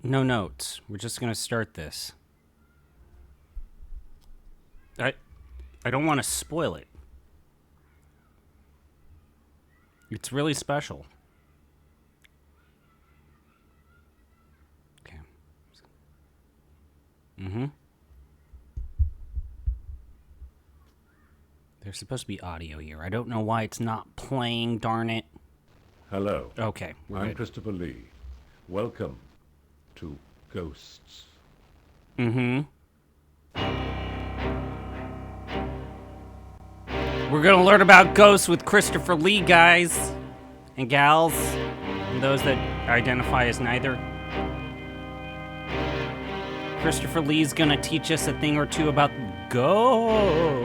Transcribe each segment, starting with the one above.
No notes. We're just gonna start this. I don't want to spoil it. It's really special. Okay. There's supposed to be audio here. I don't know why it's not playing, darn it. Hello. Okay, we're I'm good. Christopher Lee. Welcome to Ghosts. We're gonna learn about ghosts with Christopher Lee, guys and gals, and those that identify as neither. Christopher Lee's gonna teach us a thing or two about ghosts.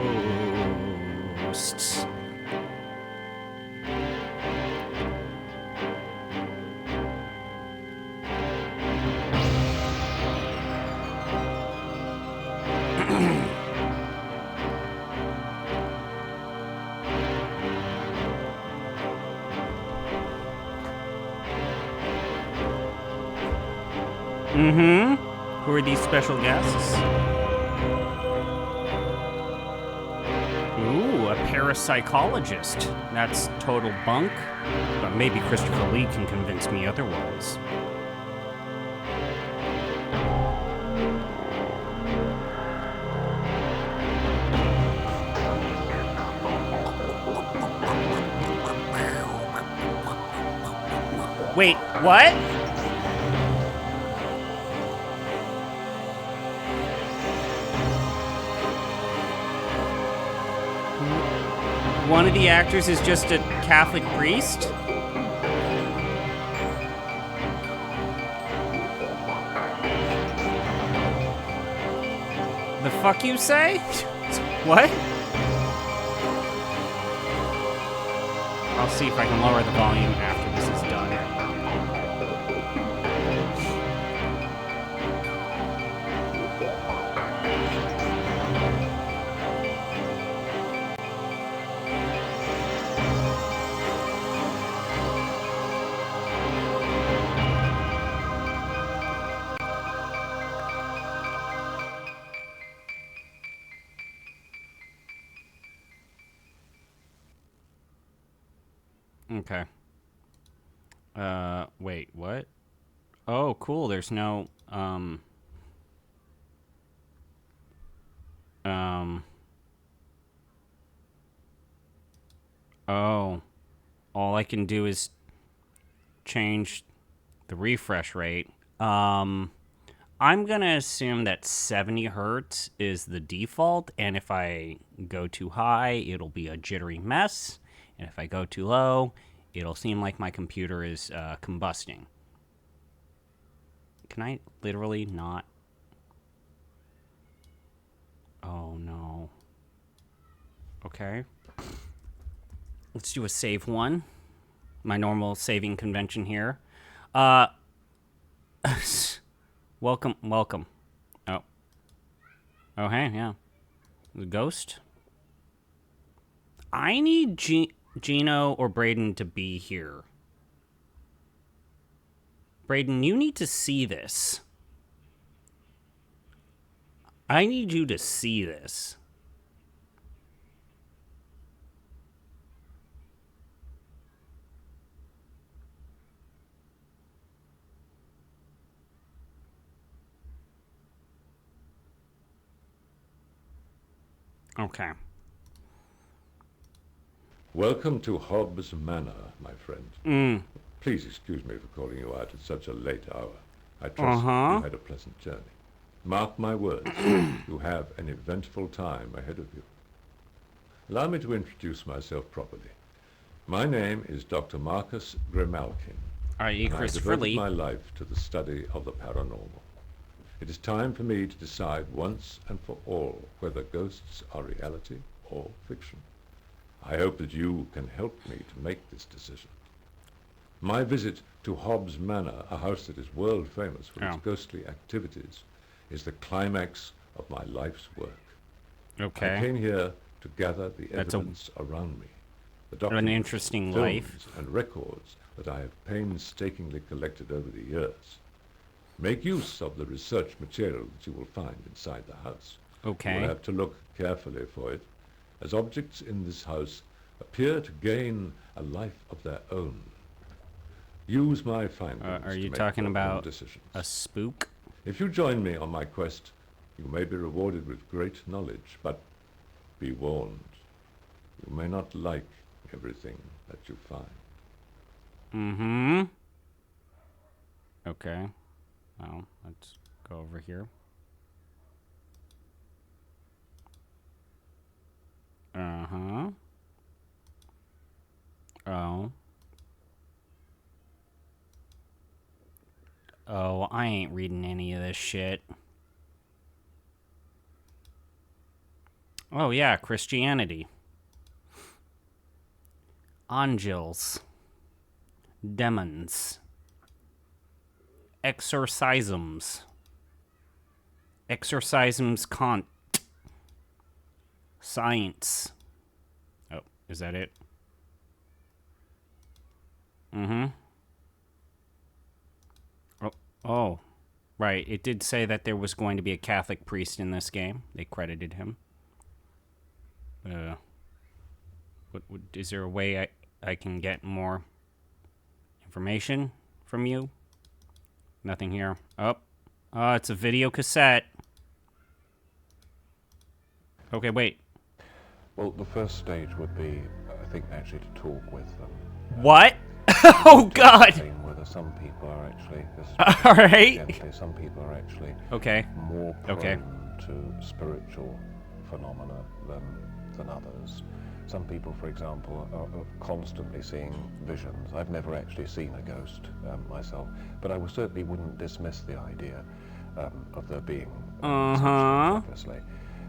Who are these special guests? Ooh, a parapsychologist. That's total bunk. But maybe Christopher Lee can convince me otherwise. Wait, what? One of the actors is just a Catholic priest? The fuck you say? What? I'll see if I can lower the volume after this is done. Okay. Wait, what? Oh, cool. There's no, oh. All I can do is change the refresh rate. I'm gonna assume that 70 hertz is the default, and if I go too high, it'll be a jittery mess, and if I go too low, it'll seem like my computer is combusting. Can I literally not? Oh no. Okay. Let's do a save one. My normal saving convention here. Welcome. Oh. Oh, hey, yeah. The ghost? I need Gino or Braden to be here. Braden, you need to see this. I need you to see this. Okay. Welcome to Hobbs Manor, my friend. Please excuse me for calling you out at such a late hour. I trust you had a pleasant journey. Mark my words, you have an eventful time ahead of you. Allow me to introduce myself properly. My name is Dr. Marcus Grimalkin. Are you and Christopher I devoted Lee? my life to the study of the paranormal. It is time for me to decide once and for all whether ghosts are reality or fiction. I hope that you can help me to make this decision. My visit to Hobbs Manor, a house that is world famous for its ghostly activities, is the climax of my life's work. Okay. I came here to gather the evidence around me, the documents, an interesting films, life. and records that I have painstakingly collected over the years. Make use of the research material that you will find inside the house. You Okay. will have to look carefully for it, as objects in this house appear to gain a life of their own. Use my findings Are to you make talking your own about decisions. a spook? If you join me on my quest, you may be rewarded with great knowledge, but be warned, you may not like everything that you find. Mm-hmm. Okay. Well, let's go over here. Uh-huh. Oh. Oh, I ain't reading any of this shit. Oh, yeah, Christianity. Angels. Demons. Exorcisms. Exorcisms Kant. Science. Oh, is that it? Mm-hmm. Oh, right. It did say that there was going to be a Catholic priest in this game. They credited him. Is there a way I can get more information from you? Nothing here. Oh, it's a video cassette. Okay, wait. Well, the first stage would be, I think, actually to talk with them. What? Oh, God. Explain whether some people are actually, All right. gently, some people are actually Okay. more prone Okay. to spiritual phenomena than others. Some people, for example, are constantly seeing visions. I've never actually seen a ghost myself, but I certainly wouldn't dismiss the idea of there being such things, obviously.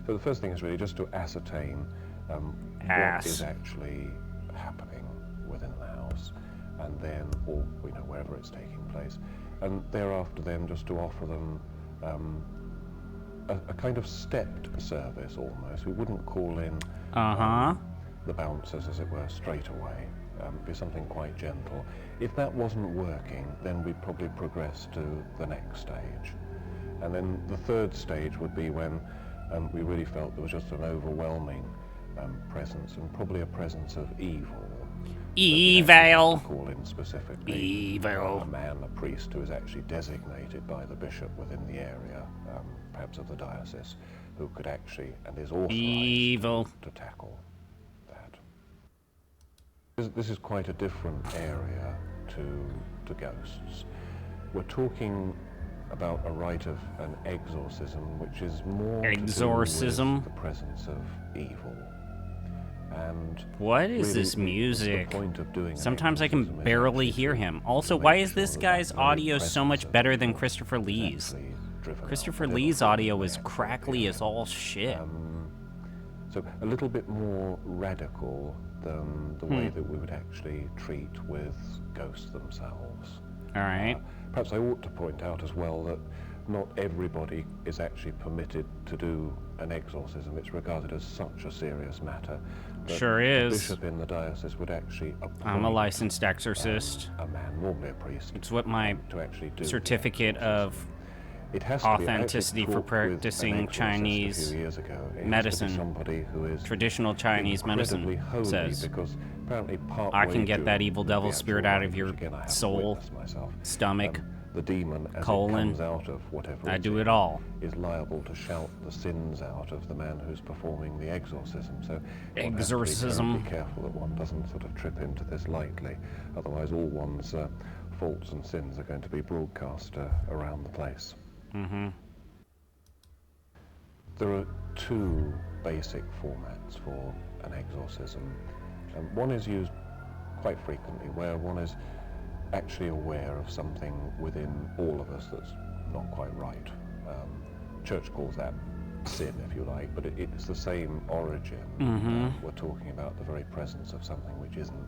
So the first thing is really just to ascertain what is actually happening within the house, and then, or wherever it's taking place, and thereafter then just to offer them a kind of stepped service almost. We wouldn't call in the bouncers, as it were, straight away. Be something quite gentle. If that wasn't working, then we'd probably progress to the next stage. And then the third stage would be when we really felt there was just an overwhelming presence, and probably a presence of evil. Evil. Call in specifically Evil. a man, a priest, who is actually designated by the bishop within the area, perhaps of the diocese, who could actually and is authorized Evil. to tackle that. This is quite a different area to ghosts. We're talking about a rite of an exorcism, which is more Exorcism? to do with the presence of evil. And What is really, this music? the point of doing an Sometimes I can exorcism is barely actually hear to him. Also, make why is sure this that guy's that very audio so much presence of better than evil Christopher is Lee's? actually driven Christopher out, never Lee's fully audio is read crackly as all shit. So a little bit more radical than the way that we would actually treat with ghosts themselves. All right. Perhaps I ought to point out as well that not everybody is actually permitted to do an exorcism. It's regarded as such a serious matter. That Sure a is. bishop in the diocese would actually appoint I'm a licensed exorcist. a man, normally a priest, It's what my to actually do the certificate exorcism. of It has to be. I actually authenticity for talked with an practicing exorcist Chinese a few years ago. It has to be medicine, somebody who is traditional Chinese medicine incredibly holy, says. because apparently I can get that through evil the devil actual spirit out of rite, your which again I haven't soul, witnessed myself, stomach, the demon, as colon. it comes out of whatever I it's do in, it all. is liable to shout the sins out of the man who's performing the exorcism. So one has to Exorcism. be careful that one doesn't sort of trip into this lightly. Otherwise, all one's faults and sins are going to be broadcast around the place. There are two basic formats for an exorcism. One is used quite frequently, where one is actually aware of something within all of us that's not quite right. Church calls that sin, if you like, but it's the same origin. We're talking about the very presence of something which isn't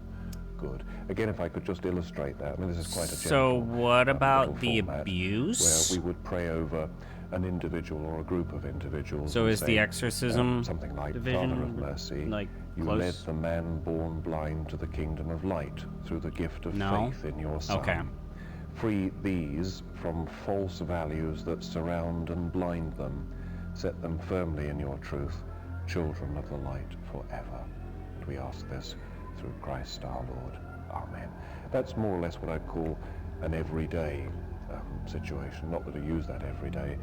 good. Again, if I could just illustrate that, I mean, this is quite a So gentle, what about little the format abuse? where we would pray over an individual or a group of individuals. So and is the say, exorcism something like, division Father of mercy, like you close? led the man born blind to the kingdom of light through the gift of No. faith in your Son. Okay. Free these from false values that surround and blind them. Set them firmly in your truth, children of the light forever. And we ask this through Christ our Lord. Amen. That's more or less what I'd call an everyday situation. Not that I use that every day.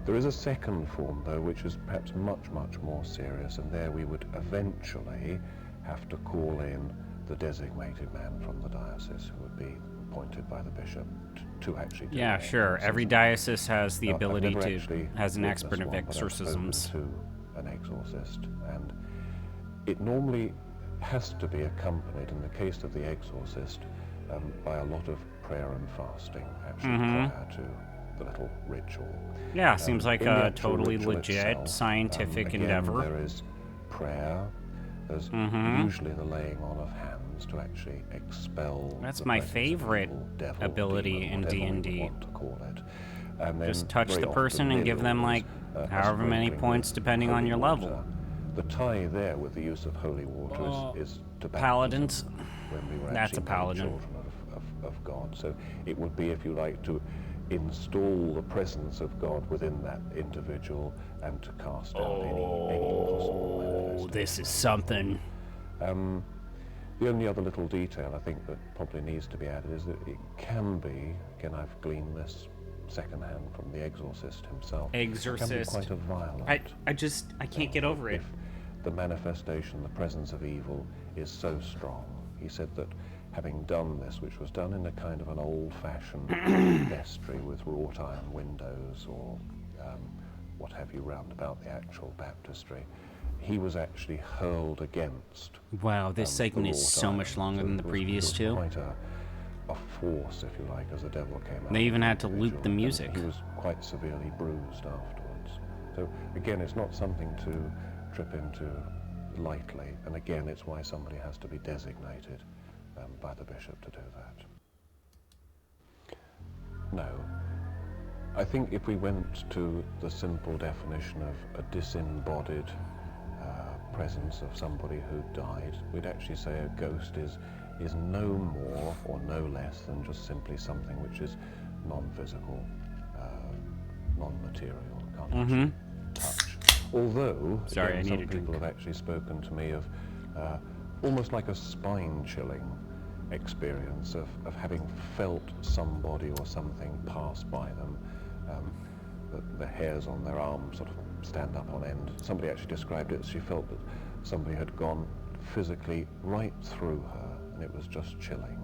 There is a second form, though, which is perhaps much, much more serious, and there we would eventually have to call in the designated man from the diocese who would be appointed by the bishop to actually do Yeah, the sure. Every exorcism. diocese has the Now, I've ability never to, actually has an witnessed expert of one, but I've exorcisms. spoken to an exorcist, and it normally has to be accompanied, in the case of the exorcist, by a lot of prayer and fasting, actually prior to the little ritual. Yeah, seems like In the a actual totally ritual legit itself, scientific again, endeavor. there is prayer. There's usually the laying on of hands to actually expel. That's the my presence of favorite evil, devil, ability demon, in whatever we would D&D. want to call it. And then Just touch very the often person and give nearly them, always, like, a however many sprinkling points with depending on holy your water. level. The tie there with the use of holy water is to Paladins. baptism, when we were That's a actually made paladin. children of God. So it would be, if you like, to install the presence of God within that individual and to cast out any possible manifestation. This is something. The only other little detail I think that probably needs to be added is that it can be, again, I've gleaned this secondhand from the exorcist himself, it can be Exorcist. quite a violent. I can't get over it. If the manifestation, the presence of evil is so strong. He said that having done this, which was done in a kind of an old-fashioned vestry with wrought iron windows or what have you round about the actual baptistry, he was actually hurled against. Wow, this segment is so much longer than the previous it two. was quite a force, if you like, as the devil came out. They even of had to loop the individual, and music. He was quite severely bruised afterwards. So again, it's not something to trip into lightly, and again, it's why somebody has to be designated by the bishop to do that. No. I think if we went to the simple definition of a disembodied presence of somebody who died, we'd actually say a ghost is no more or no less than just simply something which is non-physical, non-material, can't actually touch. Although, Sorry, again, I need a some drink. people have actually spoken to me of almost like a spine-chilling experience of having felt somebody or something pass by them. The hairs on their arms sort of stand up on end. Somebody actually described it as she felt that somebody had gone physically right through her, and it was just chilling.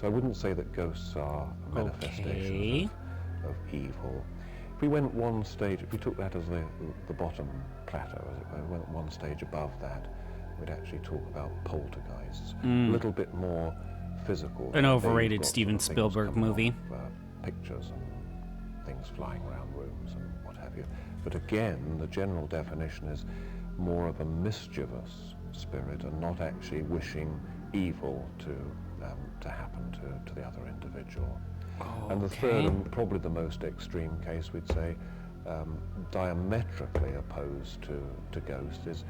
So I wouldn't say that ghosts are manifestations of evil. If we went one stage, if we took that as the bottom plateau, as it were, went one stage above that, we'd actually talk about poltergeists. A little bit more physical. An There overrated you've got Steven sort of things Spielberg coming movie. off, pictures and things flying around rooms and what have you. But again, the general definition is more of a mischievous spirit and not actually wishing evil to happen to the other individual. And the third, and probably the most extreme case, we'd say, diametrically opposed to ghosts, is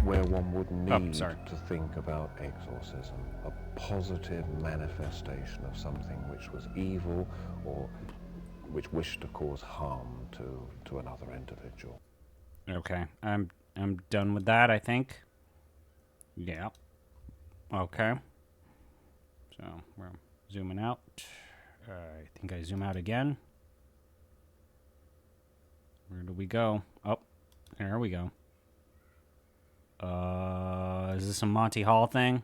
where one would need to think about exorcism, a positive manifestation of something which was evil or which wished to cause harm to another individual. Okay, I'm done with that, I think. Yeah. Okay. So we're zooming out. I think I zoom out again. Where do we go? Oh, there we go. Is this a Monty Hall thing?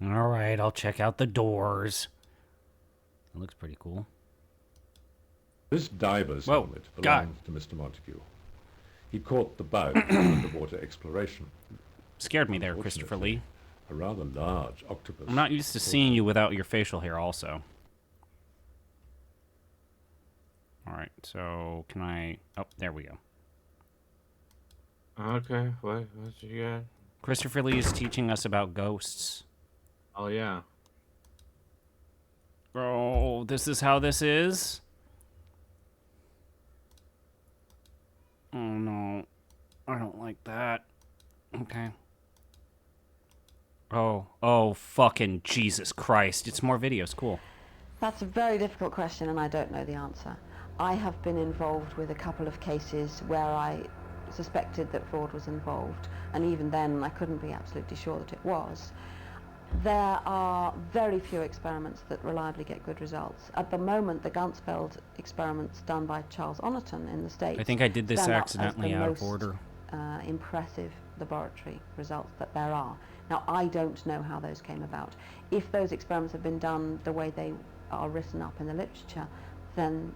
All right, I'll check out the doors. It looks pretty cool. This diver's helmet belongs to Mr. Montague. He caught the bug in underwater exploration. Scared me there, Christopher Lee. A rather large octopus. I'm not used to seeing you without your facial hair also. Alright, so can I... Oh, there we go. Okay, what you got? Christopher Lee is teaching us about ghosts. Oh, yeah. Oh, this is how this is? Oh, no. I don't like that. Okay. Oh, fucking Jesus Christ. It's more videos. Cool. That's a very difficult question, and I don't know the answer. I have been involved with a couple of cases where I suspected that fraud was involved, and even then I couldn't be absolutely sure that it was. There are very few experiments that reliably get good results. At the moment, the Ganzfeld experiments done by Charles Oniton in the States, I think I did this stand up accidentally as the out most of order. impressive laboratory results that there are. Now, I don't know how those came about. If those experiments have been done the way they are written up in the literature, then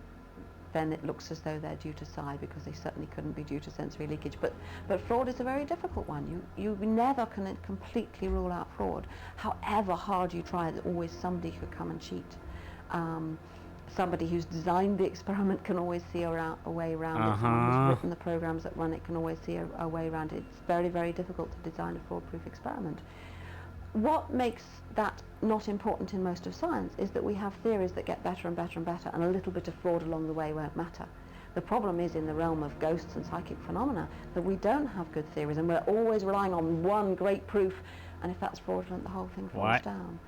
it looks as though they're due to psi, because they certainly couldn't be due to sensory leakage. But fraud is a very difficult one. You never can completely rule out fraud. However hard you try, there's always somebody who could come and cheat. Somebody who's designed the experiment can always see a way around it. Someone who's written the programs that run it can always see a way around it. It's very, very difficult to design a fraud-proof experiment. What makes that not important in most of science is that we have theories that get better and better and better, and a little bit of fraud along the way won't matter. The problem is, in the realm of ghosts and psychic phenomena, that we don't have good theories, and we're always relying on one great proof, and if that's fraudulent, the whole thing falls down.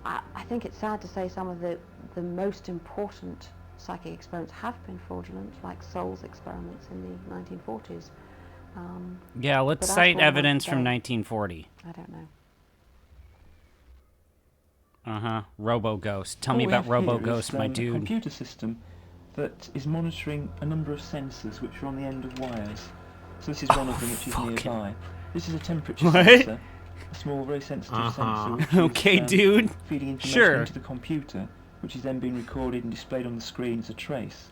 I think it's sad to say some of the most important psychic experiments have been fraudulent, like Sol's experiments in the 1940s. Yeah, let's cite evidence from 1940. I don't know. Robo-Ghost. Tell me about Robo-Ghost, my dude. A computer system that is monitoring a number of sensors which are on the end of wires. So this is one of them which is nearby. This is a temperature sensor, a small, very sensitive sensor which okay, is dude. feeding information into the computer, which is then being recorded and displayed on the screen as a trace.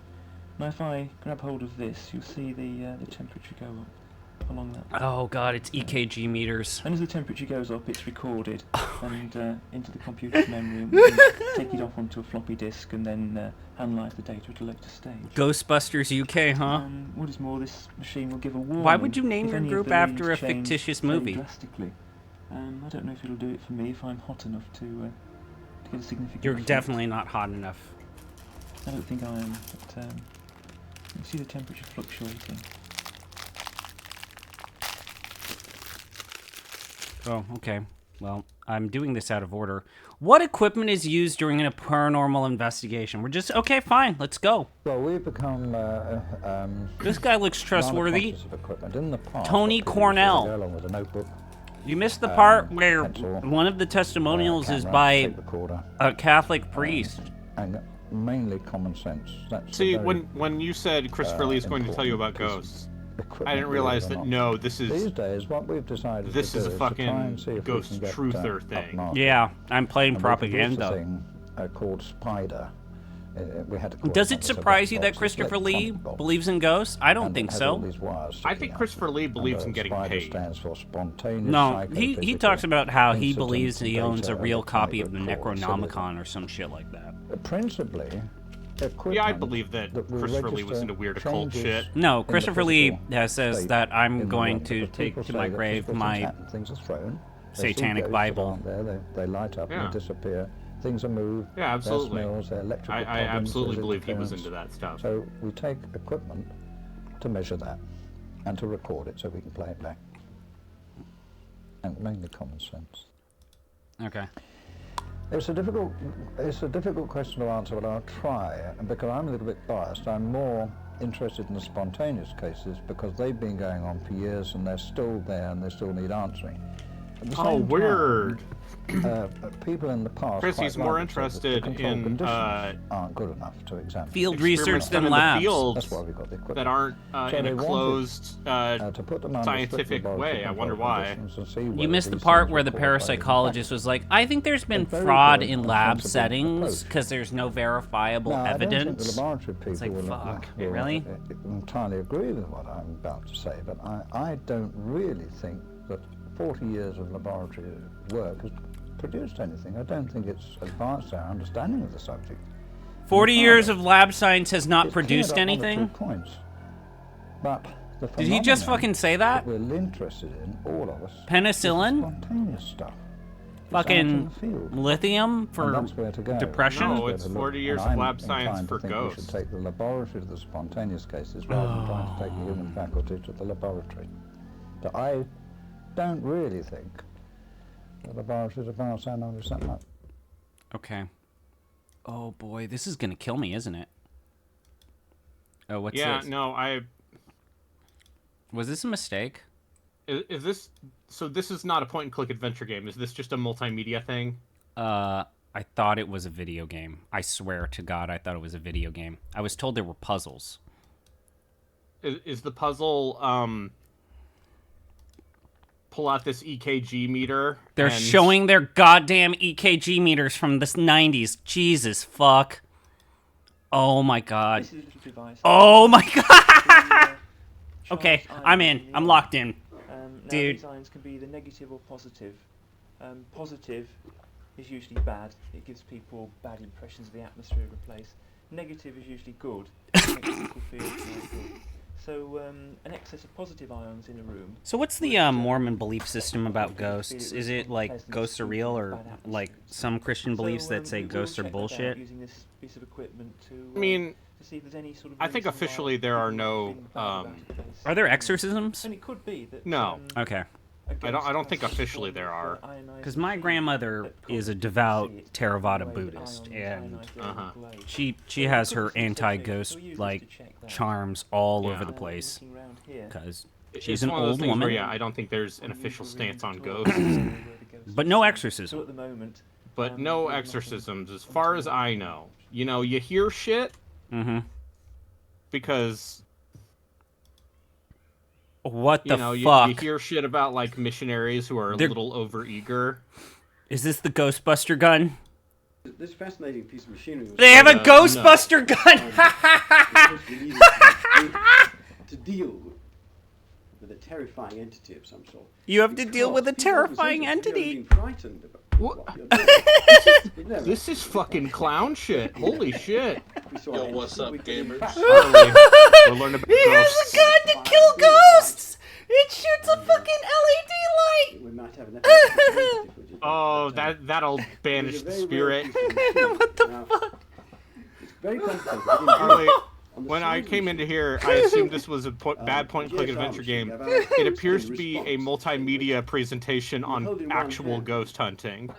Now if I grab hold of this, you'll see the temperature go up along that. Oh god, it's EKG meters. And as the temperature goes up, it's recorded and into the computer's memory, and we can take it off onto a floppy disk and then analyse the data at a later stage. Ghostbusters UK, huh? What is more, this machine will give a warning. Why would you name if your any of group the after a readings change fictitious very movie? drastically. I don't know if it'll do it for me if I'm hot enough to get a significant You're effect. definitely not hot enough. I don't think I am, but you see the temperature fluctuating. Oh, okay. Well, I'm doing this out of order. What equipment is used during a paranormal investigation? We're just... Okay, fine. Let's go. Well, we've become This guy looks trustworthy. of equipment. In the past, Tony what people Cornell. used to do, along with a notebook, You missed the part where pencil, one of the testimonials is camera, by tape recorder, a Catholic priest. and mainly common sense. That's See, a very, when you said Christopher Lee is going to tell you about important piece ghosts, equipment, I didn't realize believe it that. or No, not. this These is days, what we've decided this to is do a is to try fucking and see if ghost we can get, truther up thing. market. Yeah, I'm playing And we produced a propaganda. thing, called Spider. We had to call Does it it something, so surprise you box, that it's Christopher Lee electronic box. believes in ghosts? I don't And think it has all so. these wires I sticking think out. Christopher Lee believes in And, getting Spider paid. stands for spontaneous, No, he psychophysical talks about how he incident believes he owns a data real electronic copy of the record Necronomicon or some shit like that. Principally, Yeah, I believe that will Christopher Lee was register into weird occult changes shit. No, in the Christopher Lee physical says state that in I'm the going room, to because take people to say my that grave physical things my happen, things are thrown. They see satanic ghosts Bible. around there, they light up Yeah. and they disappear. Things are moved. Yeah, absolutely. There are smells, there are electrical I problems, absolutely there's believe he was interference. into that stuff. So we take equipment to measure that and to record it so we can play it back. And mainly common sense. Okay. It's a difficult question to answer, but I'll try. And because I'm a little bit biased, I'm more interested in the spontaneous cases because they've been going on for years and they're still there and they still need answering. At the Oh, same time, weird. people in the past. Chris, quite he's more rightly said that the interested control in, conditions aren't good enough to examine. Field Experiments research done than in labs. the field That's why we got the equipment. that aren't So in they a wanted, closed to put them under scientific strict laboratory way. I wonder control why. conditions and see You whether missed the these part things where the were caused by parapsychologist was like, I think there's been very fraud good in and lab sensible settings approach. because there's no verifiable Now, I don't think evidence. the laboratory people like, will, fuck, will really? entirely agree with what I'm about to say, but I don't really think that 40 years of laboratory work has produced anything. I don't think it's advanced our understanding of the subject. 40 In years part, of lab science has not it's produced cleared up one or anything? two points. But the Did he just phenomenon fucking say that? we're interested in, all of us, Penicillin? is the spontaneous stuff. It's out in Fucking the field. lithium And for that's where to go. depression? No, That's where it's to look. 40 years And of I'm lab science inclined for to think we should ghosts. take the laboratory to the spontaneous cases rather than trying to take the human faculty to the laboratory. But I don't really think the laboratories are found so much. Okay. Oh boy, this is gonna kill me, isn't it? Oh, what's Yeah, this? no, Was this a mistake? is this... So this is not a point-and-click adventure game. Is this just a multimedia thing? I thought it was a video game. I swear to God, I thought it was a video game. I was told there were puzzles. Is the puzzle, pull out this EKG meter? They're and... showing their goddamn EKG meters from the 90s. Jesus fuck. Oh my God. This is a little device. Oh my God. The, Okay, charged I'm ions in. the I'm air. locked in. Now Dude. these ions can be either negative or positive. Positive is usually bad. It gives people bad impressions of the atmosphere of a place. Negative is usually good. It makes people feel quite good. So an excess of positive ions in a room. So what's the Mormon belief system about ghosts? Is it like ghosts are real, or like some Christian beliefs that say we will ghosts are check that out bullshit? using this piece of equipment to, I mean, to see if there's any sort of I think reason why officially there are people no, have been bad about a place. Are there exorcisms? And it could be that. No. Okay. a I don't ghost think has some officially form there of, are. ionized Because my material grandmother that is a causes devout you to see it Theravada in the way that Buddhist, ions and ionize the air Uh-huh. and glaze. she So has we her could see anti-ghost so we use this like to check that. charms all Yeah. over the place. Looking round here, Because It's she's an one of those old things woman, Where, yeah, I don't think there's an we official use the room stance on to ghosts, where the ghost but is. no So exorcism. at the moment, but no there's nothing exorcisms, as far as I know. You know, you hear shit Mm-hmm. because What the you fuck? hear shit about like missionaries who are a They're- little overeager. Is this the Ghostbuster gun? This fascinating piece of machinery was They have a no. Ghostbuster gun! because we needed to deal with a terrifying entity of some sort. You have to deal with a Because people often say terrifying to us, "Have you ever entity. been frightened about What? what you're doing?" We've never. This is fucking clown shit. Holy shit. We saw Yo, an what's entity, up, we could in gamers? fact We'll learn about He has ghosts. a gun to kill ghosts! It shoots a fucking LED We might have an episode of footage, Oh, but, that'll it's banish a the very spirit. rare piece of machinery. What the Now, fuck? It's very complicated. Oh, wait. On the When I side came machine, into here, I assumed this was a bad the point-and-click GSR adventure machine, game. you have a It appears to skin be a response. multimedia presentation hold on in one actual hand. ghost hunting.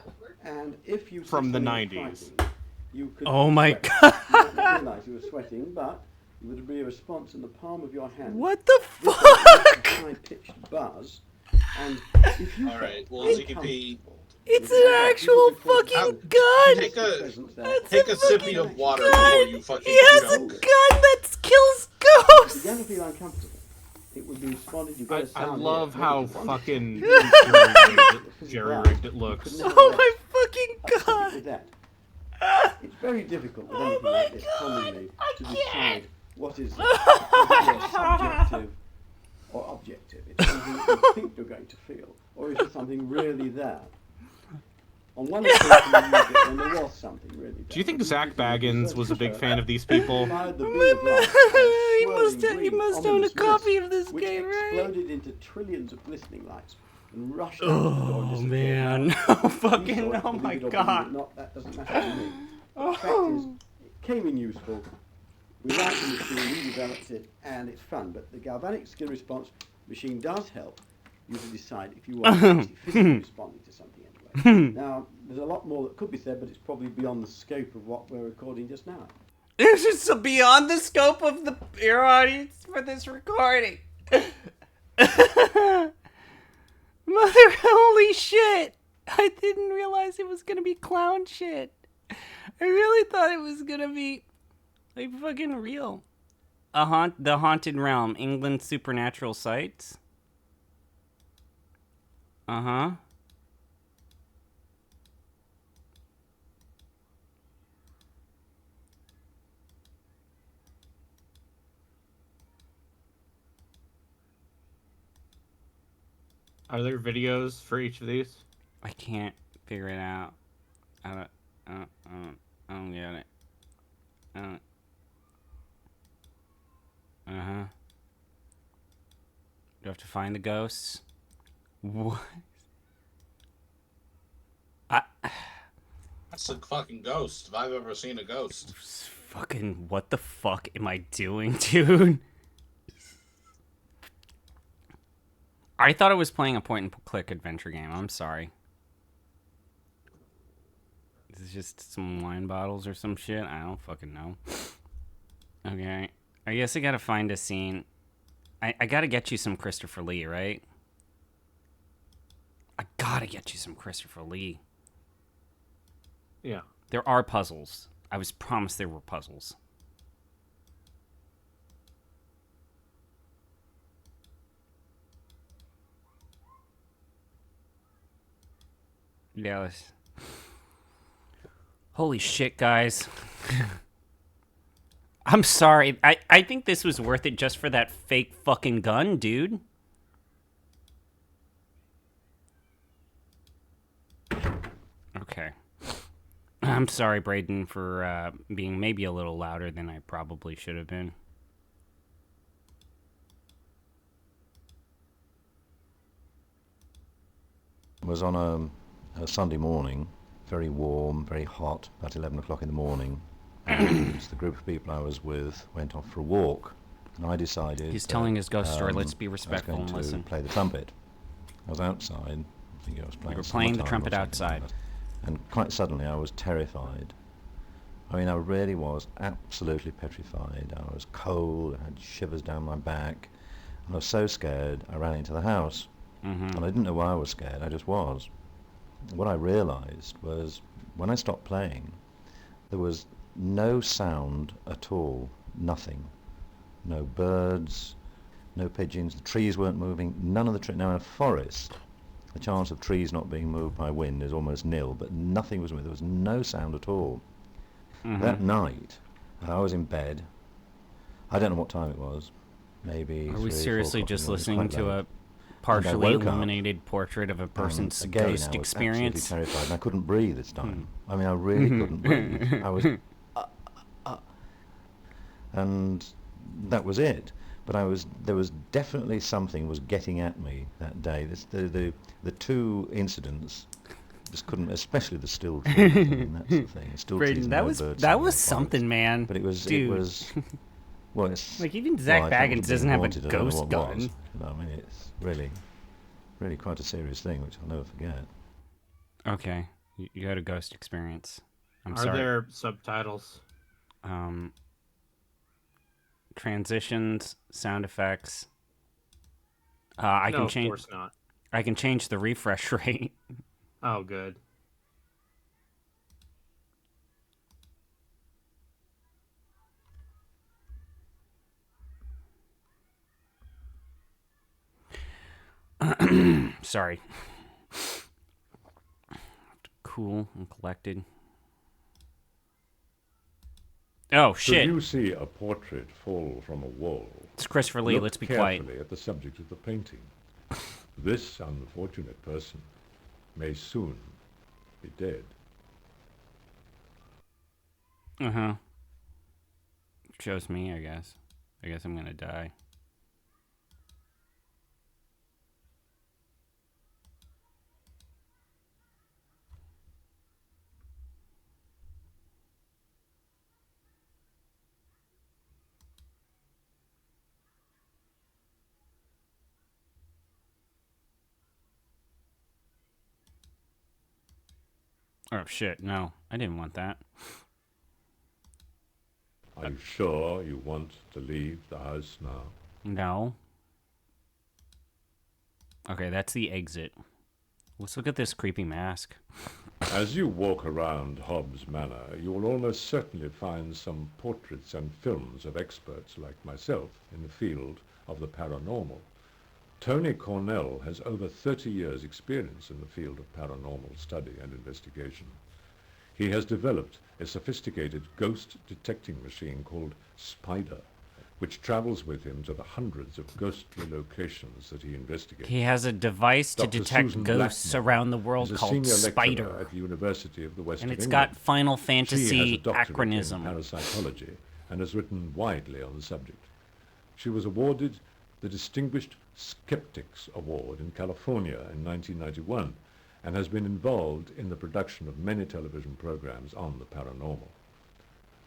And if you From the said 90s. something frightening, you could Oh my sweat. God. You might not realise you were sweating, but there would be a response in the palm of your hand. What the This fuck? high-pitched buzz, and if you Alright, well, felt ZKP, It's an actual fucking gun! take a presence there, take a sippy of water before you fucking He has a choke. gun that kills you began to ghosts! feel uncomfortable. It would be responded. You got I a sound love here, how maybe one. fucking Jerry-rigged jerry-rigged it looks. Oh my fucking With god! that. It's very difficult with anything like this commonly to decide what is subjective or objective. It's something that you think you're going to feel, or is it something really there? On one occasion you used it when there was something really there. Do you think Zach Baggins was a big fan of these people? Fired the beam of light, He must swirling he green, must own a ominous copy mist, of this which game, right? exploded into trillions of glistening lights and rushed out the door and Oh disappeared. man. Now, Oh you fucking saw it, oh believe my it or believe god. it not, that doesn't matter to me. The fact is, it came in useful. We like the machine, we developed it, and it's fun. But the galvanic skin response machine does help you to decide if you are actually physically responding to something anyway. Now, there's a lot more that could be said, but it's probably beyond the scope of what we're recording just now. This is beyond the scope of your audience for this recording. Mother, holy shit! I didn't realize it was gonna be clown shit. I really thought it was gonna be like fucking real. The Haunted Realm, England Supernatural Sites. Uh-huh. Are there videos for each of these? I can't figure it out. I don't get it. Uh-huh. Do I have to find the ghosts? What? I That's a fucking ghost if I've ever seen a ghost. fucking what the fuck am I doing, dude? I thought I was playing a point-and-click adventure game. I'm sorry. This is just some wine bottles or some shit. I don't fucking know. Okay. I guess I gotta find a scene. I gotta get you some Christopher Lee, right? I gotta get you some Christopher Lee. Yeah. There are puzzles. I was promised there were puzzles. Yeah. Holy shit, guys. I'm sorry. I think this was worth it just for that fake fucking gun, dude. Okay. I'm sorry, Braden, for being maybe a little louder than I probably should have been. It was on a Sunday morning, very warm, very hot, about 11 o'clock in the morning, and the group of people I was with went off for a walk, and I decided He's telling his ghost story. Let's be I was respectful going and to listen. play the trumpet. I was outside. I think I was playing. You were playing the Summertime trumpet or something like outside. that. And quite suddenly I was terrified. I mean, I really was absolutely petrified. I was cold, I had shivers down my back, and I was so scared I ran into the house. And I didn't know why I was scared, I just was. What I realized was when I stopped playing, there was no sound at all, nothing. No birds, no pigeons, the trees weren't moving, none of the trees. Now in a forest, the chance of trees not being moved by wind is almost nil, but nothing was moving, there was no sound at all. That night, I was in bed, I don't know what time it was, maybe Are we 3 or 4 seriously o'clock in just the morning, it was listening quite to late. a partially woke up, illuminated portrait of a person's again, ghost I was experience? absolutely terrified, and I couldn't breathe this time. I mean, I really couldn't breathe. I was, and that was it. But there was definitely something was getting at me that day. The two incidents just couldn't, especially the still trees. I mean, that's the thing. Still trees Braden, and that no was birds that in was the something, forest. man. But it was Dude. well, it's Like, even Zach well, I thought it Baggins was doesn't being have a haunted, I don't know ghost what gun. was. You know, I mean, it's really quite a serious thing, which I'll never forget. Okay, you had a ghost experience. I'm Are sorry. there subtitles? Transitions, sound effects. I No, can of change. course not. I can change the refresh rate. Oh, good. Sorry. Cool and collected. Oh Should shit! you see a portrait fall from a wall, It's Christopher Lee. look Let's be carefully quiet. at the subject of the painting. This unfortunate person may soon be dead. Shows me, I guess. I guess I'm gonna die. Oh shit! No, I didn't want that. Are you sure you want to leave the house now? No. Okay, that's the exit. Let's look at this creepy mask. As you walk around Hobbs Manor, you will almost certainly find some portraits and films of experts like myself in the field of the paranormal. Tony Cornell has over 30 years' experience in the field of paranormal study and investigation. He has developed a sophisticated ghost detecting machine called Spider, which travels with him to the hundreds of ghostly locations that he investigates. He has a device to Dr. detect Susan ghosts Blackmore around the world is a called senior lecturer Spider. at the University of the West And of it's England. got Final She has Fantasy a doctorate in acronym. parapsychology and has written widely on the subject. She was awarded the Distinguished Skeptics Award in California in 1991 and has been involved in the production of many television programs on the paranormal.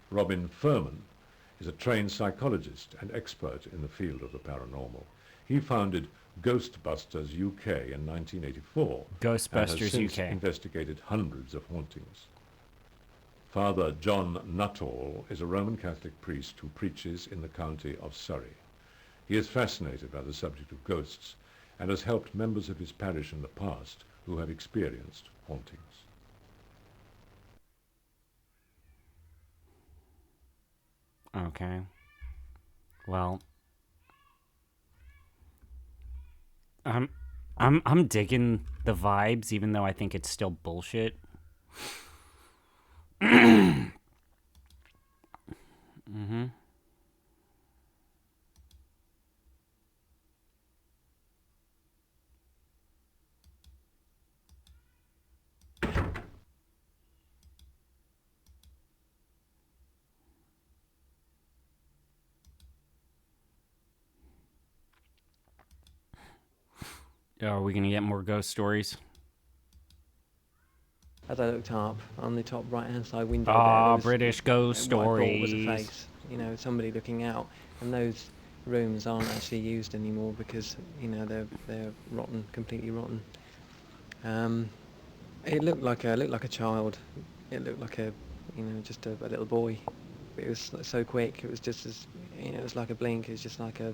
Robin Furman is a trained psychologist and expert in the field of the paranormal. He founded Ghostbusters UK in 1984 and has Ghostbusters since UK. investigated hundreds of hauntings. Father John Nuttall is a Roman Catholic priest who preaches in the county of Surrey. He is fascinated by the subject of ghosts and has helped members of his parish in the past who have experienced hauntings. Okay. Well, I'm digging the vibes, even though I think it's still bullshit. Mm-hmm. Are we gonna get more ghost stories? As I looked up on the top right-hand side window, Ah, there was British ghost what I thought was a stories. face. You know, somebody looking out, and those rooms aren't actually used anymore because they're rotten, completely rotten. It looked like a child. It looked like just a little boy. It was so quick. It was just as it was like a blink. It was just like a.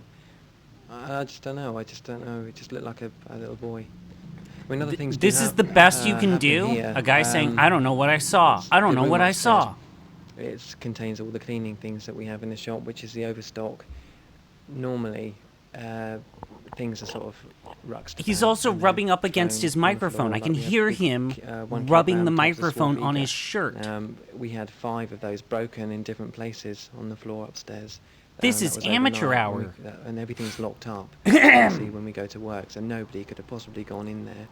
I just don't know. It just looked like a little boy. I mean, other things. This is the best you can do? Here. A guy saying, I don't know what I saw. I don't the know room what I upstairs, saw. It contains all the cleaning things that we have in the shop, which is the overstock. Normally, things are sort of ruxed. He's about also and rubbing up thrown against his on the microphone. floor, I like can we have hear big, him 1 rubbing kilogram the tops of microphone on speaker. his shirt. We had 5 of those broken in different places on the floor upstairs. This That is was amateur overnight, hour. and everything's locked up. Obviously, when we go to work, so nobody could have possibly gone in there.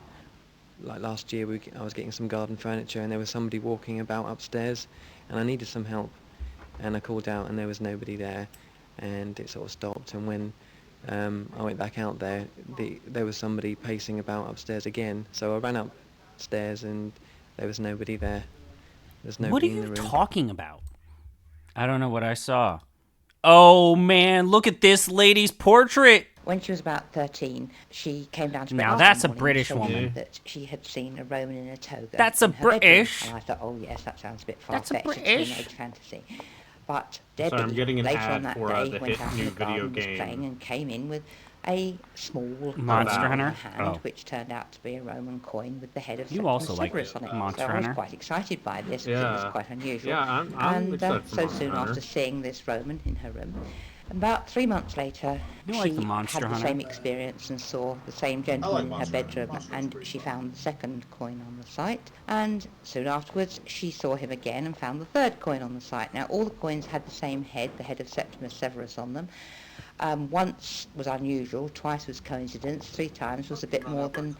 Like last year, I was getting some garden furniture, and there was somebody walking about upstairs, and I needed some help, and I called out, and there was nobody there, and it sort of stopped. And when I went back out there, there was somebody pacing about upstairs again. So I ran upstairs, and there was nobody there. There's What are nobody in you the room. talking about? I don't know what I saw. Oh, man, look at this lady's portrait. When she was about 13, she came down to Now breakfast that's a one morning British and told me woman. that she had seen a Roman in a toga. That's a in her bedroom. British. And I thought, oh yes, that sounds a bit That's a far-fetched. British. It's teenage fantasy. But Sorry, I'm Debbie, getting an later ad on that for, day, the went hit out in new the video garden, was game. playing, and came in with a small Monster coin in Hunter? her hand, Oh. which turned out to be a Roman coin with the head of You Septimus also like Severus on it. Monster So I was Hunter? quite excited by this because it was Yeah. quite unusual. Yeah, I'm and excited for so Monster soon Hunter. after seeing this Roman in her room, about 3 months later, You she like the Monster had the Hunter? same experience and saw the same gentleman in her Monster Hunter. bedroom, Monster and Hunter's she pretty found the second coin on the site. And soon afterwards, she saw him again and found the third coin on the site. Now, all the coins had the same head, the head of Septimus Severus on them. Once was unusual, twice was coincidence, 3 times was a bit more than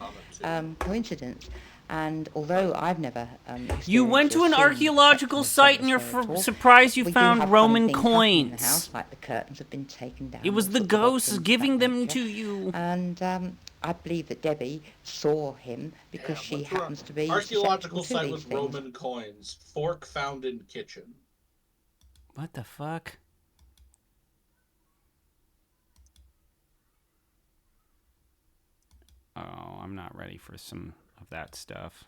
coincidence. And although I've never You went to an experienced or seen archaeological Septimus site and you're Severus there at all, surprised you we do found have Roman funny things happening in the coins. house, like the curtains have been taken down. It was all the sorts of odd ghosts things of giving that them nature. to you. And I believe that Debbie saw him because she what's the happens to be archaeological susceptible site to with these things. Roman coins. Fork found in kitchen. What the fuck? Oh, I'm not ready for some of that stuff.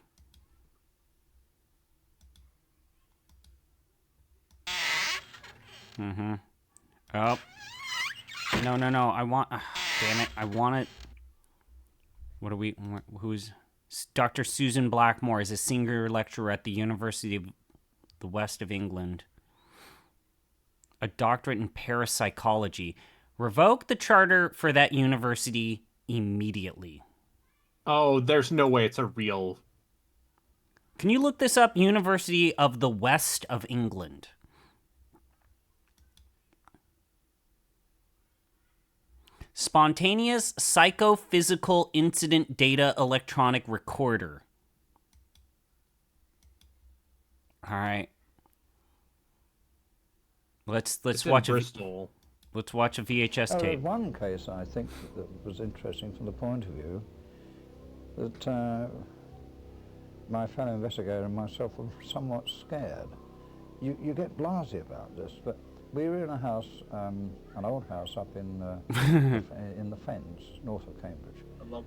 Mm-hmm. Oh. No. I want... damn it. I want it... What are we... Who's... Dr. Susan Blackmore is a senior lecturer at the University of the West of England. A doctorate in parapsychology. Revoke the charter for that university immediately. Oh, there's no way it's a real. Can you look this up? University of the West of England. Spontaneous psychophysical incident data electronic recorder. All right. Let's It's watch in a Bristol. let's watch a VHS tape. One case I think that was interesting from the point of view that my fellow investigator and myself were somewhat scared. You get blasé about this, but we were in a house, an old house up in the Fens, north of Cambridge,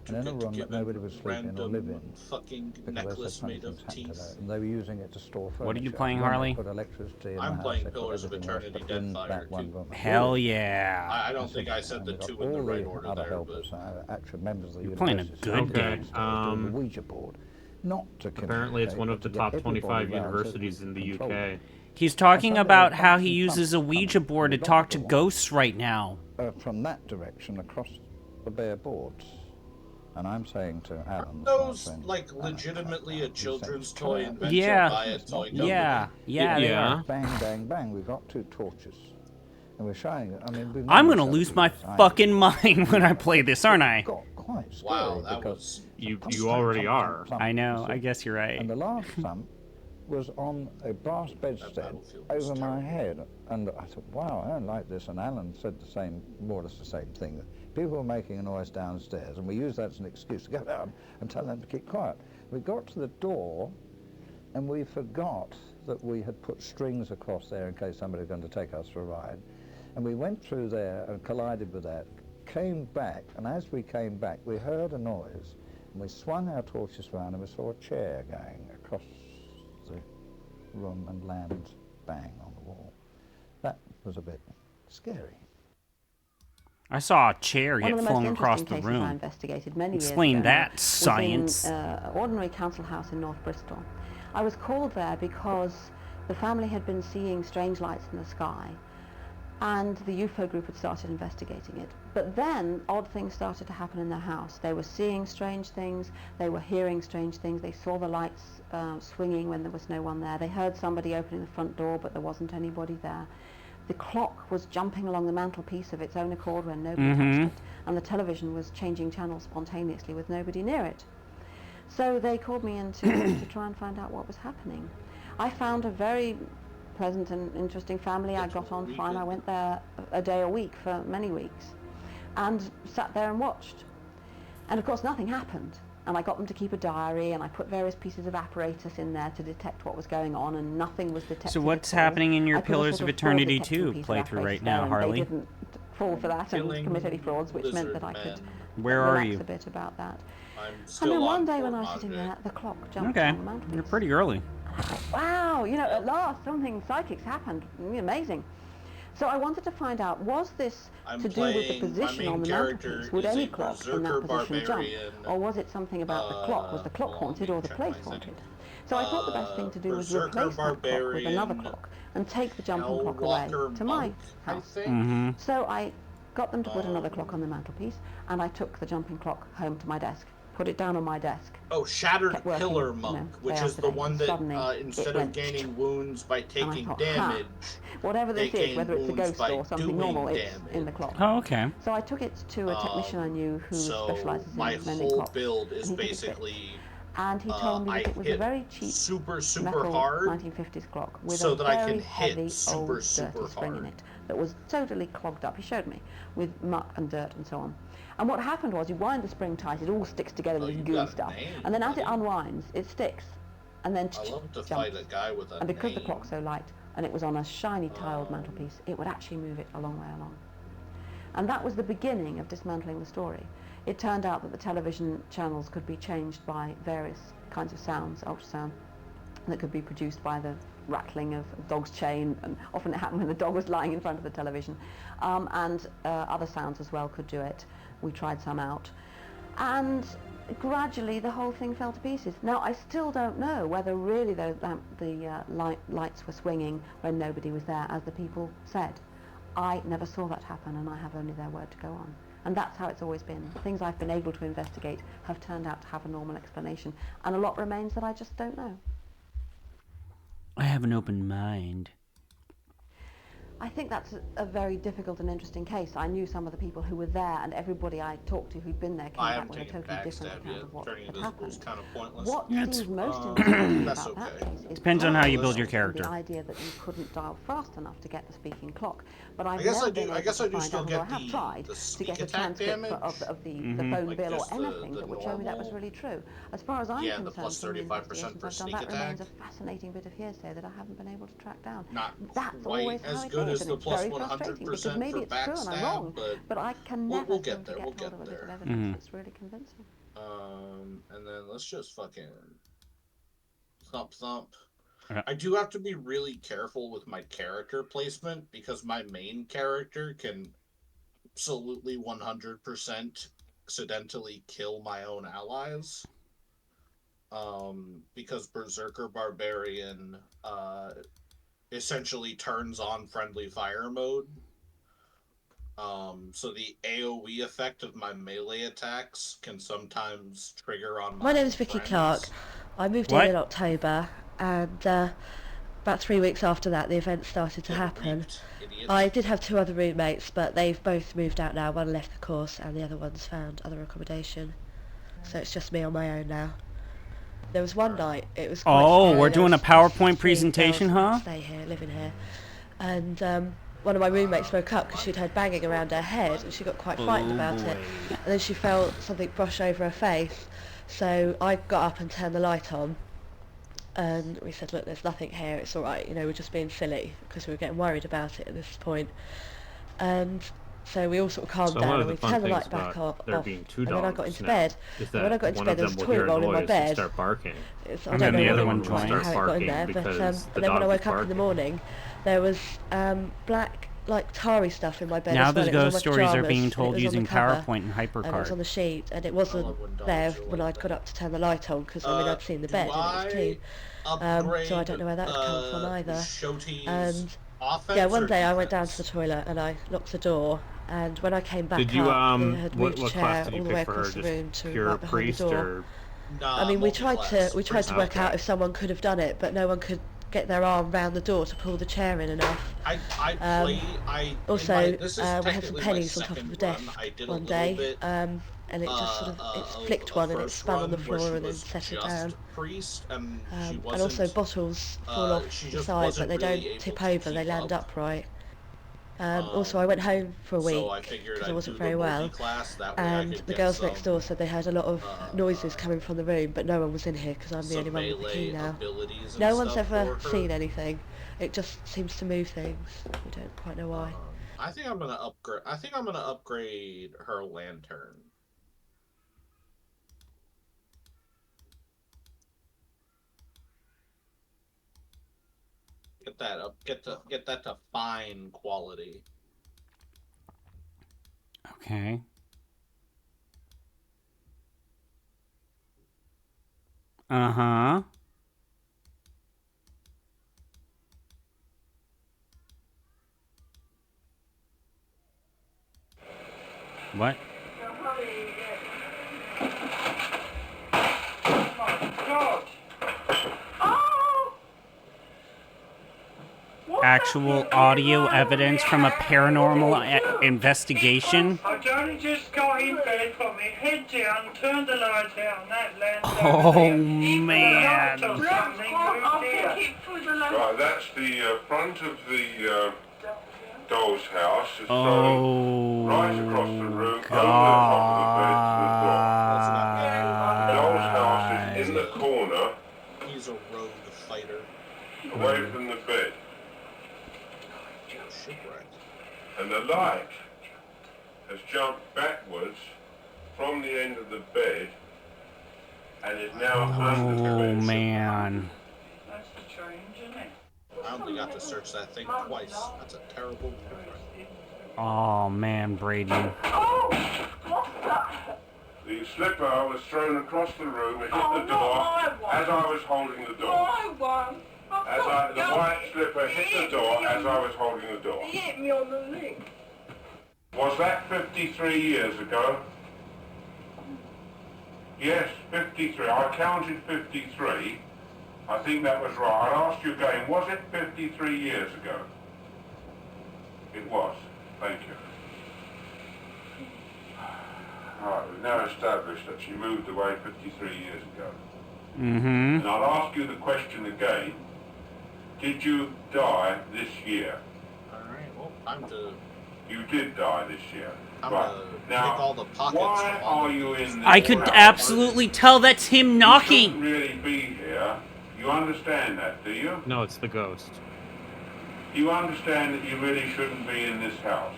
and in a room that nobody would sleep in or live in fucking because they necklace said funny made things of happened to teeth. that, and they were using it to store furniture. What are you playing, One, they Harley? put electricity in I'm the house, playing they put Pillars of everything else, Eternity but in Deadfire that one 2. room. Hell yeah. I don't think I said the and we got two in the all right order other there, helpers, actual members of the You're playing a university, good sitting game. downstairs doing the Ouija board. Not to Apparently, it's communicate, one but of the to get top everybody 25 round so universities in the control UK. it. He's talking And so there about were how bumps he and uses a thumps Ouija coming, board to and we talk got to the door, ghosts right now. from that direction across the bare boards. And I'm saying to Alan, Those, my friend, like, Alan, legitimately a he said, children's "Cut toy out invented Yeah. by a toy company. Yeah, they are. Bang, bang, bang. We got 2 torches. And we're showing it. I mean, we've I'm known gonna each lose other my for years. I fucking do. mind when I play this, aren't I? It got quite scary Wow, that because was... You already are. I know, I guess you're right. And the last thump was on a brass bedstead battlefield was over my terrible. head. And I thought, wow, I don't like this. And Alan said the same, more or less the same thing. That people were making a noise downstairs, and we used that as an excuse to go down and tell them to keep quiet. We got to the door, and we forgot that we had put strings across there in case somebody was going to take us for a ride. And we went through there and collided with that, came back, and as we came back, we heard a noise, and we swung our torches around, and we saw a chair going across the room and land bang on the wall. That was a bit scary. I saw a chair One get of the most flung across interesting the cases I room. investigated many Explain years ago that, science. was in an ordinary council house in North Bristol. I was called there because the family had been seeing strange lights in the sky, and the UFO group had started investigating it. But then odd things started to happen in their house. They were seeing strange things, they were hearing strange things, they saw the lights swinging when there was no one there, they heard somebody opening the front door but there wasn't anybody there. The clock was jumping along the mantelpiece of its own accord when nobody touched it, and the television was changing channels spontaneously with nobody near it. So they called me in to try and find out what was happening. I found a very pleasant and interesting family. I got on fine. I went there a day a week for many weeks and sat there and watched. And of course nothing happened. And I got them to keep a diary, and I put various pieces of apparatus in there to detect what was going on, and nothing was detected. So what's at all. happening in your I put a Pillars sort of fraud Eternity detection 2 piece of playthrough apparatus right there, now, and Harley? They didn't fall for that and Killing commit any frauds, which meant that I lizard could men. Where are relax you? a bit about that. I'm And still then one on day when I Fort was sitting Object. there, the clock jumped Okay, on the mantelpiece. you're pretty early. Wow, you know, at last something psychics happened. Amazing. So I wanted to find out, was this I'm to do with the playing- my position main on the character mantelpiece? Would is any a clock in that berserker position jump? barbarian, Or was it something about the clock? Was the clock hold on, haunted let or me the check place my haunted? second. So I thought the best thing to do was Berserker replace that clock with barbarian, another clock and take the jumping clock Hellwalker away to my monk, I house. think. Mm-hmm. So I got them to put another clock on the mantelpiece, and I took the jumping clock home to my desk, put it down on my desk. Oh, Shattered Kept working, Pillar you know, Monk, day which is after the day. one that Suddenly, instead it of went gaining wounds by And I taking thought, damage, whatever they this is, gain whether it's a wounds ghost by or something doing normal, it's damage. in the clock. Oh, okay. So I took it to a technician I knew who so specialises my in mending whole clocks. build is and he took it to it. basically And he told me I that it was a hit very cheap super metal hard 1950s clock with so a that I very can hit heavy super, old super dirty spring in hard. it that was totally clogged up. He showed me with muck and dirt and so on. And what happened was you wind the spring tight, it all sticks together with you this gooey got a stuff. name, And then as it buddy. unwinds, it sticks. And then I love to jumps. fight a guy with a And because the name. clock's so light and it was on a shiny tiled mantelpiece, it would actually move it a long way along. And that was the beginning of dismantling the story. It turned out that the television channels could be changed by various kinds of sounds, ultrasound, that could be produced by the rattling of a dog's chain, and often it happened when the dog was lying in front of the television. And other sounds as well could do it. We tried some out. And gradually the whole thing fell to pieces. Now I still don't know whether really the lights were swinging when nobody was there, as the people said. I never saw that happen, and I have only their word to go on. And that's how it's always been. Things I've been able to investigate have turned out to have a normal explanation, and a lot remains that I just don't know. I have an open mind. I think that's a very difficult and interesting case. I knew some of the people who were there, and everybody I talked to who'd been there came I back haven't with a taken totally different backstab account yet. of what Turning had invisible is happened. kind of pointless. What It's- seems most interesting That's about that okay. case is Depends on how you build probably your character. the idea that you couldn't dial fast enough to get the speaking clock. But I've I guess never I been do. able I guess to I do find still out, although I get have tried, the to sneak get a attack transcript damage. of the Mhm. phone Like bill or just anything the that would show me that was normal. really true. As far as I'm Yeah, the concerned, plus from the 35% investigations for I've done, sneak that remains a attack. fascinating bit of hearsay that I haven't been able to track down. Not That's quite always how as it good is, as and the it's plus very frustrating because 100% maybe for it's true and I'm backstab, wrong, but I can we'll never get seem there. to We'll get hold get of a bit of there. evidence that's really convincing. And then let's just fucking thump thump. Yeah. I do have to be really careful with my character placement because my main character can absolutely 100% accidentally kill my own allies. Because Berserker Barbarian essentially turns on friendly fire mode. So the AoE effect of my melee attacks can sometimes trigger on My name is Vicky friends. Clark. I moved in October, and about 3 weeks after that the event started to happen. I did have 2 other roommates, but they've both moved out now. One left the course and the other one's found other accommodation. So it's just me on my own now. There was one night, it was quite scary. We're doing a PowerPoint 3 presentation, girls huh? Stay here, living here. And one of my roommates woke up because she'd heard banging around her head and she got quite frightened about it. And then she felt something brush over her face. So I got up and turned the light on. And we said, look, there's nothing here, it's alright, you know, we're just being silly, because we were getting worried about it at this point. And so we all sort of calmed down and we turned the light back off. And then I got into bed. And when I got into bed, there was a toilet roll in my bed. Start barking. I don't know the other what one it joined. was, how it got in there, but and then when I woke up in the morning, there was black, like, tarry stuff in my bed Now as well. the It was on ghost my stories are pyjamas, being and it told was on using the cover, PowerPoint and and it was on HyperCard. the sheet, and it wasn't there when I'd got up to turn the light on, because I mean I'd seen the bed and it was clean. So I don't know where that had come from either. And yeah, one day I went down to the toilet and I locked the door, and when I came back Did you up, they had moved a what chair class did you all the pick way for her? across the Just room to pure right behind priest the door. or? I mean, we tried to work out Okay. if someone could have done it, but no one could get their arm round the door to pull the chair in enough. Also, we had some pennies on top of the desk one day, and it just sort of it flicked one and it spun on the floor and then set it down. And also bottles fall off the side, but they don't tip over; they land upright. Also, I went home for a week because I wasn't very well, and the girls next door said they heard a lot of noises coming from the room, but no one was in here because I'm the only one with the key now. No one's ever seen anything. It just seems to move things. We don't quite know why. I think I'm gonna upgrade her lantern. Get that up. Get that to fine quality. Okay. Uh-huh. What? Actual audio evidence from a paranormal investigation? I'd only just got in bed, put my head down, turned the light out, and that lantern. Oh, man. Right, that's the front of the doll's house. It's Oh, right across the room, God. over the top of the bed to the door. The doll's house is in the corner, He's a rogue fighter. away from the bed. And the light has jumped backwards from the end of the bed and is now under the Oh, bed. man. That's the change, isn't it? I only got to search that thing twice. That's a terrible memory. Oh, man, Brady. The slipper was thrown across the room, it hit the door as I was holding the door. The white slipper hit the door as I was holding the door. He hit me on the leg. Was that 53 years ago? Yes, 53. I counted 53. I think that was right. I asked you again, was it 53 years ago? It was. Thank you. Right, we've now established that she moved away 53 years ago. Mm-hmm. And I'll ask you the question again. Did you die this year? Alright, well, time to... You did die this year. I'm right. gonna Now, pick all the pockets why from all are of you these. in this I could house? absolutely tell that's him You knocking. shouldn't really be here. You understand that, do you? No, it's the ghost. You understand that you really shouldn't be in this house.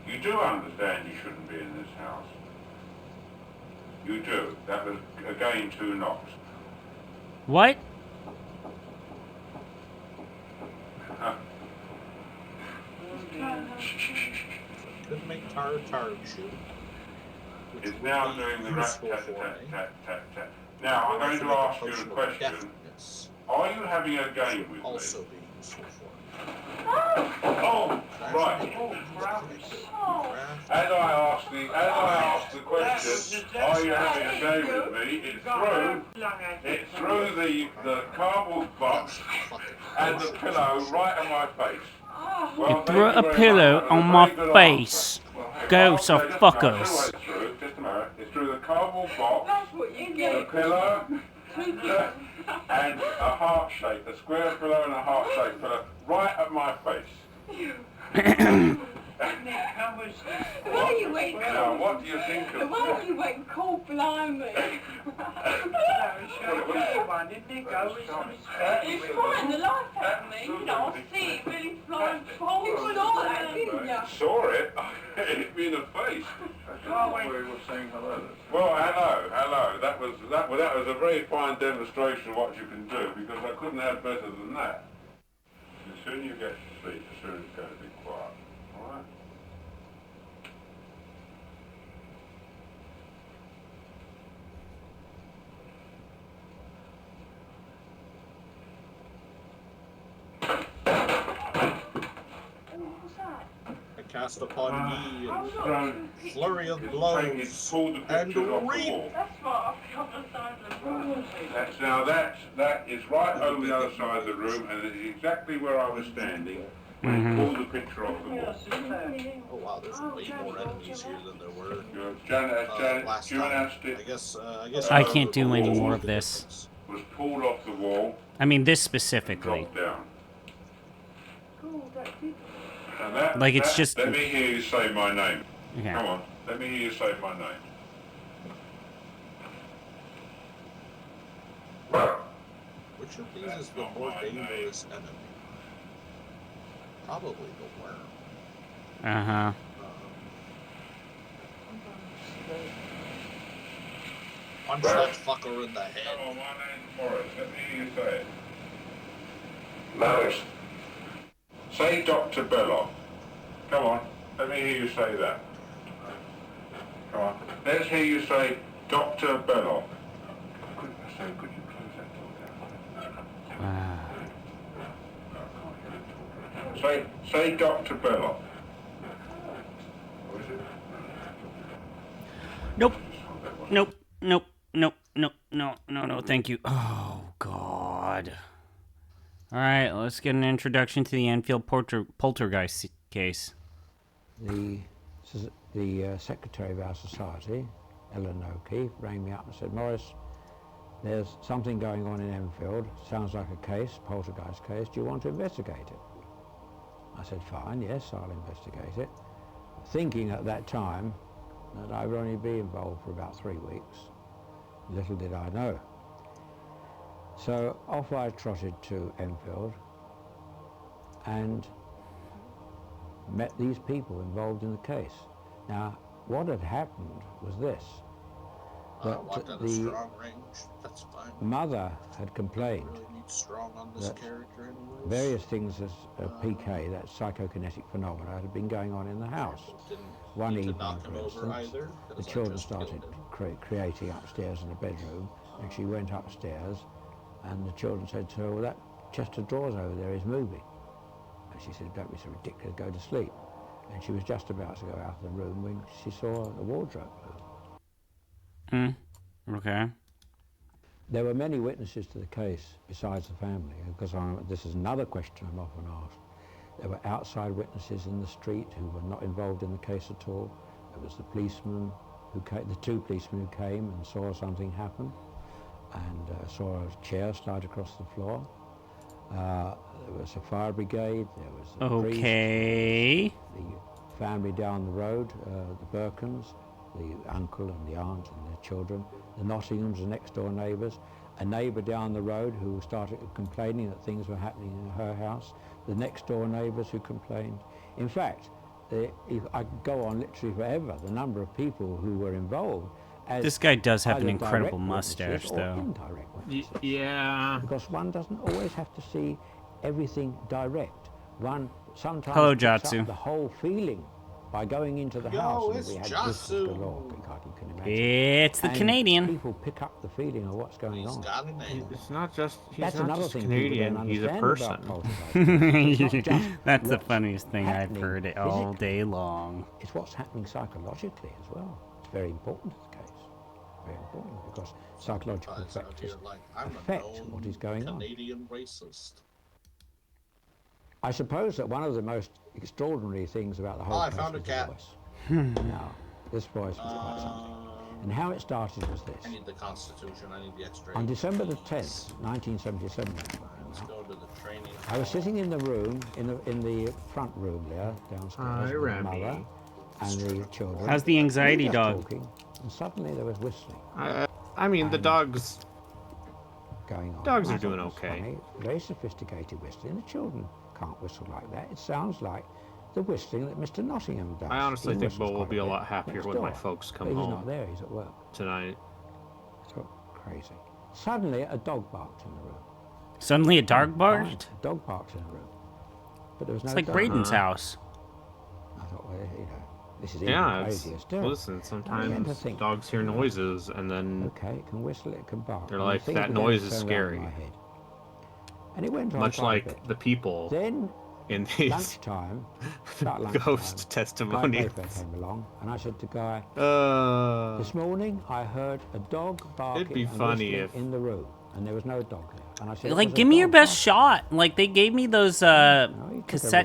You do understand you shouldn't be in this house. You do. That was, again, 2 knocks. What? Could make tar shoot. It's now doing the rat tat tat tat tat tat. Now, I'm going to ask you a question. Are you having a game with also me? be useful for. Oh, right. As I asked the question, are you having a game with me? It threw the cardboard box and the pillow right on my face. Well, You threw a pillow on my face. Go so fuckers. Just a minute. It threw the cardboard box, the pillow, and a heart shape, a square pillow and a heart shaped pillow, right at my face. Now, what do you think of the way you went cold blimey. It frightened the life out of me, you know, I see it really flying forward. You were like that, didn't you? Saw it? It hit me in the face. Well, hello. That was a very fine demonstration of what you can do, because I couldn't have better than that. The sooner you get to sleep, the sooner it's going to be quiet. All right? I cast upon ye a flurry of blows and reap. That is right over the other side of the room, and it is exactly where I was standing when he pulled the picture off the wall. Oh wow, there's way more enemies here than there were Janet, last you time. announced it. I guess I can't do any more of this. Was pulled off the wall. I mean, this specifically. Dropped down. Like, it's just... Let me hear you say my name. Okay. Come on, let me hear you say my name. Which of these is the more dangerous enemy? Probably the worm. Uh-huh. Punch that fucker in the head. Come on, my name's Morris. Let me hear you say it. Morris. Say Dr. Belloc. Come on, let me hear you say that. Come on. Let's hear you say Dr. Belloc. Could you close that door down? Say Dr. Belloc. What is it? No, thank you. Oh, God. Alright, let's get an introduction to the Enfield poltergeist case. The secretary of our society, Ellen O'Keefe, rang me up and said, Morris, there's something going on in Enfield. Sounds like a case, poltergeist case. Do you want to investigate it? I said, fine, yes, I'll investigate it. Thinking at that time that I would only be involved for about 3 weeks. Little did I know. So off I trotted to Enfield and met these people involved in the case. Now, what had happened was this, that the strong range. That's fine. mother had complained Really need strong on this that character anyways. various things as PK, that psychokinetic phenomena, had been going on in the house. One evening, for instance, the children started creating upstairs in the bedroom, and she went upstairs, and the children said to her, well, that chest of drawers over there is moving. And she said, don't be so ridiculous, go to sleep. And she was just about to go out of the room when she saw the wardrobe move. Okay. There were many witnesses to the case besides the family, because this is another question I'm often asked. There were outside witnesses in the street who were not involved in the case at all. There was the policeman who came, the two policemen who came and saw something happen, and saw a chair slide across the floor. There was a fire brigade. There was a priest, the family down the road, the Birkins, the uncle and the aunt and their children, the Nottinghams, the next door neighbours, a neighbour down the road who started complaining that things were happening in her house, the next door neighbours who complained. In fact, I could go on literally forever, the number of people who were involved. This guy does have an incredible mustache, though. Yeah. Because one doesn't always have to see everything direct. One sometimes Hello, picks Jatsu. up the whole feeling by going into the house. And we had whistles galore, God, you can imagine. It's the And Canadian. people pick up the feeling of what's going on. It's not just That's not another just thing Canadian. He's a person. That's the funniest thing I've heard it all day long. It's what's happening psychologically as well. It's very important to the case. Very important because psychological factors affect what is going on. Canadian racist. I suppose that one of the most extraordinary things about the whole case was the voice. Now, this voice was quite something. And how it started was this. I need the Constitution. I need the X-ray. On December the 10th, 1977, Let's go to the training. I was sitting in the room, in the front room there, downstairs, with my mother and the children. How's the anxiety just dog? Talking, and suddenly there was whistling. I mean, the dogs. Going on. Dogs I are doing thought it was okay. funny, very sophisticated whistling. The children can't whistle like that. It sounds like the whistling that Mr. Nottingham does. I honestly He think Bo whistles will be quite a bit lot happier next when my door. folks come But home. He's not there. He's at work tonight. So crazy. Suddenly, a dog barked in the room. Suddenly a dog barked? A dog barked in the room. But there was no It's like dog. Braden's house. I thought, well, you know, this is even Yeah, crazier still. listen, I began to sometimes think, dogs hear noises and then okay, it can whistle, it can bark. they're And like, things that began to noise is turn around in scary. my head. And it went on Much quite a like bit. the people Then, in these lunchtime, about lunchtime, ghost Guy testimonials. Playfair came along, and I said to Guy, This morning I heard a dog barking It'd be and funny whistling if- in the room, and there was no dog there. And I said, Like, "Was give a me your dog best shot. Like, they gave me those cassette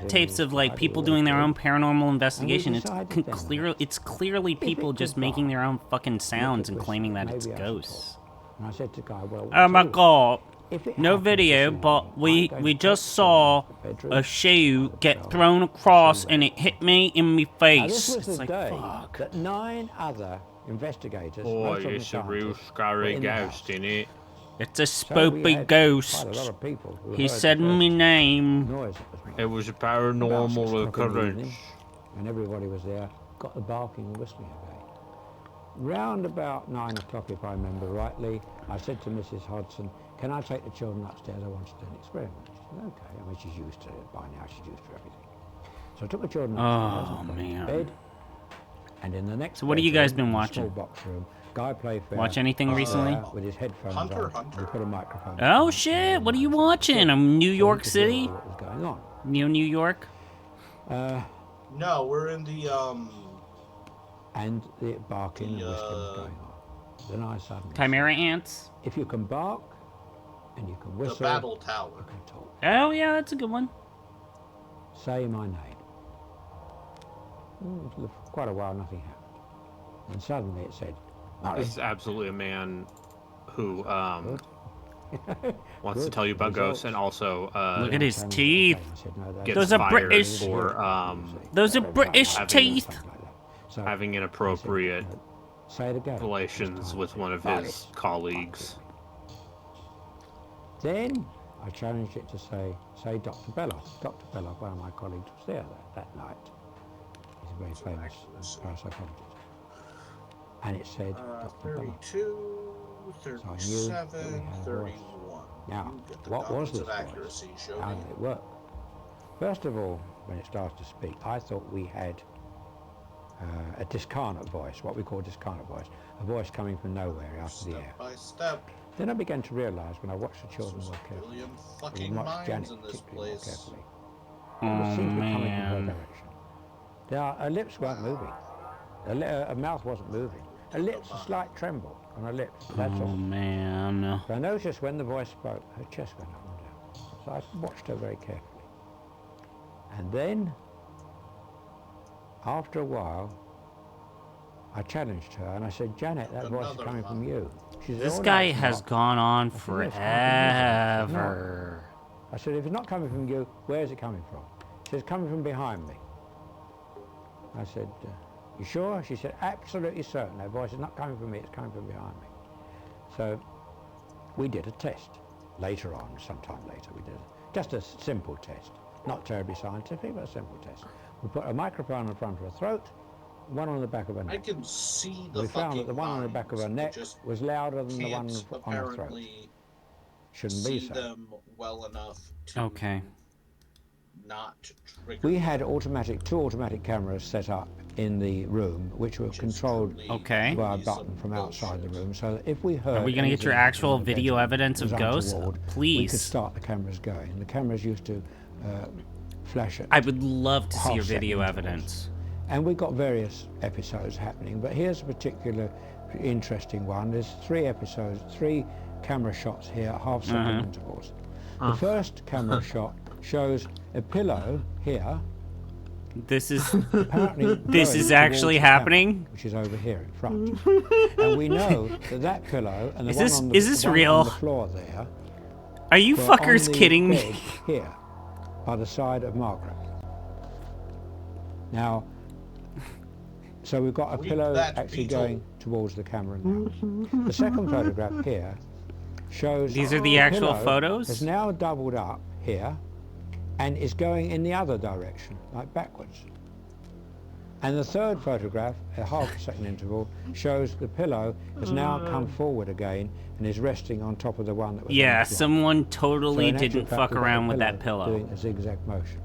everything tapes in of like stride, people it doing was their good. own paranormal investigation. It's decided then it's clearly people just making their own fucking sounds and was claiming that maybe it's I should ghosts. And I said to Guy, well, Oh my god. if it No happens video, this but evening, we I'm going we to just take saw the bedroom, a shoe get the thrown across and it hit me in my Now, face. this was It's the like, day fuck. that 9 other investigators, Boy, most of them it's a real scientists, were scary in the ghost, house. innit? It's a So we spoopy had ghost. quite a lot of people who He heard said the my first name. noise that was made. It was a About 6 paranormal o'clock in the occurrence. evening, when everybody was there, got the barking and whistling again. Round about 9 o'clock, if I remember rightly, I said to Mrs. Hodson, can I take the children upstairs? I want to do an experiment. She said, okay. I mean, she's used to it by now. She's used to everything. So I took the children upstairs and put them in bed. And in the next So what have you guys been bedroom, a watching? small box room, Guy Playfair Watch anything was recently? there with his headphones on. We put a microphone. Oh shit, what are you watching? New York City? What was going on? New York? No, we're in the And the barking and whistling was going on. Then I suddenly Chimera ants? if you can bark and you can whistle, the battle tower. you can talk. Oh yeah, that's a good one. Say my name. For quite a while, nothing happened. And suddenly it said, This is absolutely a man who wants to Good. tell you about ghosts and also Look at his Tell me teeth. I said, no, that's gets Those are fired British. for Those are British having- teeth. So having inappropriate I said, say it again. relations with one of his colleagues. Then I challenged it to say Dr. Belloc. Dr. Belloc, one of my colleagues, was there that night. He's a very famous parapsychologist. And it said Dr. Belloc. 32, So I knew that 37, we had a 31. voice. Now, You get the what was balance this of voice? accuracy. Show How me. did it work? First of all, when it started to speak, I thought we had a discarnate voice, what we call discarnate voice, a voice coming from nowhere out of the air. Step by step. Then I began to realise when I watched the children There's more a carefully, billion and fucking watched Janet minds in this particularly more place. carefully, Oh it seemed to be coming from her man. direction. Her lips weren't moving. Her mouth wasn't moving. Her lips, a slight tremble on her lips. That's Oh all. man. So I noticed when the voice spoke, her chest went up and down. So I watched her very carefully. And then, after a while, I challenged her and I said, Janet, that voice is coming from you. She said, This oh, no, guy it's has not. gone on I said, "Yes, it's coming from you." She said, "It's not." forever. I said, if it's not coming from you, where is it coming from? She said, it's coming from behind me. I said, you sure? She said, absolutely certain. That voice is not coming from me, it's coming from behind me. So we did a test later on, sometime later. We did just a simple test, not terribly scientific, but a simple test. We put a microphone in front of her throat, one on the back of her neck. I can see the We found that the one on the back of her neck just was louder than the one can't on her throat. apparently Shouldn't be see so. them well enough to Okay. not trigger. We had two automatic cameras set up in the room, which were controlled Okay. by a button from outside the room, so that if we heard Are we gonna get your anything actual in the video bedroom evidence that of was ghosts? untoward, we Please. could start the cameras going. The cameras used to flash at I would love to see your half-second video intervals. evidence. And we got various episodes happening, but here's a particular interesting one. There's 3 episodes, 3 camera shots here at half-second intervals. The first camera shot shows a pillow here. This is Apparently this going is actually towards the camera, happening. which is over here in front. And we know that that pillow and the Is one this- on is this the one real? on the floor there. Are you were fuckers on the kidding me? bed here, by the side of Margaret. Now, so we've got a pillow actually going towards the camera now. The second photograph here shows These are the actual pillow photos? has now doubled up here and is going in the other direction, like backwards. And the third photograph, at half-second interval, shows the pillow has now come forward again and is resting on top of the one that was on Yeah, the floor. someone So totally in actual didn't fact, fuck we've got around the with that pillow. doing a zigzag motion.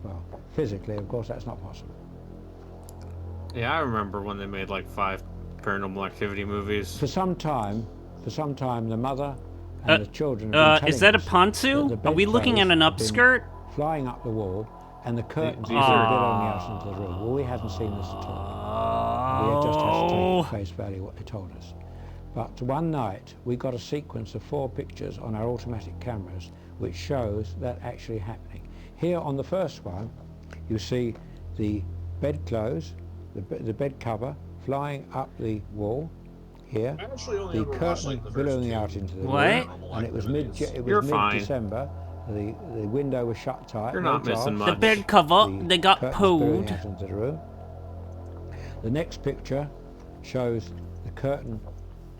Well, physically, of course, that's not possible. Yeah, I remember when they made like 5 Paranormal Activity movies. For some time, the mother and the children have been is that a telling us pantsu? that the Are we looking at bedclothes an have been upskirt? flying up the wall, and the curtains these are are- billowing out into the room. Well, we hadn't seen this at all. We just had to take at face value what they told us. But one night, we got a sequence of 4 pictures on our automatic cameras, which shows that actually happening. Here on the first one, you see the bedclothes, the bed cover flying up the wall here, I actually only the ever watched, curtain like, the first billowing 2 out into the What? room, Paranormal and it was Activities. You're fine. mid-December. The window was shut tight. You're no not missing drafts. The bed cover, The they got curtains billowing pulled. out into the room. The next picture shows the curtain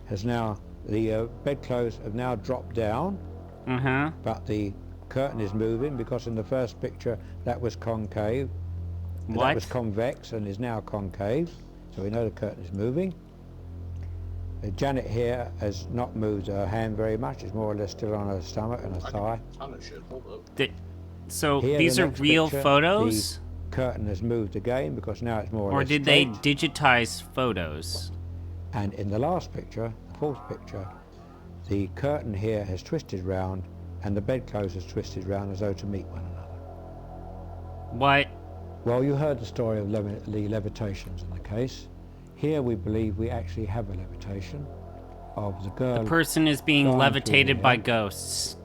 has now, the bedclothes have now dropped down, but the curtain is moving because in the first picture that was concave. That What? was convex and is now concave, so we know the curtain is moving. Janet here has not moved her hand very much, it's more or less still on her stomach and her thigh. Ton of shit. Hold up. So Here, these the are next real picture, photos? The curtain has moved again because now it's more or Or less did they straight. digitize photos? And in the last picture, the fourth picture, the curtain here has twisted round and the bedclothes has twisted round as though to meet one another. What? Well, you heard the story of the levitations in the case. Here we believe we actually have a levitation of the girl. The person is being flying through levitated the by air. ghosts.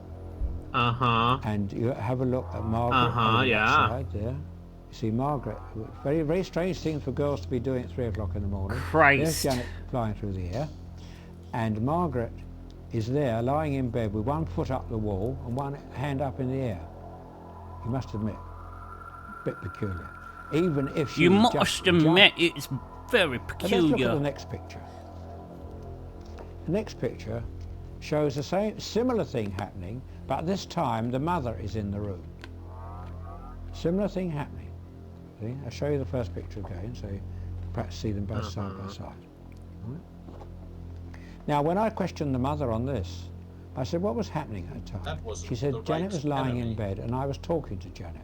And you have a look at Margaret over that yeah. side there. You see Margaret, very, very strange thing for girls to be doing at 3 o'clock in the morning. Christ. There's Janet flying through the air. And Margaret is there lying in bed with one foot up the wall and one hand up in the air. You must admit, a bit peculiar. Even if she You was must just admit jumped. it's very But let's look at peculiar. the next picture. The next picture shows the same similar thing happening, but this time the mother is in the room. Similar thing happening. See? I'll show you the first picture again, so you perhaps see them both side by side. Right? Now, when I questioned the mother on this, I said, what was happening at the time? That was She said, the Janet right was lying enemy. in bed and I was talking to Janet.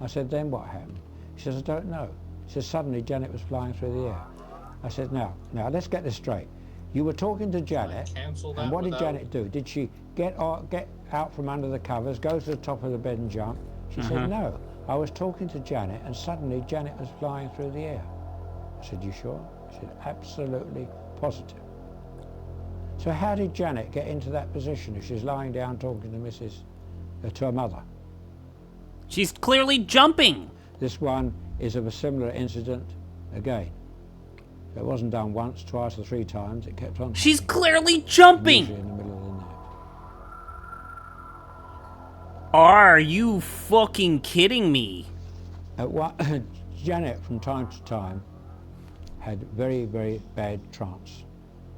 I said, then what happened? She says, I don't know. She says, suddenly Janet was flying through the air. I said, now, let's get this straight. You were talking to Janet, cancel and that what did without- Janet do? Did she get out from under the covers, go to the top of the bed and jump? She said, no. I was talking to Janet, and suddenly Janet was flying through the air. I said, you sure? She said, absolutely positive. So how did Janet get into that position if she's lying down talking to to her mother? She's clearly jumping. This one is of a similar incident again. So it wasn't done once, twice, or 3 times. It kept on. She's clearly jumping. Usually in the middle of the night. Are you fucking kidding me? Janet, from time to time, had very, very bad trance.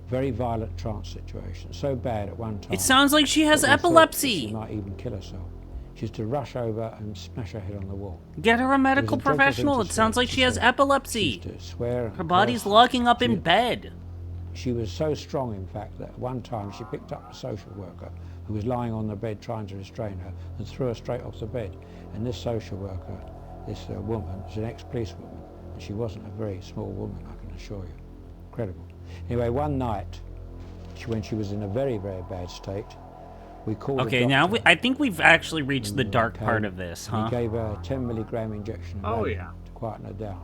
Very violent trance situations. So bad at one time. It sounds like she has epilepsy. She might even kill herself. She used to rush over and smash her head on the wall. Get her a medical professional. It sounds like she has epilepsy. She used to swear. Her body's locking up in bed. She was so strong, in fact, that at one time she picked up a social worker who was lying on the bed trying to restrain her and threw her straight off the bed. And this social worker, this woman, is an ex-policewoman, and she wasn't a very small woman, I can assure you. Incredible. Anyway, one night, when she was in a very, very bad state, we called Okay, now I think we've actually reached the dark part of this, huh? He gave her a 10 milligram injection Oh, to yeah. quieten her down.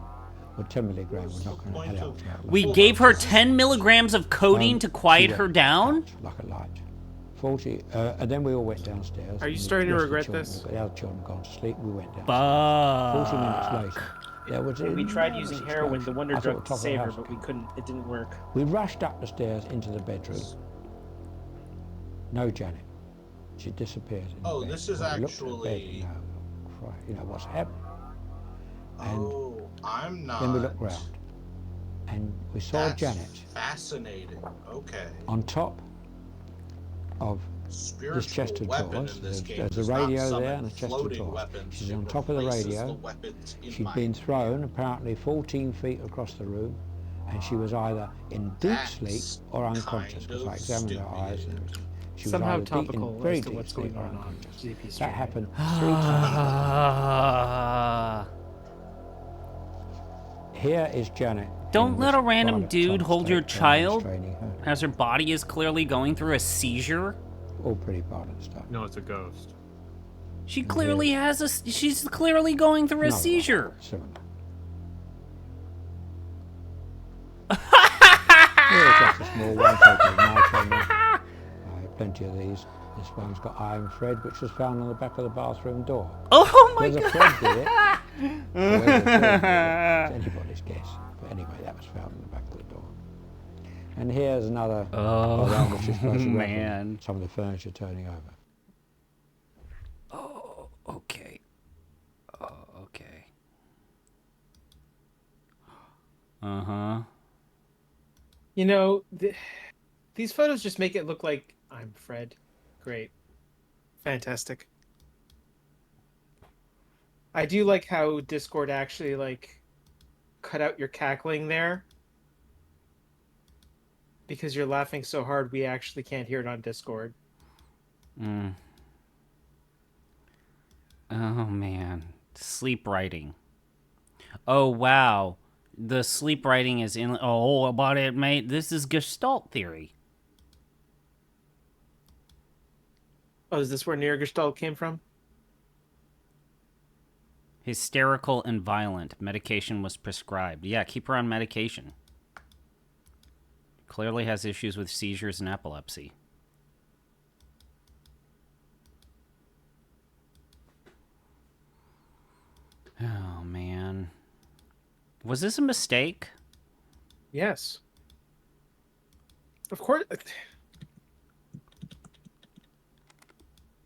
Well, 10 milligrams was not going to help. We gave her 10 milligrams of codeine to quiet her down? Like a light. 40, and then we all went downstairs. Are you starting to regret this? The other children had gone to sleep, we went downstairs. 40 minutes later. There was We tried using heroin, the wonder drug, to top of the save her, house but we couldn't. It didn't work. We rushed up the stairs into the bedroom. No Janet. She disappeared. Oh, this is actually. You know what's happened. And oh, I'm not. then we looked round, and we saw That's Janet. Fascinating. Okay. On top of this chest of drawers. There's a radio there and a chest of drawers. She's on top of the radio. She'd been thrown apparently 14 feet across the room, and she was either in deep sleep or unconscious, because I examined her eyes and everything. She Somehow was either topical in very as to deep what's sleep going or on unconscious. ZP That happened 3 times. Here is Janet. Don't let a random dude hold your child as her body is clearly going through a seizure. All pretty violent stuff. No, it's a ghost. She clearly has a. She's clearly going through a seizure. Here's just a small one taken with my camera. I have plenty of these. This one's got iron thread, which was found on the back of the bathroom door. Oh my God! God! A thread did it. Whether the thread did it, it's anybody's guess. But anyway, that was found on the back of the door. And here's another. Man! Some of the furniture turning over. Oh, okay. Oh, okay. Uh-huh. You know, these photos just make it look like I'm Fred. Great. Fantastic. I do like how Discord actually, like, cut out your cackling there. Because you're laughing so hard, we actually can't hear it on Discord. Mm. Oh, man. Sleep writing. Oh, wow. The sleep writing is in... Oh, about it, mate. This is Gestalt theory. Oh, is this where Near Gestalt came from? Hysterical and violent. Medication was prescribed. Yeah, keep her on medication. Clearly has issues with seizures and epilepsy. Oh, man. Was this a mistake? Yes. Of course.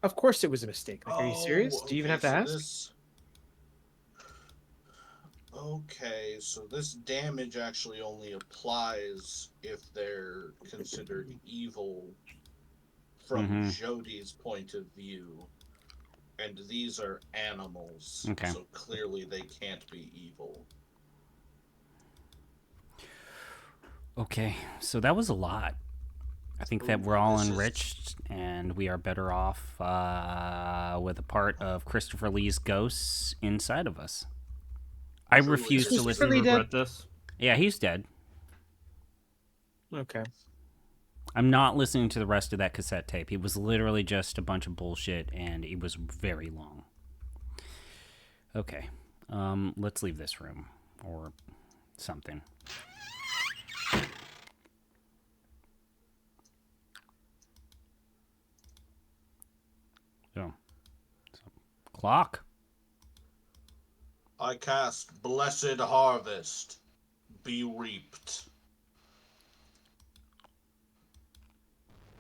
Of course it was a mistake. Like, are you serious? Do you even have to ask? Okay, so this damage actually only applies if they're considered evil from Jodi's point of view. And these are animals, so clearly they can't be evil. Okay, so that was a lot. I think that we're all enriched, and we are better off with a part of Christopher Lee's ghosts inside of us. I refuse to listen. Regret this? Yeah, he's dead. Okay. I'm not listening to the rest of that cassette tape. It was literally just a bunch of bullshit, and it was very long. Okay, let's leave this room, or something. So, clock. I cast Blessed Harvest. Be reaped.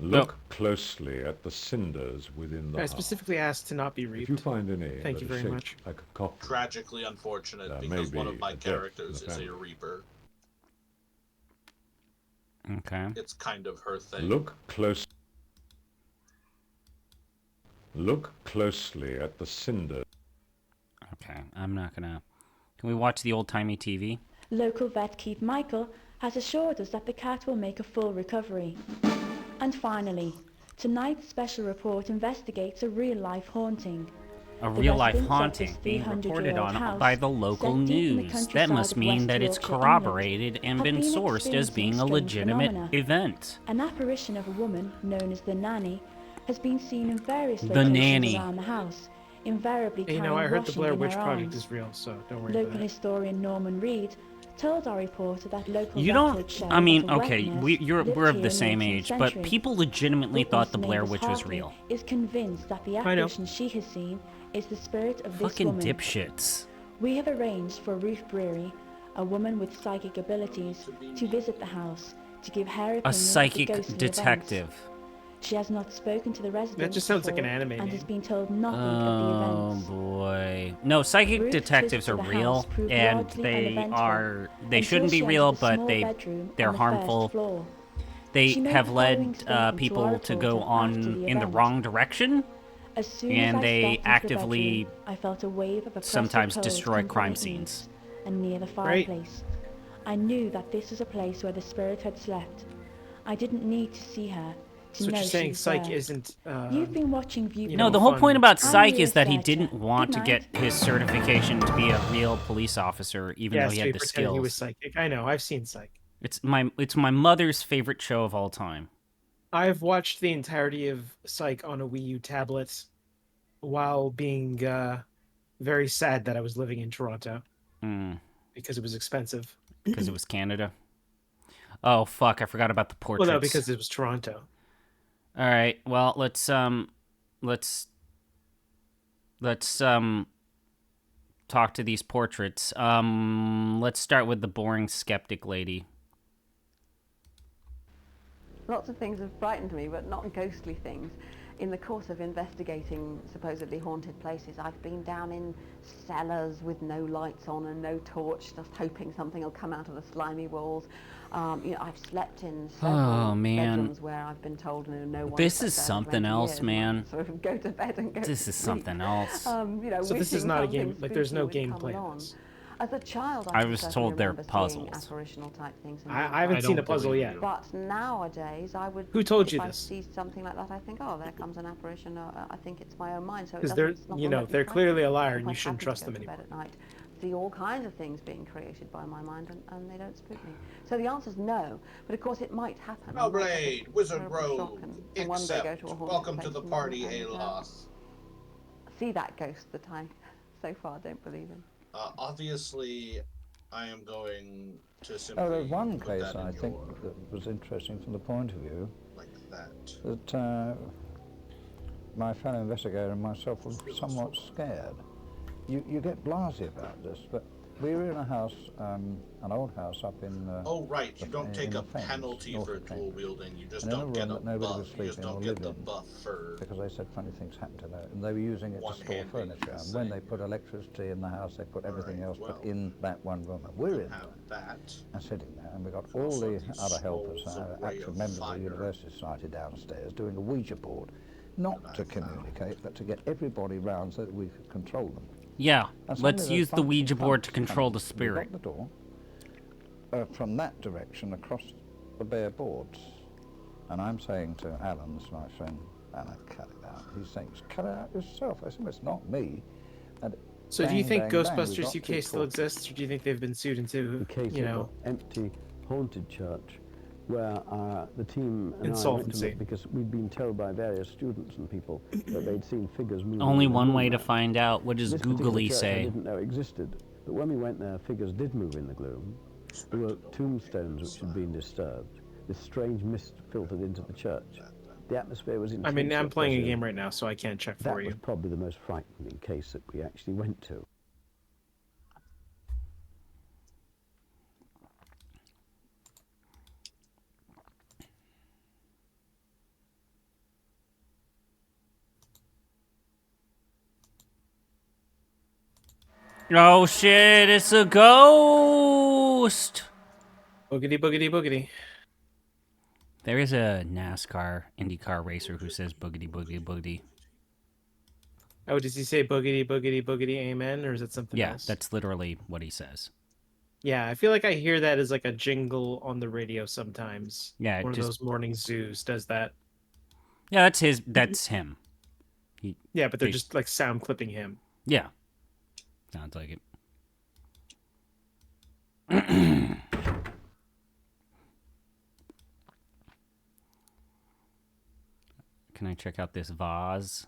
Look closely at the cinders within the I hearth. specifically asked to not be reaped. If you find any Thank that you are very shaped much. like a coffin, Tragically unfortunate there because may one be of my a death characters in the is a family. reaper. Okay. It's kind of her thing. Look closely at the cinders. Okay, I'm not gonna... Can we watch the old-timey TV? Local vet Keith Michael has assured us that the cat will make a full recovery. And finally, tonight's special report investigates a real-life haunting. A The real-life residents of haunting this being 300-year-old reported on house, by the local set deep in the news. That countryside must of mean West that it's Yorkshire, England, corroborated and have been been sourced as experiencing being a strange legitimate phenomena. event. An apparition of a woman, known as the nanny, has been seen in various The locations nanny. around the house, invariably You carrying know, I heard the washing Blair in Witch her Project arms. is real, so don't worry about Local it. historian Norman Reed told our reporter that local You records don't... show I mean, that a okay, wet nurse we're lived of here the in same 18th age, but century. people legitimately thought the Blair Witness Witch was Hartley real. is convinced that the I know. apparition she has seen is the spirit of this Fucking woman. dipshits. We have arranged for Ruth Brewery, a woman with psychic abilities, to visit the house to give her opinion A of the psychic ghostly detective. events. She has not spoken to the residents That just sounds like an before anime and name. has been told nothing of the Oh events. boy. No, psychic Ruth's detectives visit are to the real, house proved and largely they uneventful are... They until shouldn't be she real, entered a but small they're bedroom they're on the harmful. first floor. They She made have the following led statement to our people to go reporter after on the in the event. wrong direction, As soon and as I they stepped into the actively bedroom, I felt a wave of oppressive sometimes cold destroy come from crime the scenes. east and near the fireplace. I knew that this was a place where the spirit had slept. I didn't need to see her to So know you're she saying was Psych there. isn't... You've been watching View. No, the whole point about I'm Psych your is that he researcher. didn't want to Good get night. his certification to be a real police officer, even though he had the pretending he was skills. psychic. I know, I've seen Psych. It's my mother's favorite show of all time. I've watched the entirety of Psych on a Wii U tablet while being very sad that I was living in Toronto because it was expensive. Because it was Canada. Oh fuck! I forgot about the portraits. Well, no, because it was Toronto. All right. Well, let's talk to these portraits. Let's start with the boring skeptic lady. Lots of things have frightened me, but not ghostly things. In the course of investigating supposedly haunted places, I've been down in cellars with no lights on and no torch, just hoping something will come out of the slimy walls. I've slept in several bedrooms where I've been told no one. This is something else, man. Sort of go to bed and go. This is something else. So this is not a game. Like, there's no gameplay in this. As a child, I was told they're puzzles. Apparitional type things. I haven't seen a puzzle yet. But nowadays, I would. Who told you if this? I see something like that, I think, oh, there comes an apparition. I think it's my own mind. So Because they're, they're clearly a liar, and you shouldn't trust them anymore. At night, see all kinds of things being created by my mind, and they don't spook me. So the answer is no. But of course, it might happen. Hellblade, Wizard Rogue, and one day go to a haunted welcome to place the and party, Aloth. See that ghost that I, so far, don't believe in. Obviously, I am going to simply. There's one case I think that was interesting from the point of view like that. That my fellow investigator and myself were somewhat scared. You get blasé about this, but we were in a house, an old house up in. Oh right, you don't take a penalty for dual wielding. You just and don't get a buff. You just don't get the buff for. Because they said funny things happened to them, and they were using it to store furniture. And when they put electricity in the house, they put everything else but in that one room. And we're in there and sitting there, and we got all the other helpers, actual members of the University Society downstairs, doing a Ouija board, not to communicate, but to get everybody round so that we could control them. Yeah, let's use the Ouija board to control the spirit. The door from that direction across the bare boards. And I'm saying to Alan, my friend, Alan, cut it out. He's saying, cut it out yourself. I said, well, it's not me. And so bang, do you think bang, Ghostbusters bang, UK still exists, or do you think they've been sued into, the case of an empty, haunted church, where the team and I went to look because we'd been told by various students and people that they'd seen figures moving. Only one way to find out. What does Googly say? I didn't know existed, but when we went there, figures did move in the gloom. There were tombstones which had been disturbed. This strange mist filtered into the church. The atmosphere was intense. I mean, I'm playing a game right now, so I can't check for you. That was probably the most frightening case that we actually went to. Oh shit, it's a ghost! Boogity, boogity, boogity. There is a NASCAR IndyCar racer who says boogity, boogity, boogity. Oh, does he say boogity, boogity, boogity, amen, or is it something else? Yeah, that's literally what he says. Yeah, I feel like I hear that as like a jingle on the radio sometimes. Yeah, One of just... those morning zoos does that. Yeah, that's him. Yeah, but they're just like sound clipping him. Yeah. Sounds like it. Can I check out this vase?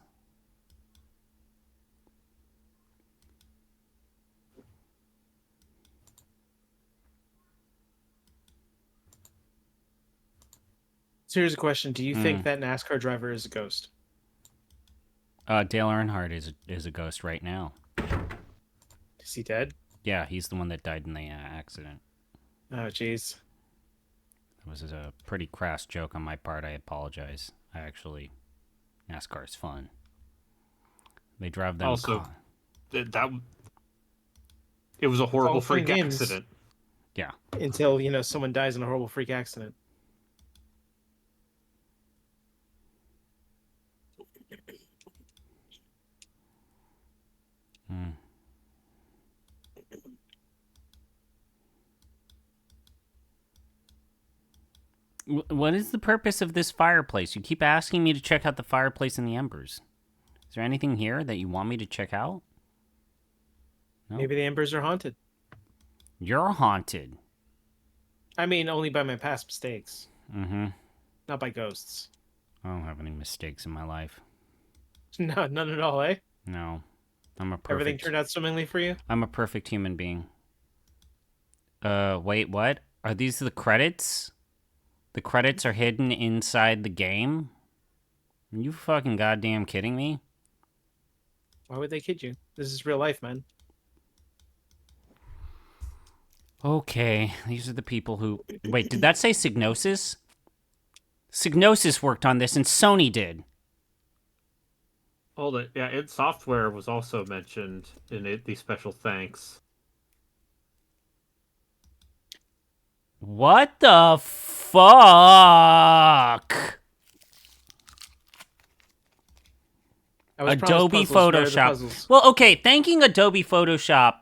So here's a question. Do you think that NASCAR driver is a ghost? Dale Earnhardt is a ghost right now. Is he dead? Yeah, he's the one that died in the accident. Oh, jeez. It was a pretty crass joke on my part. I apologize. NASCAR is fun. They drive them. Also, it was a horrible freak accident. Yeah. Until, someone dies in a horrible freak accident. What is the purpose of this fireplace? You keep asking me to check out the fireplace and the embers. Is there anything here that you want me to check out? No? Maybe the embers are haunted. You're haunted. I mean, only by my past mistakes. Mm-hmm. Not by ghosts. I don't have any mistakes in my life. No, none at all, eh? No. I'm a perfect... Everything turned out swimmingly for you? I'm a perfect human being. Wait, what? Are these the credits? The credits are hidden inside the game? Are you fucking goddamn kidding me? Why would they kid you? This is real life, man. Okay, these are the people who... Wait, did that say Psygnosis? Psygnosis worked on this, and Sony did. Hold it. Yeah, id Software was also mentioned in the special thanks. What the fuck? Adobe Photoshop. Well, okay, thanking Adobe Photoshop.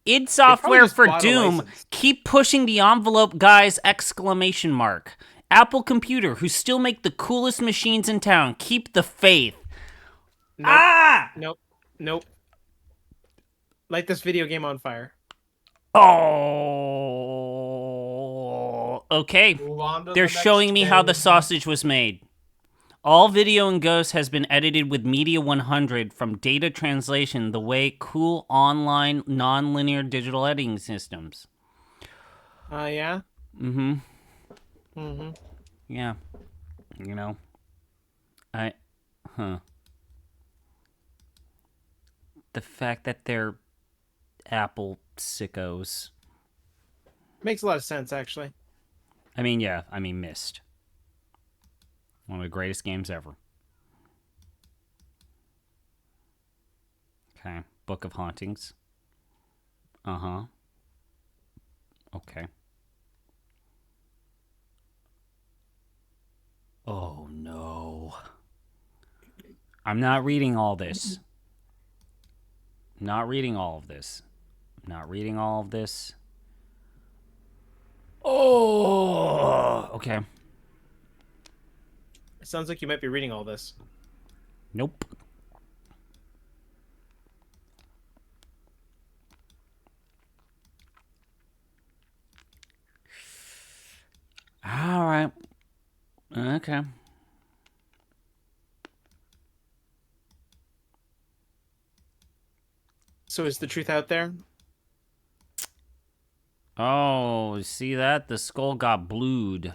id Software for Doom, keep pushing the envelope, guys! ! Apple Computer, who still make the coolest machines in town, keep the faith. Nope. Nope. Light this video game on fire. Oh. Okay. They're showing me how the sausage was made. All video in Ghost has been edited with Media 100 from data translation, the way cool online non-linear digital editing systems. Yeah? Mm-hmm. Mm-hmm. Yeah. The fact that they're Apple sickos. Makes a lot of sense, actually. Myst. One of the greatest games ever. Okay. Book of Hauntings. Uh-huh. Okay. Oh, no. I'm not reading all this. Not reading all of this. Oh, okay. It sounds like you might be reading all this. Nope. All right. Okay. So is the truth out there? Oh, see that? The skull got blued.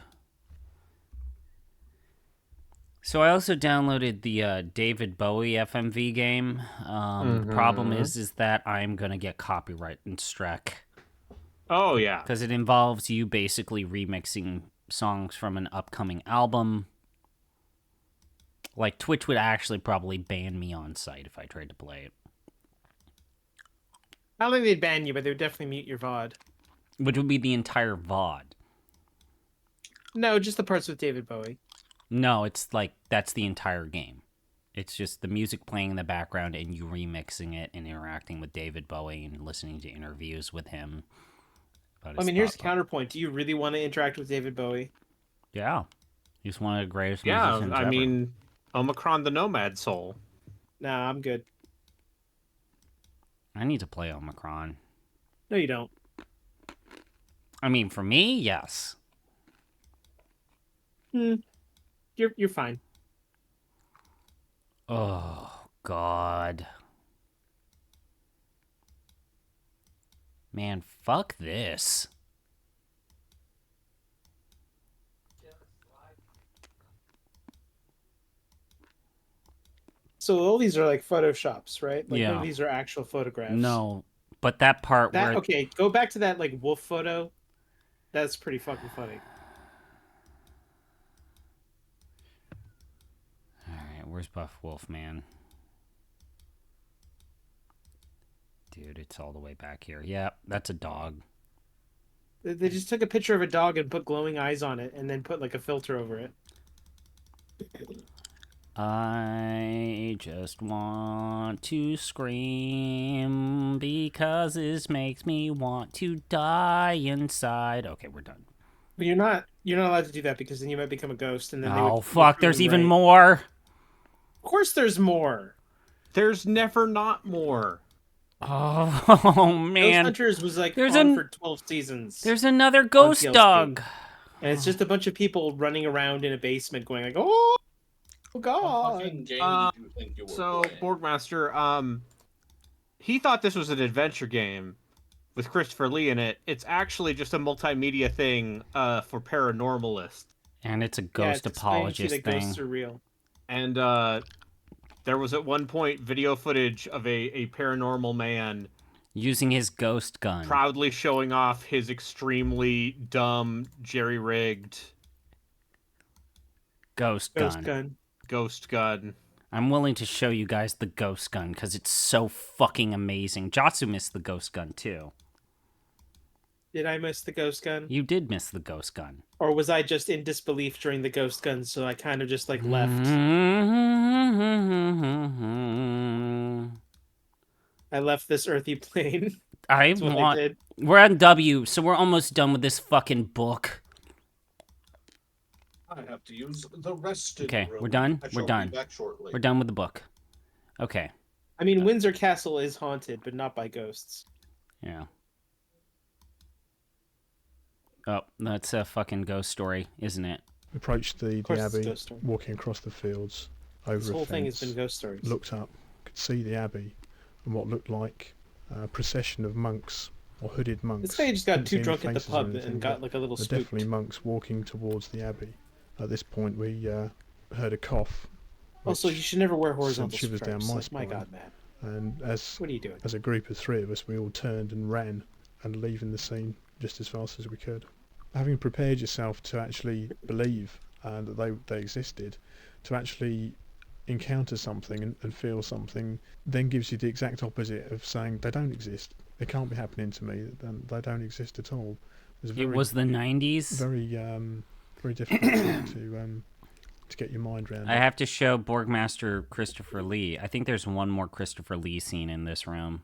So I also downloaded the David Bowie FMV game. The problem is that I'm going to get copyright struck. Oh, yeah. Because it involves you basically remixing songs from an upcoming album. Like, Twitch would actually probably ban me on site if I tried to play it. I don't think they'd ban you, but they would definitely mute your VOD. Which would be the entire VOD. No, just the parts with David Bowie. No, it's like, that's the entire game. It's just the music playing in the background and you remixing it and interacting with David Bowie and listening to interviews with him. I mean, here's the counterpoint. Do you really want to interact with David Bowie? Yeah. He's one of the greatest musicians I ever. mean, Omicron the Nomad Soul. Nah, I'm good. I need to play Omicron. No, you don't. I mean, for me, yes. You're fine. Oh, God. Man, fuck this. So all these are like photoshops, right? Like none Yeah. of these are actual photographs. No, but that part where... Okay, go back to that like wolf photo. That's pretty fucking funny. Alright, where's Buff Wolf, man? Dude, it's all the way back here. Yeah, that's a dog. They just took a picture of a dog and put glowing eyes on it and then put like a filter over it. I just want to scream because this makes me want to die inside. Okay, we're done. But you're not allowed to do that because then you might become a ghost and then they Oh, would fuck, there's even more. Of course there's more. There's never not more. Oh, man. Ghost Hunters was like There's on for 12 seasons. There's another ghost dog. And it's just a bunch of people running around in a basement going like, oh God. So Borgmaster, he thought this was an adventure game with Christopher Lee in it. It's actually just a multimedia thing for paranormalists. And it's a ghost apologist thing. Ghosts are real. And there was at one point video footage of a paranormal man using his ghost gun, proudly showing off his extremely dumb, jerry-rigged ghost gun. Ghost gun. I'm willing to show you guys the ghost gun because it's so fucking amazing. Jatsu missed the ghost gun too. Did I miss the ghost gun? You did miss the ghost gun. Or was I just in disbelief during the ghost gun, so I kind of just like left? I left this earthy plane. We're on W, so we're almost done with this fucking book. I have to use the resting Okay, room. we're done. I We're shall done. be back shortly. We're done with the book. Okay. I mean, Windsor Castle is haunted, but not by ghosts. Yeah. Oh, that's a fucking ghost story, isn't it? Approached the abbey, walking across the fields, over this a whole fence, thing has been ghost stories. Looked up, could see the abbey, and what looked like a procession of monks, or hooded monks. This guy just got Couldn't too see drunk any at the faces pub or anything, and got but like a little they're spooked. definitely monks walking towards the abbey. At this point, we heard a cough. Also, you should never wear sent horizontal shivers straps. down my Like, spine. my God, man. And What are you doing? as a group of three of us, we all turned and ran, and leaving the scene just as fast as we could. Having prepared yourself to actually believe that they existed, to actually encounter something and feel something, then gives you the exact opposite of saying they don't exist. It can't be happening to me. They don't exist at all. It was the 90s. Very difficult to get your mind around. I have to show Borgmaster Christopher Lee. I think there's one more Christopher Lee scene in this room.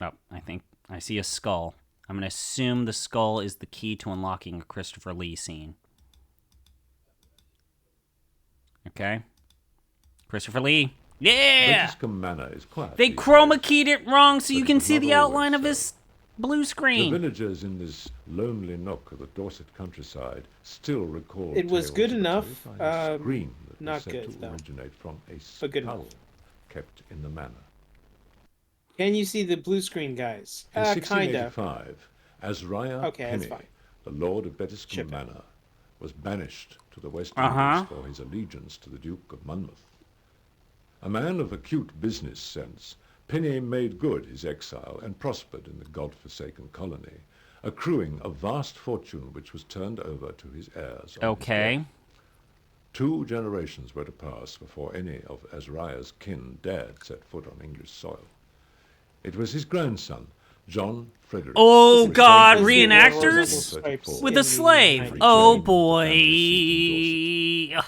Oh, I think I see a skull. I'm going to assume the skull is the key to unlocking a Christopher Lee scene. Okay. Christopher Lee. Yeah! Bettiscombe Manor is quiet. They chroma keyed it wrong so you can see the outline of his blue The screen. villagers in this lonely nook of the Dorset countryside still recall It was tales good of a enough, terrifying scream that not was said good, to though. originate from a But good skull enough. kept in the manor. Can you see the blue screen, guys? In Kinda. 1685, Azariah Okay, that's Penny, fine. the lord of Bettiscombe Manor, was banished to the West Uh-huh. Indies for his allegiance to the Duke of Monmouth. A man of acute business sense, Penny made good his exile and prospered in the god-forsaken colony, accruing a vast fortune which was turned over to his heirs. on his Okay. death. 2 generations were to pass before any of Azariah's kin dared set foot on English soil. It was his grandson, John Frederick. Oh God, Restrained reenactors with a slave. Oh boy.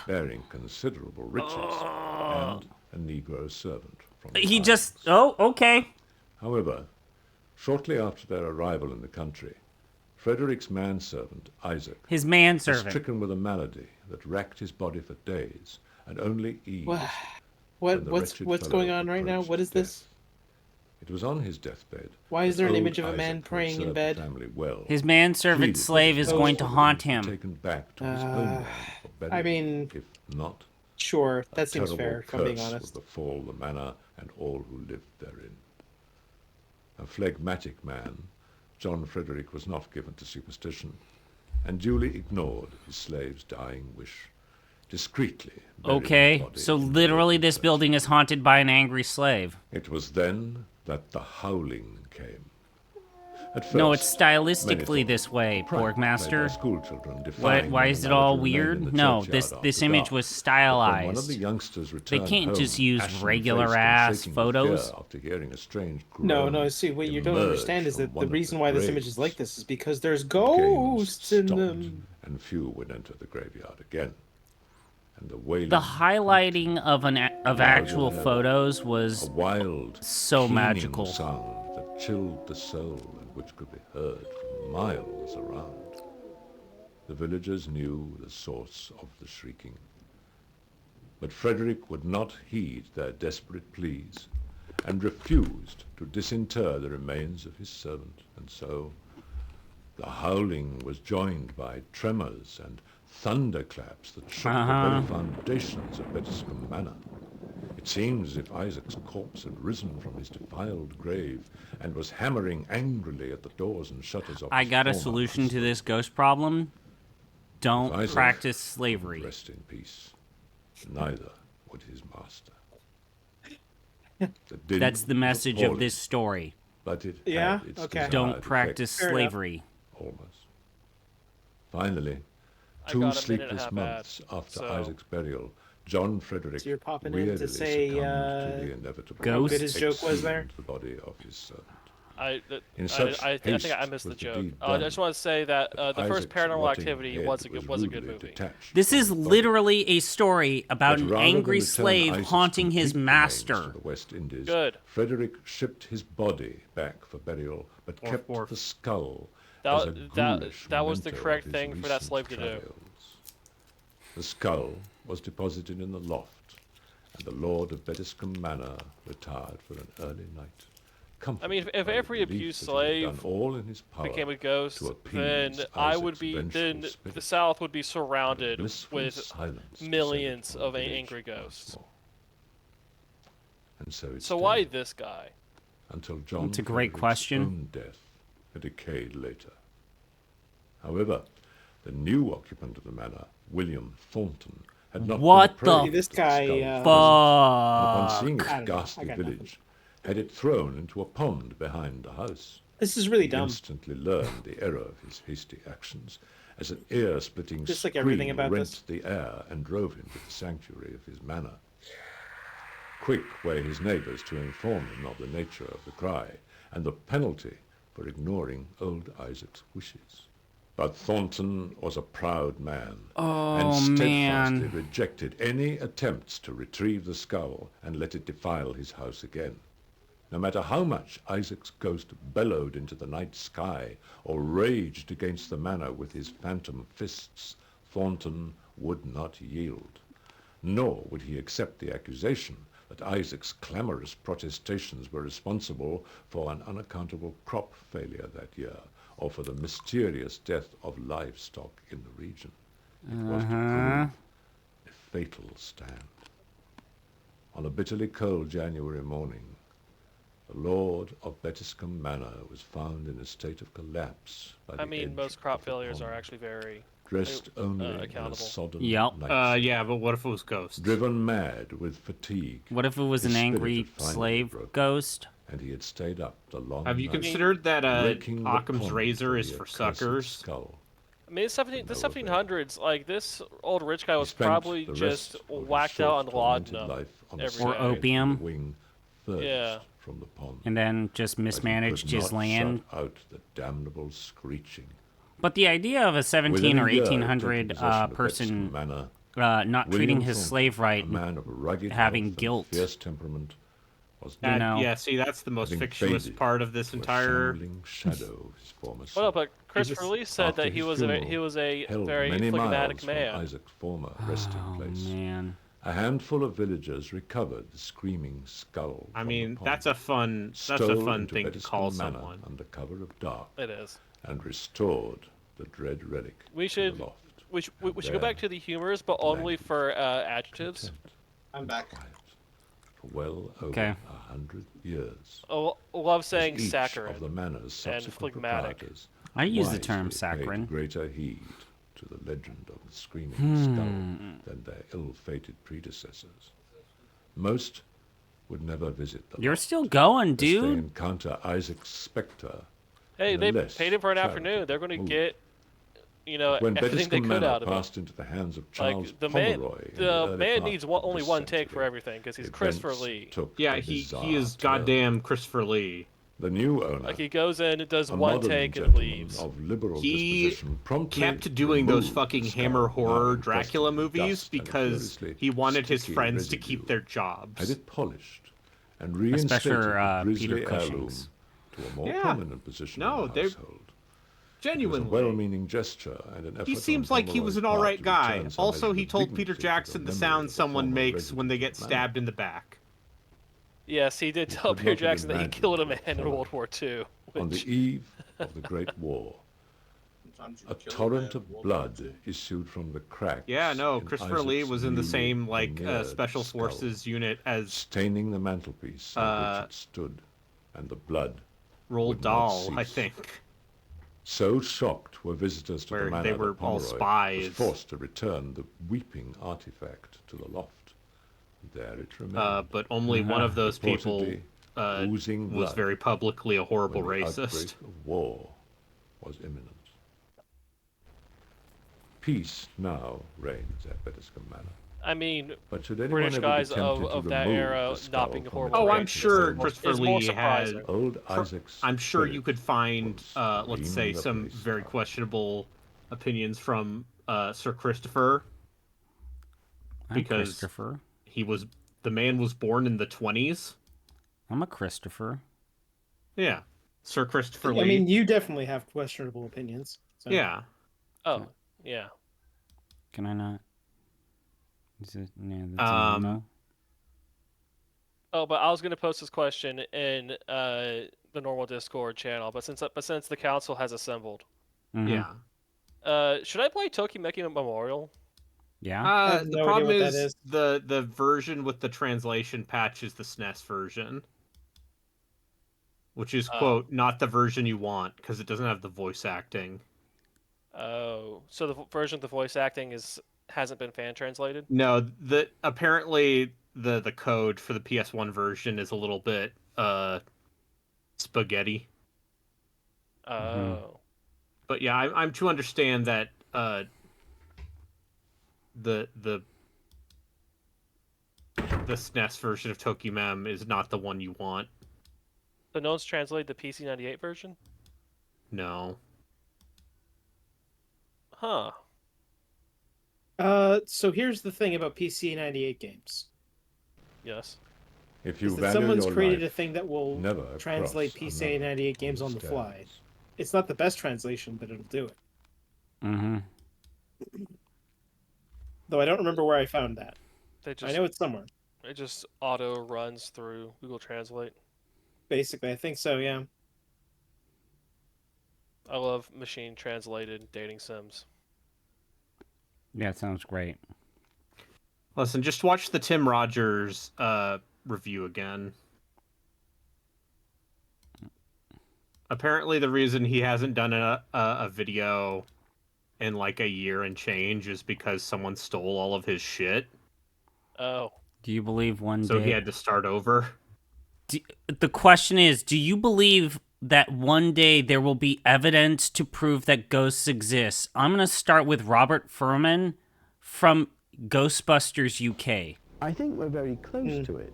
Bearing considerable riches and a Negro servant from the He islands. just. Oh, okay. However, shortly after their arrival in the country, Frederick's manservant, Isaac, His was manservant. stricken with a malady that racked his body for days and only eased. What's going on right now? What is this? It was on his deathbed. Why is that there an old image of a Isaac, man who had praying in served bed? the family well, His manservant pleaded slave with is his going to master haunt to be him. Taken back to his homeland for burial. I mean, if not, sure, a that seems terrible fair, if I'm being curse honest. would befall the manor and all who lived therein. A phlegmatic man, John Frederick was not given to superstition, and duly ignored his slave's dying wish, discreetly burying his Okay, body so in the literally open this church. building is haunted by an angry slave. It was then that the howling came. At first, No, it's many stylistically thought this way, prank played by Borgmaster. schoolchildren defying Why the is it manner all to remain in weird? the No, churchyard this after image dark. was But when one of stylized. the youngsters They returned can't home, just use ashen-faced regular and ass shaking with photos. fear after hearing a strange No, groan, see, what you don't emerged understand is from that one the of reason the why this image is graves. like this is because there's The games ghosts in stopped, them. and few would enter the graveyard again. And the wailing, The highlighting of actual photos a was wild, so keening magical. sound that chilled the soul and which could be heard for miles around. The villagers knew the source of the shrieking. But Frederick would not heed their desperate pleas and refused to disinter the remains of his servant. And so the howling was joined by tremors and thunderclaps that shook the very foundations of Bettiscombe Manor. It seemed as if Isaac's corpse had risen from his defiled grave and was hammering angrily at the doors and shutters of I his got a former solution hostel. to this ghost problem. Don't Isaac practice slavery. Rest in peace. Neither would his master. That's the message of this story. But it Yeah? had its Okay. desired Don't practice effect. slavery. Almost. Finally, I 2 got a minute and a sleepless half months ad, after so- Isaac's burial, John Frederick So you're popping in wearily to say, succumbed to the inevitable. how good his joke was there? exhumed the body of his servant. I In think such I haste missed the was the joke. deed I done just want to say that the first Isaac's Paranormal rotting Activity head was a good rudely movie. detached This is from the body. literally a story about But an rather than angry return slave Isaac's haunting his complete remains to master. the West Indies, Good. Frederick shipped his body back for burial, but kept the skull as a ghoulish That was the memento correct of his thing for that recent slave to do. travails. The skull was deposited in the loft, and the Lord of Bettiscombe Manor retired for an early night. I mean, if by the every belief abused that he had slave done all in his power became a ghost, to appease then I would Isaac's be vengeful then spirit. the South would be surrounded blissful with silence millions descended of on the village angry once ghosts. more. And so it So why stayed this guy? until John That's a great Frederick's question. own death a decade later. However, the new occupant of the manor, William Thornton, had not What been the appraised This of guy, skull's fuck? presence, and upon seeing I its don't know. I ghastly got nothing. village, had it thrown into a pond behind the house. This is really He dumb. instantly learned the error of his hasty actions, as an ear-splitting Just like scream everything about rent this. the air and drove him to the sanctuary of his manor. Quick were his neighbours to inform him of the nature of the cry and the penalty for ignoring old Isaac's wishes. But Thornton was a proud man, and Oh, steadfastly man. rejected any attempts to retrieve the skull and let it defile his house again. No matter how much Isaac's ghost bellowed into the night sky or raged against the manor with his phantom fists, Thornton would not yield. Nor would he accept the accusation that Isaac's clamorous protestations were responsible for an unaccountable crop failure that year, or for the mysterious death of livestock in the region. It was to prove a fatal stand. On a bitterly cold January morning, the Lord of Bettiscombe Manor was found in a state of collapse by the I mean, edge most crop of the failures are pond, actually very dressed only in a accountable. sodden Yep. nightsuit. Yeah, but what if it was ghosts? Driven mad with fatigue. What if it was his an spirit angry had finally slave broken, ghost? and he had stayed up the long Have you night, considered that raking the Occam's pond razor is the for accursed suckers? skull. I mean, the 1700s, like, this old rich guy was spent probably the just rest of his whacked out short, on tormented laudanum life on a every sick day. bed in the opium. wing, furthest Yeah. from the pond. And then just mismanaged his land. Shut out the damnable screeching. But the idea of a 17 or 1800 person not treating his slave right, having guilt, fierce temperament, was yeah, see, that's the most fictionless part of this entire shadow. His former well, but Christopher Lee said that he was a very phlegmatic man. From Isaac's former resting place. Man. A handful of villagers recovered the screaming skull. I mean, that's a fun thing to call someone under cover of dark. It is. And restored the dread relic. We should go back to the humors, but only for adjectives. I'm back. For well over 100 years. Oh, love saying saccharine of the manor's and phlegmatic. I use the term saccharine. Greater heed to the legend of the screaming skull than their ill-fated predecessors. Most would never visit the You're still going, dude. They encounter Isaac's spectre. Hey, they paid him for an afternoon. They're going to get, when everything they could out of passed it. Into the hands of Charles the man needs only one take for everything because he's Christopher Lee. Yeah, he is goddamn Christopher Lee. The new owner. Like he goes in and does one take and leaves. He kept doing those fucking Hammer horror Dracula movies because he wanted his friends to keep their jobs. Had it polished and reinstated the grisly Peter heirloom to a more prominent position in the household. Genuinely. It was a well-meaning gesture and an effort. He seems like he was an alright guy. Also, he told Peter Jackson the sound someone makes when they get stabbed in the back. Yes, he did tell Peter Jackson that he killed a man in World War II. On the eve of the Great War, a torrent of blood issued from the cracks. Yeah, no, Christopher Lee was in the same special forces unit as staining the mantelpiece on which it stood, and the blood Roald Dahl, I think. So shocked were visitors to the manor they were that all Pomeroy spies. was forced to return the weeping artifact to the loft. There it remained. But only one of those people was very publicly a horrible racist. The outbreak of war was imminent. Peace now reigns at Bettiscombe Manor. I mean, but should anyone British ever guys be tempted of to that remove era the skull not being from horrible. Oh, I'm sure Christopher Lee had. Old Isaac's I'm sure you could find, let's say, some very questionable opinions from Sir Christopher. Because Christopher. The man was born in the 20s. I'm a Christopher. Yeah. Sir Christopher Lee. I mean, you definitely have questionable opinions. So. Yeah. Oh, yeah. Can I not? Is it, no. Oh, but I was going to post this question in the normal Discord channel, but since the council has assembled. Yeah. Should I play Tokimeki Memorial? Yeah. The problem is the version with the translation patch is the SNES version. Which is, quote, not the version you want, because it doesn't have the voice acting. Oh, so the version of the voice acting hasn't been fan translated? No, apparently the code for the PS1 version is a little bit spaghetti. Oh. But yeah, I'm to understand that the SNES version of Tokimem is not the one you want. So no one's translated the PC98 version? No. Huh. So here's the thing about PC98 games. Yes. If you value someone's created a thing that will translate cross PC98 games on the fly. It's not the best translation, but it'll do it. Mm-hmm. Though I don't remember where I found that. I know it's somewhere. It just auto runs through Google Translate. Basically, I think so, yeah. I love machine translated dating sims. Yeah, it sounds great. Listen, just watch the Tim Rogers review again. Apparently the reason he hasn't done a video in like a year and change is because someone stole all of his shit. Oh. Do you believe one day... So he had to start over? The question is, do you believe that one day there will be evidence to prove that ghosts exist? I'm going to start with Robert Furman from Ghostbusters UK. I think we're very close to it.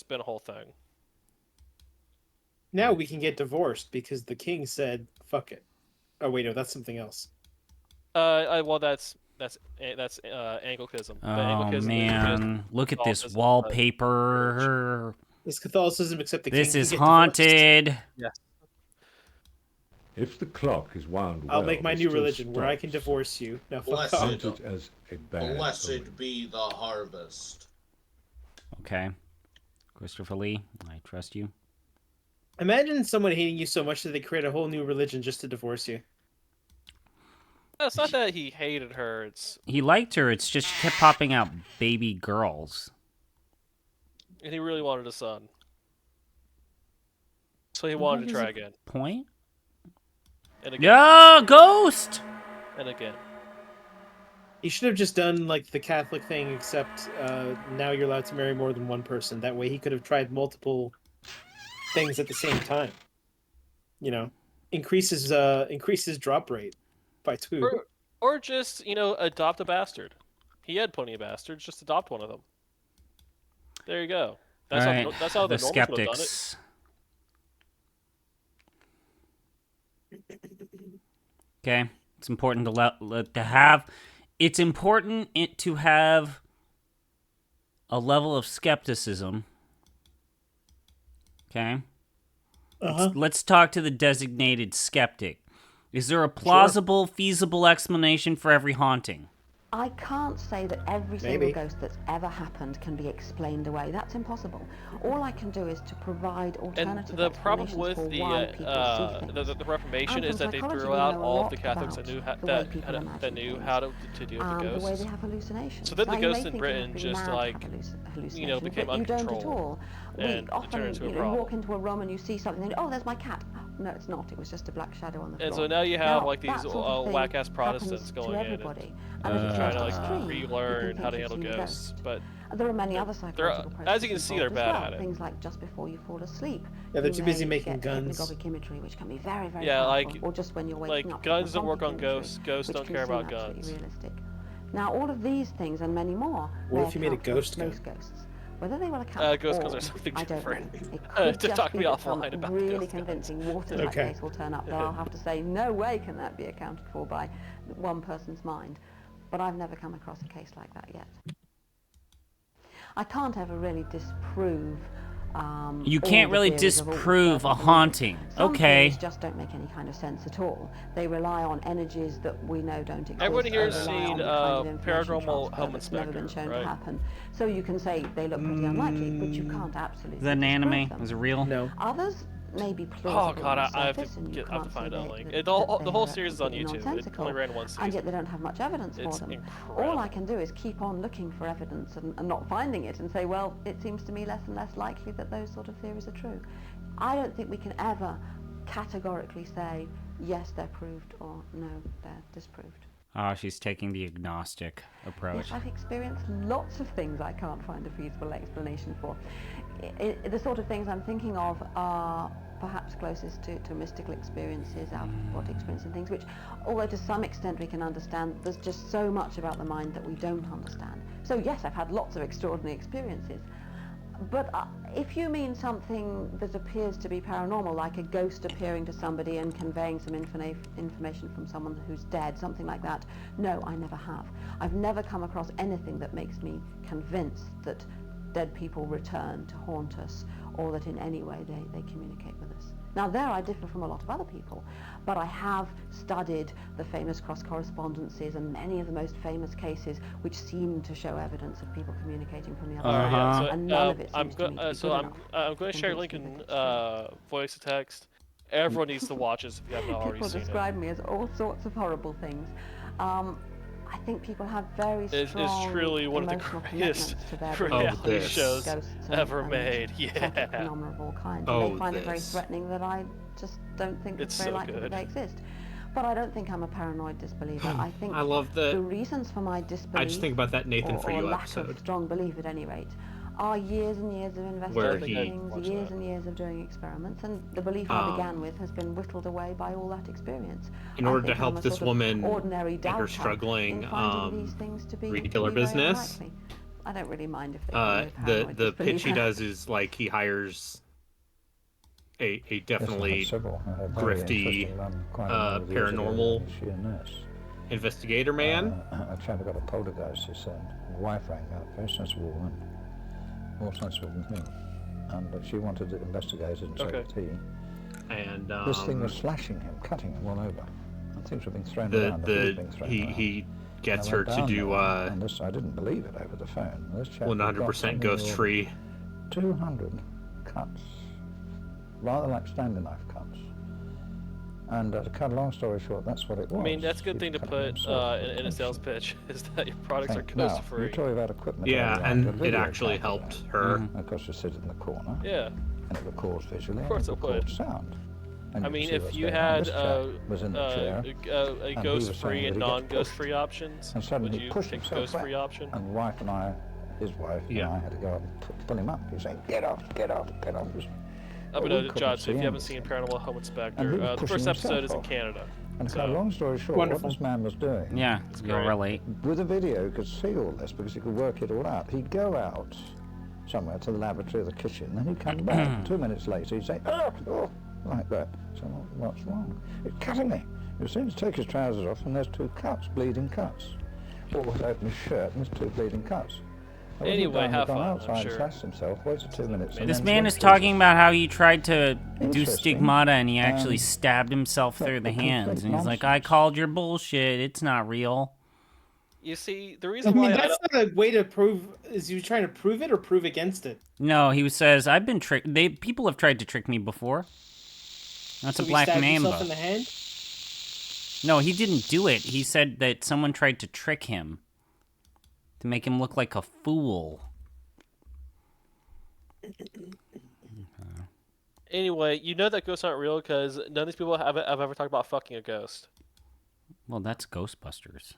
just been a whole thing. Now we can get divorced because the king said, "Fuck it." Oh wait, no, that's something else. Well, that's Anglicanism. But Oh Anglicanism is man, just look at this Catholicism, wallpaper. It's Catholicism, except the This king is can get divorced. haunted. Yes. If the clock is wound well, I'll make my it new still religion where I can stops. divorce you. Now fuck off. Count it as a bad Blessed be the harvest. Okay. Christopher Lee, I trust you. Imagine someone hating you so much that they create a whole new religion just to divorce you. It's not that he hated her. It's He liked her. It's just she kept popping out baby girls. and he really wanted a son, so he wanted to try again. Point. And again. Yeah, ghost. And again. You should have just done like the Catholic thing, except now you're allowed to marry more than one person. That way he could have tried multiple things at the same time. You know, increases drop rate by 2. Or just, adopt a bastard. He had plenty of bastards. Just adopt one of them. There you go. That's All right. that's how the Normans would have done it. skeptics. Okay, it's important to have. It's important to have a level of skepticism. Okay. Let's talk to the designated skeptic. Is there a plausible, feasible explanation for every haunting? I can't say that every single ghost that's ever happened can be explained away. That's impossible. All I can do is to provide alternative And the problem explanations with for why people see things. the Reformation is that they psychology, threw we out know a all of lot the Catholics that about knew the way people that imagine knew things, how to deal with the the way ghosts. they have hallucinations. So then Now, the you may ghosts in think you Britain have to be just mad to like have hallucinations, became but you don't at uncontrolled all. and We it often, turned into a you problem. walk into a room and you see something and oh, there's my cat. No, it's not. It was just a black shadow on the floor. And so now you have like these that sort of thing whack-ass Protestants happens to going in everybody. and And if it's trying to not like extreme, relearn how to you handle can think you've ghosts. seen a But there are many other psychological processes as you can see, they're involved as bad well. at it. Things like just before you fall asleep. Yeah, they're you too busy may making get guns. hypnagogic imagery, which can be very, very Yeah, powerful, like- or just when you're waking up. guns don't work hypnagogic on ghosts. imagery, Ghosts which don't can care seem about absolutely guns. realistic. Now, all of these things and many more. What may if you made a account for ghost most gun? ghosts. Whether they will account Ghost for guns all, are something I don't different. know. It could To just talk be me that some offline about really ghost guns. convincing watertight Okay. case will turn up that I'll have to say, no way can that be accounted for by one person's mind. But I've never come across a case like that yet. I can't ever really disprove You all can't the really theories of all disprove the a haunting. Some Okay. theories just don't make any kind of sense at all. They rely on energies that we know don't exist. Everybody here They has rely on seen the kind of information Paranormal transfer Home that's never been Inspector, shown right? to happen. So you can say they look pretty unlikely, but you can't absolutely Is that an disprove anime? them. Was it real? No. Others may be Oh plausible god, on the I have surface, to and you I have to can't find say that they- link. that The whole they're series is on completely YouTube. It nonsensical, only ran one season. and yet they don't have much evidence for It's them. incredible. All I can do is keep on looking for evidence and not finding it and say, well, it seems to me less and less likely that those sort of theories are true. I don't think we can ever categorically say, yes, they're proved, or no, they're disproved. Oh, she's taking the agnostic approach. Yes, I've experienced lots of things I can't find a feasible explanation for. The sort of things I'm thinking of are perhaps closest to mystical experiences, out-of-body experiences and things, which, although to some extent we can understand, there's just so much about the mind that we don't understand. So yes, I've had lots of extraordinary experiences. But if you mean something that appears to be paranormal, like a ghost appearing to somebody and conveying some information from someone who's dead, something like that, no, I never have. I've never come across anything that makes me convinced that dead people return to haunt us, or that in any way they communicate with us. Now there I differ from a lot of other people, but I have studied the famous cross correspondences and many of the most famous cases which seem to show evidence of people communicating from the other side, Yeah, so, and none of it seems to me to be so good I'm enough going to share a link convince me in that it's true. voice to text. Everyone needs to watch this if you haven't already People seen describe me as all sorts of horrible things. I think people have very It's strong truly one of the emotional greatest commitments to their reality beliefs, shows ghosts and ever made. psychic Yeah. phenomena of all kinds. Oh, And they find it very this. threatening that I just don't think it's It's very so likely good. that they exist. But I don't think I'm a paranoid disbeliever. I think I love the reasons for my disbelief, I just think about that Nathan or, For or You lack episode. of strong belief at any rate, are years and years of Where investigating he- things, years and years of doing experiments, and the belief I began with has been whittled away by all that experience. In I order to think help I'm a this sort of woman ordinary and her doubter struggling in finding these things to be retailer very business, unlikely. I don't really mind if they the pitch he does is like he hires a definitely grifty paranormal investigator man. A chap got a poltergeist, he said. The wife rang up, very sensible woman. More sensible than him. And she wanted to investigate it and take Okay. tea. and this thing was slashing him, cutting him all over. And things were being thrown around. He gets and I her went to down do there, and this, I didn't believe it over the phone. This chap had got 100% something ghost in the free. order of 200 cuts, rather like Stanley knife cuts. And to cut a long story short, that's what it was. I mean, that's a good He'd thing to cut put himself in a sales pitch, is that your products are now, ghost free. you talk about equipment. Yeah, earlier, and a it video actually camera helped there. her. Of course, you sit in the corner. Yeah. And it records visually. Of course and it would. records sound. And I you can mean, see if what's you going on. had This chap was in the chair, a and he ghost was free saying and that he gets non-ghost pushed, free options, and suddenly would he you pushed pick the himself ghost free back. option? And wife and I, his wife and I, had to go up and pull him up. He was saying, "Get off, get off, get off." But we couldn't John, so see if you haven't anything. seen Paranormal Home And he Inspector, was the pushing first episode himself is in off. Canada. And to So, cut a long story short, wonderful. what this man was doing, Yeah, you'll relate. with a video, you could see all this because he could work it all out. He'd go out somewhere to the laboratory or the kitchen, and he'd come back. 2 minutes later, he'd say, oh, like that. So what's wrong? It's cutting me. He was saying to take his trousers off, and there's 2 cuts, bleeding cuts. Or was open his shirt, and there's 2 bleeding cuts. Anyway, have fun, I'm outside, sure. slashed himself, waited 2 minutes. and This then man went is to talking about how he tried to do Interesting. stigmata and he actually Um, stabbed himself but through the complete hands. And he's like, nonsense. I called your bullshit. It's not real. you see, the I reason mean, why that's not a way to prove. Is you trying to prove it or prove against it? No, he says, I've been tricked. People have tried to trick me before. That's So a he black stabbed mamba. himself in the hand? No, he didn't do it. He said that someone tried to trick him to make him look like a fool. Anyway, you know that ghosts aren't real because none of these people have ever talked about fucking a ghost. Well, that's Ghostbusters.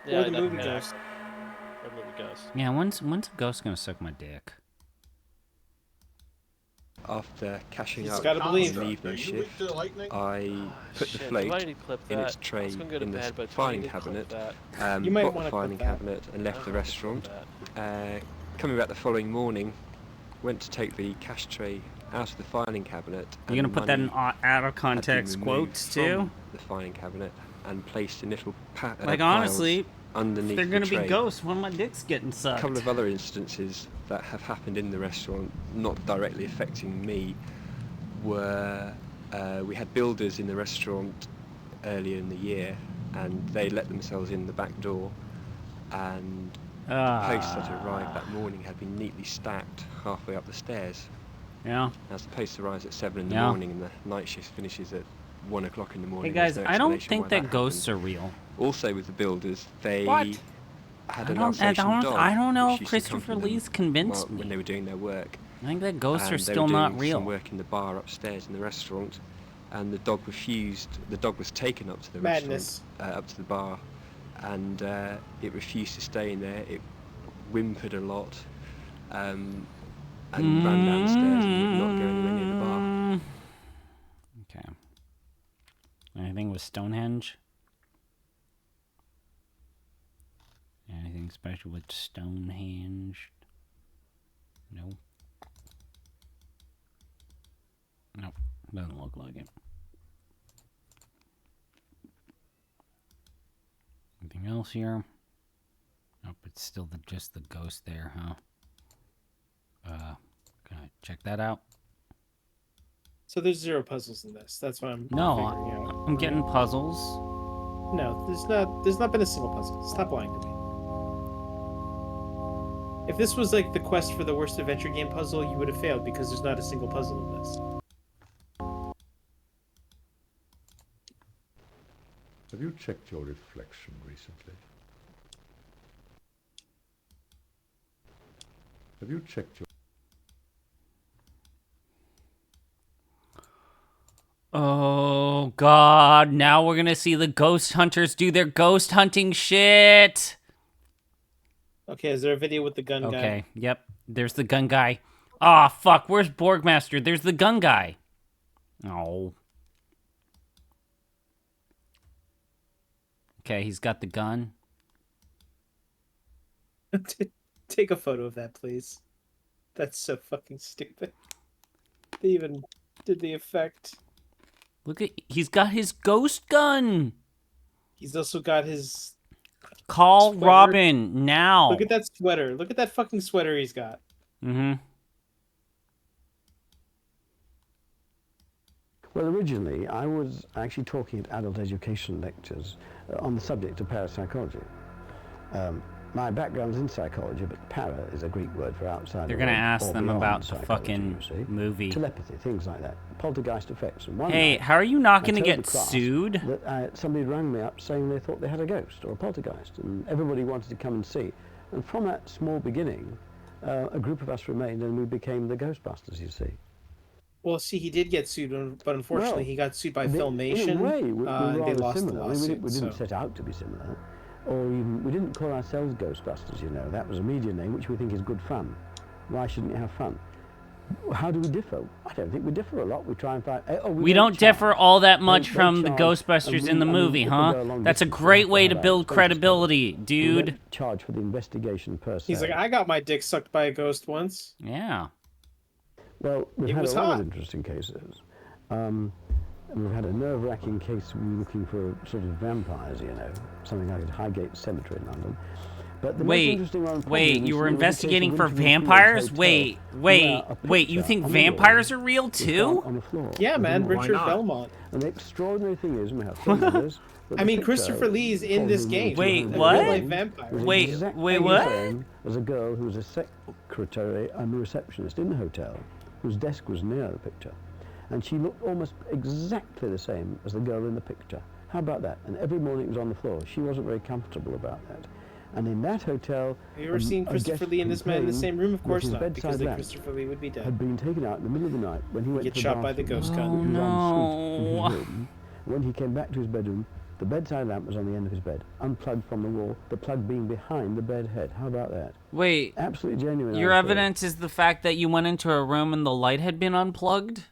Yeah, Or the that- movie yeah. Ghost. Or the movie Ghost. Yeah, when's a ghost gonna suck my dick? After cashing He's up gotta on believe. the Are evening you weak shift, to lightning? I put the Shit, float do I need to clip in that? its I tray was gonna go to in the bed, but do I filing need to clip cabinet, that? You might got wanna the clip filing that. cabinet and left the restaurant. Coming back the following morning, went to take the cash tray out of the filing cabinet. You're gonna and put that in money out of had been context removed quotes from too? the filing cabinet and placed in little Like piles honestly, if underneath they're gonna the be tray. ghosts, when my dick's getting A sucked. couple of other instances that have happened in the restaurant, not directly affecting me, were we had builders in the restaurant earlier in the year, and they let themselves in the back door, and posts that arrived that morning had been neatly stacked halfway up the stairs. Yeah. As the post arrives at 7 in the Yeah. morning and the night shift finishes at 1 o'clock in the morning. Hey guys, there's no I don't explanation think why that ghosts happened. are real. Also with the builders, they What? had I an don't- I Alsatian don't- dog. I don't know which if used to Christopher accompany them Lee's convinced while- me. when they were doing their work. I think that ghosts And are they still were not doing real. some work in the bar upstairs in the restaurant, and the dog refused. The dog was taken up to the Madness. restaurant, up to the bar, and it refused to stay in there. It whimpered a lot, and ran downstairs and would not go anywhere near the bar. Okay. Anything with Stonehenge? Anything special with Stonehenge? No. Nope. Doesn't look like it. Anything else here? Nope, it's still just the ghost there, huh? Gonna check that out. So there's 0 puzzles in this. That's what I'm figuring No, out. I'm getting puzzles. No, there's not been a single puzzle. Stop lying to me. If this was like the quest for the worst adventure game puzzle, you would have failed because there's not a single puzzle in this. Have you checked your reflection recently? Have you checked your... Oh God! Now we're gonna see the ghost hunters do their ghost hunting shit. Okay, is there a video with the gun guy? Okay. Yep. There's the gun guy. Ah, fuck. Where's Borgmaster? There's the gun guy. Oh. Okay, he's got the gun. Take a photo of that, please. That's so fucking stupid. They even did the effect. Look at, he's got his ghost gun. He's also got his... Call sweater. Robin now. Look at that sweater. Look at that fucking sweater he's got. Mm-hmm. Well, originally I was actually talking at adult education lectures on the subject of parapsychology. My background's in psychology, but para is a Greek word for outside. They're gonna ask them about the fucking movie. Telepathy, things like that, poltergeist effects. And Hey, how are you not gonna get sued? That, somebody rang me up saying they thought they had a ghost or a poltergeist, and everybody wanted to come and see. And from that small beginning, a group of us remained, and we became the Ghostbusters. You see. Well, see, he did get sued, but unfortunately, he got sued by Filmation. In a way, we they rather lost similar. the lawsuit. We didn't set out to be similar, or even we didn't call ourselves Ghostbusters. You know, that was a media name, which we think is good fun. Why shouldn't you have fun? How do we differ? I don't think we differ a lot. We try and find. We don't differ all that much from the Ghostbusters in the movie, huh? That's a great way to build credibility, dude. We don't charge for the investigation per se. He's like, I got my dick sucked by a ghost once. Yeah. Well, we've It had was a lot hot. of interesting cases. And we've had a nerve-wracking case. We were looking for sort of vampires, you know, something like at Highgate Cemetery in London. But the most interesting one wait, was you were there was a case investigating of for Winterview Fields vampires? Hotel Wait, where a wait, you picture think on the wall vampires are real was too? found on the floor. Yeah, man, Why Richard not? Belmont. And the extraordinary thing is, we have photos. I mean, Christopher Lee's in this game. Wait, A what? real-life vampire. Wait, Exactly what? the same as a girl who was a secretary and a receptionist in the hotel, whose desk was near the picture. And she looked almost exactly the same as the girl in the picture. How about that? And every morning it was on the floor. She wasn't very comfortable about that. And in that hotel, Have you ever seen Christopher Lee and this man in the same room? Of course not, because then Christopher Lee would be dead. Had been taken out in the middle of the night when he went Get to the shot by the bathroom. ghost gun. He was en suite in no. his room. When he came back to his bedroom, the bedside lamp was on the end of his bed, unplugged from the wall, the plug being behind the bed head. How about that? Wait, absolutely genuine. your evidence is the fact that you went into a room and the light had been unplugged?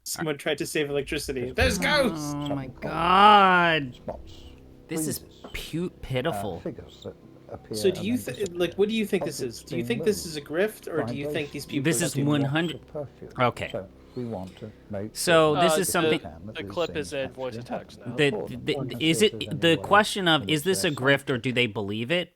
Someone tried to save electricity. There's ghosts! Oh my god. This is pitiful. So do you like? What do you think this is? Do you think this is a grift, or do you think these people? This are is doing 100. Okay. We want to make So this is something. The clip is in voice to text now. Is it the question of is this a grift or do they believe it?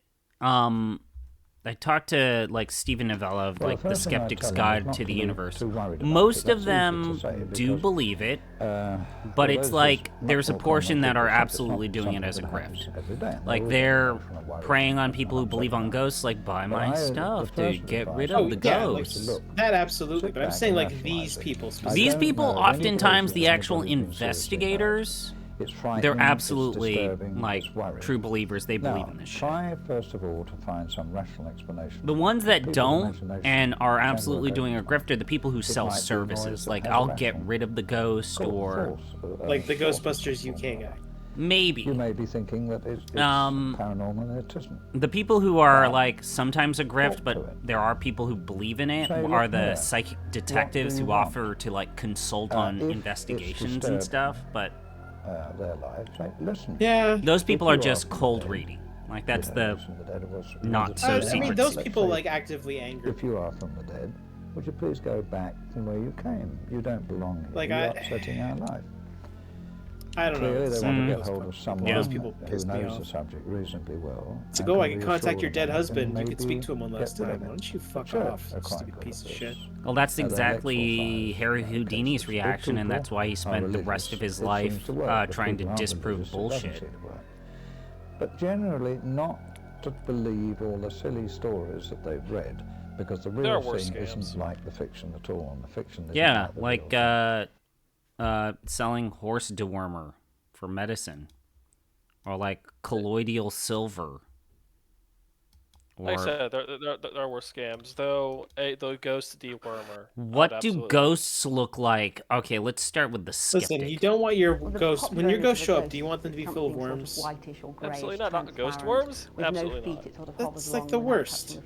I talked to like Stephen Novella of like the Skeptic's Guide to the Universe. Most of them do believe it, but it's like there's a portion that are absolutely doing it as a grift. Like they're preying on people who believe on ghosts, like buy my stuff, dude, get rid of the ghosts. That absolutely, but I'm saying like these people. These people, oftentimes the actual investigators, they're absolutely like true believers. They believe in this shit. Try first of all to find some rational explanation. The ones that don't and are absolutely doing a grift are the people who sell services. Like I'll get rid of the ghost or like the Ghostbusters UK guy. Maybe. You may be thinking that it's paranormal and it isn't. The people who are like sometimes a grift, but there are people who believe in it, are the psychic detectives who offer to like consult on investigations and stuff, but their lives. Listen. Yeah. Those people are just cold reading. Like that's the not so secret. I mean, those people like actively angry. If you are from the dead, would you please go back from where you came? You don't belong here. Like You're upsetting our life. I don't know. Clearly, they want to get hold of someone Those people who piss me knows off. the subject reasonably well. So and go, I can can contact reassure your dead them husband. and You could speak maybe to him one last get rid time. of Why it. don't you fuck Sure, off, a stupid client piece of like shit? this. Well, that's They're exactly Harry electrical Houdini's reaction, and that's why he spent the rest of his life trying to disprove bullshit. But generally, not to believe all the silly stories that they've read, because the real thing isn't like the fiction at all. And the fiction isn't Yeah, like the like selling horse dewormer for medicine, or like colloidal silver. Like I said, there were scams, though. The ghost dewormer. What do ghosts look like? Okay, let's start with the skeptic. Listen, you don't want your ghosts when your ghosts show up. Do you want them to be full of worms? Absolutely not ghost worms. Absolutely not. That's like the worst.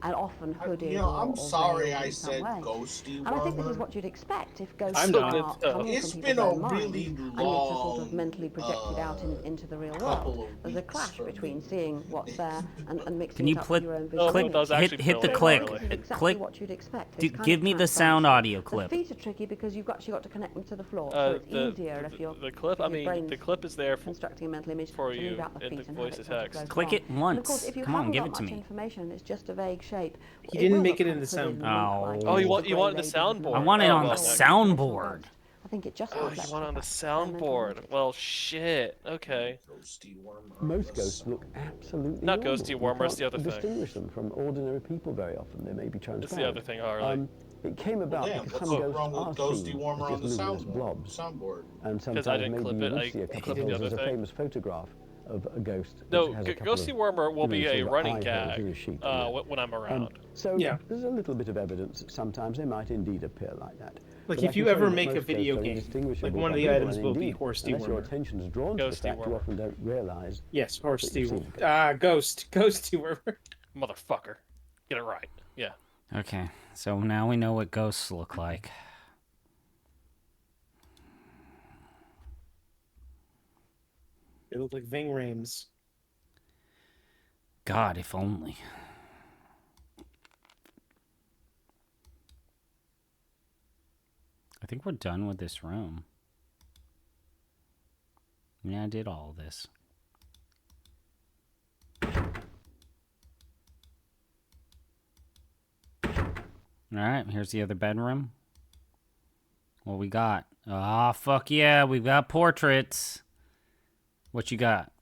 And often hooded I'm or sorry veiled I in some said way. ghosty And I think this is wormer. what you'd expect if ghosts I'm are not. coming It's from been people's a own minds, really and it's a sort of long, mentally projected out into the real couple world. of There's a weeks clash for between me. seeing what's there and mixing Can you it up click, with your own click, visual hit the click, exactly click. what you'd expect. Do, It's kind give of me the transparency. sound audio The clip. feet are tricky because you've actually got to connect them to the floor, so it's easier if you're the clip. if I your mean, brain's the clip is there constructing a mental image for to you move out the in feet the and have voice it to sort of text. go Click from. it And of once. course, if you Come on, haven't give got it to much me. information, it's just a vague shape. He It didn't will make look it in kind the of pretty and soundboard. limp like Oh, it you is want the you grey want the ladies and soundboard? I want it Oh, on the well, the then. soundboard. I think it just Oh, reflects you want it on the experimental soundboard? logic. Well, shit. Okay. Most ghosts look absolutely Not normal. ghosty You warmer. It's can't the other thing. distinguish them from ordinary people very often. They may be transparent. It's the other thing, Harley. It came about Damn, because what's some so ghosts wrong with are Ghosty seen Warmer as on just the luminous blobs. soundboard? And Because sometimes I didn't maybe clip you it. will I see a couple of clipped the holes. other There's a thing. famous photograph of a ghost No, which has a couple ghosty of warmer will be sort a of running eye holes gag in the sheet. when I'm around. So Yeah. there's a little bit of evidence that sometimes they might indeed appear like that. Like But I if can you tell ever that make a most video ghosts are game, indistinguishable like one of by the people, items and will be indeed, horse unless your dewormer. attention is drawn to the Ghost fact, you dewormer. often don't realise. Yes, horse that you've seen dewormer. Ghost dewormer. Motherfucker. Get it right. Yeah. Okay, so now we know what ghosts look like. They look like Ving Rhames. God, if only. I think we're done with this room. Yeah, I did all this. Alright, here's the other bedroom. What we got? Ah, fuck yeah, we've got portraits. What you got?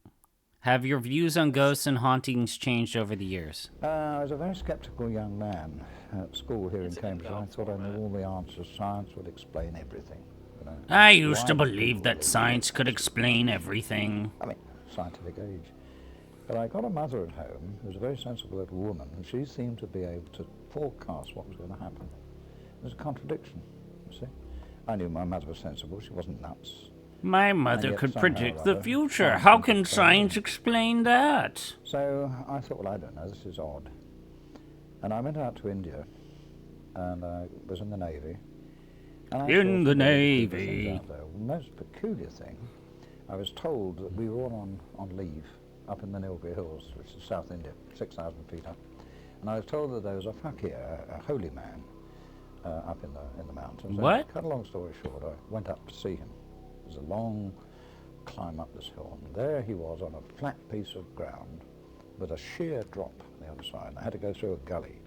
Have your views on ghosts and hauntings changed over the years? I was a very sceptical young man at school here in Cambridge. I thought I knew all the answers. Science would explain everything. You know. I used to Why do believe people that believe science could explain everything. I mean, scientific age. But I got a mother at home who was a very sensible little woman, and she seemed to be able to forecast what was going to happen. It was a contradiction, you see. I knew my mother was sensible. She wasn't nuts. My And mother yet could somehow predict or the other, future. science How seemed to can explain science everything. explain that? So I thought, well, I don't know, this is odd. And I went out to India, and I was in the Navy. And I In saw the some very peculiar Navy. things out there. The most peculiar thing, I was told that we were all on leave up in the Nilgiri Hills, which is South India, 6,000 feet up. And I was told that there was a fakir, a holy man, up in the mountains. What? And cut a long story short, I went up to see him. It was a long climb up this hill, and there he was on a flat piece of ground with a sheer drop on the other side. I had to go through a gully,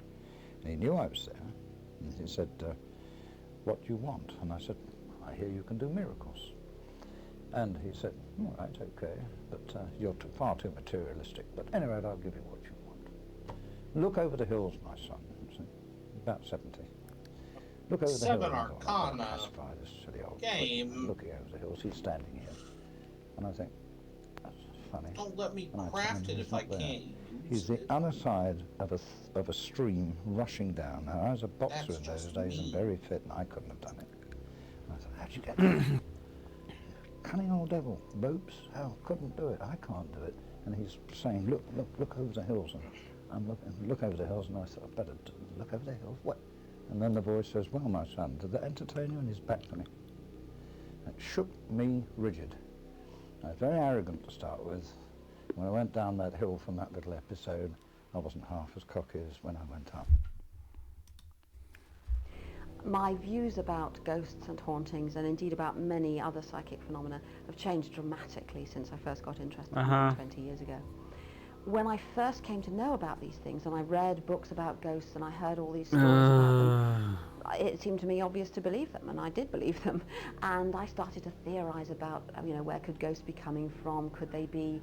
and he knew I was there, and he said, what do you want? And I said, I hear you can do miracles. And he said, all right, okay, but you're far too materialistic, but anyway, I'll give you what you want. Look over the hills, my son, see, about 70. Look over the hills. Seven Arcana pacify this silly old game. twit. Looking over the hills, he's standing here. And I think, that's funny. Don't let me And I craft tell him it he's if I not there. can't He's the other side of a stream rushing down. Now, I was a boxer That's in those just days me. and very fit, and I couldn't have done it. And I thought, how'd you get there? Cunning old devil, ropes? Hell, couldn't do it. I can't do it. And he's saying, look over the hills. And I'm looking, look over the hills, and I thought, I better look over the hills. What? And then the voice says, well, my son, did that entertain you? And he's back to me. It shook me rigid. I was very arrogant to start with. When I went down that hill from that little episode, I wasn't half as cocky as when I went up. My views about ghosts and hauntings, and indeed about many other psychic phenomena, have changed dramatically since I first got interested in them 20 years ago. When I first came to know about these things, and I read books about ghosts, and I heard all these stories about them, it seemed to me obvious to believe them, and I did believe them. And I started to theorize about, where could ghosts be coming from? Could they be,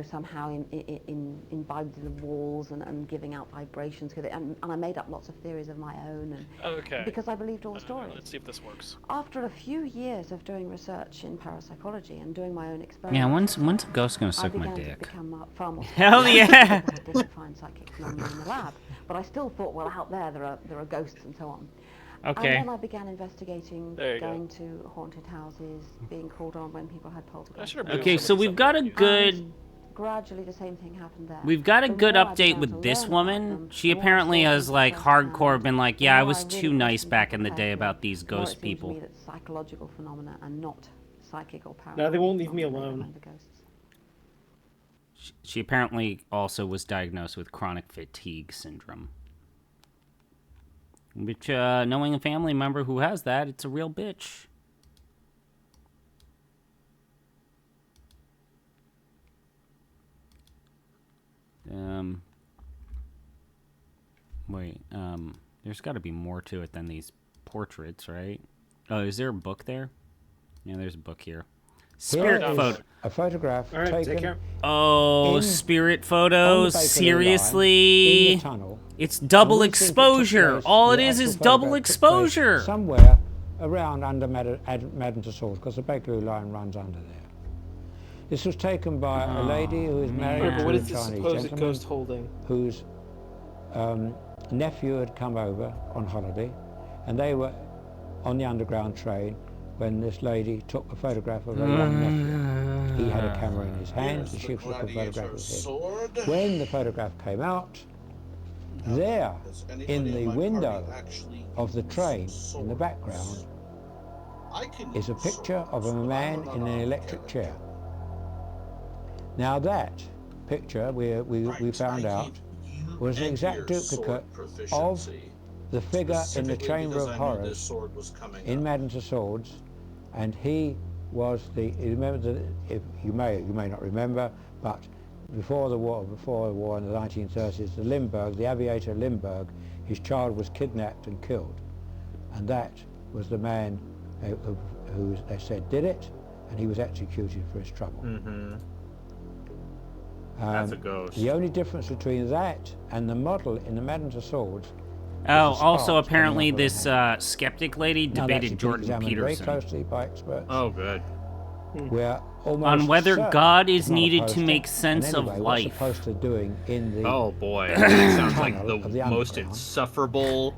somehow imbibed in the walls and giving out vibrations? Could they, and I made up lots of theories of my own, and Okay. because I believed all the stories. Let's see if this works. After a few years of doing research in parapsychology and doing my own experiments, Yeah, when's a ghost gonna suck my I began dick? to become far more Hell skeptical yeah! because I didn't find psychic phenomena in the lab, but I still thought, well, out there are ghosts and so on. Okay. And then I began investigating, There you go. going to haunted houses, being called on when people had poltergeists. Okay, so we've got a good. Gradually, the same thing happened there. We've got a The good more I update began with to this learn woman. about them, She the more I apparently saw has them like firsthand, hardcore been like, the yeah, I more was really too nice questioned back in the people day carefully, about these the more ghost it seemed to people. me that psychological phenomena and not psychic or paranormal. No, they won't leave me phenomena alone. behind the ghosts. She apparently also was diagnosed with chronic fatigue syndrome. Which, knowing a family member who has that, it's a real bitch. Wait, there's got to be more to it than these portraits, right? Oh, is there a book there? Yeah, there's a book here. Spirit photo. A photograph All right, take taken. care. Oh, spirit photos. Bakerloo Seriously? line, in the tunnel. It's double And we think it took exposure. place- All it the is actual double photograph took place exposure. Somewhere around under Madden to Swords, because the Bakerloo line runs under there. This was taken by a lady who is married Right, but to what a is this Chinese supposed gentleman ghost holding? whose nephew had come over on holiday, and they were on the underground train when this lady took a photograph of her young nephew. He had a camera in his hand, and she took a photograph of him. When the photograph came out, there, in the window of the train, in the background, is a picture of a man in an electric chair. Now that picture, we found out, was an exact duplicate of the figure in the Chamber of Horrors in Madden to Swords, and he was the. You remember that? If you may not remember, but before the war in the 1930s, the aviator Lindbergh, his child was kidnapped and killed, and that was the man who they said did it, and he was executed for his trouble. Mm-hmm. That's a ghost. The only difference between that and the model in the Madden to Swords. Oh, also apparently this skeptic lady debated Jordan Very Peterson closely by experts. Oh, good. We're almost on whether certain God it's is not a needed to poster. make And sense anyway, of what's life. a poster doing in the Oh boy, that sounds like tunnel the of the most underground? insufferable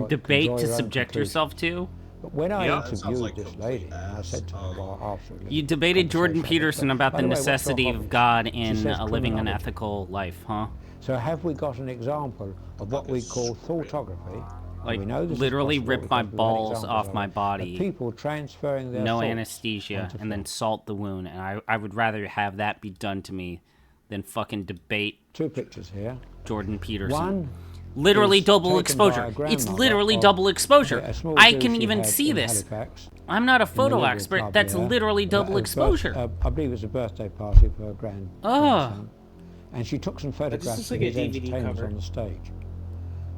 Debate draw to your own subject conclusion. yourself to? But when I Yeah, that sounds interviewed like this lady, and I said to her, well, after You debated Jordan Peterson about the By the way, what's your necessity of hobbies? God She in says living an criminology. ethical life, huh? So have we got an example of what we call thoughtography? Like, we know this is literally possible rip my because we've had balls examples off of my it, body, of people transferring their no thoughts anesthesia, onto and then film. salt the wound. And I would rather have that be done to me than fucking debate Two pictures here. Jordan Peterson. One literally is double taken by a exposure. It's grandmother literally of double exposure. a small I zoo can she even had see in this. Halifax, I'm not a in the photo Liberal expert. Club That's there. literally double exposure. I believe it was a birthday party for her grandson. And she took some That photographs just looks of like a his DVD entertainers cover. on the stage.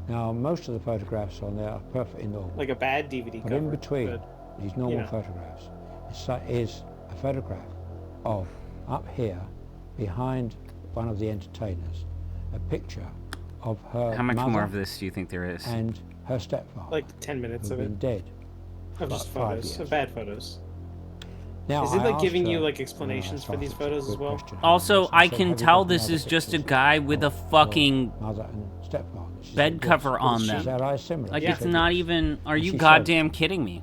Now, most of the photographs on there are perfectly normal. Like a bad DVD But cover. in between but, these normal you know. photographs is a photograph of, up here, behind one of the entertainers, a picture of her How much mother more of this do you think there is? and her stepfather, Like 10 minutes who've of been it. dead Of for just 5 photos. years. Of bad photos. Now, Is it I like asked giving you her, like explanations for these photos as well? Also, I said, can "Have you tell got this any is other just a pictures guy with a fucking mother and stepfather?" She bed said, cover "Yes." on She them. said, "I similar." Like, She it's said, not "Yes." even... Are And you she showed goddamn kidding me?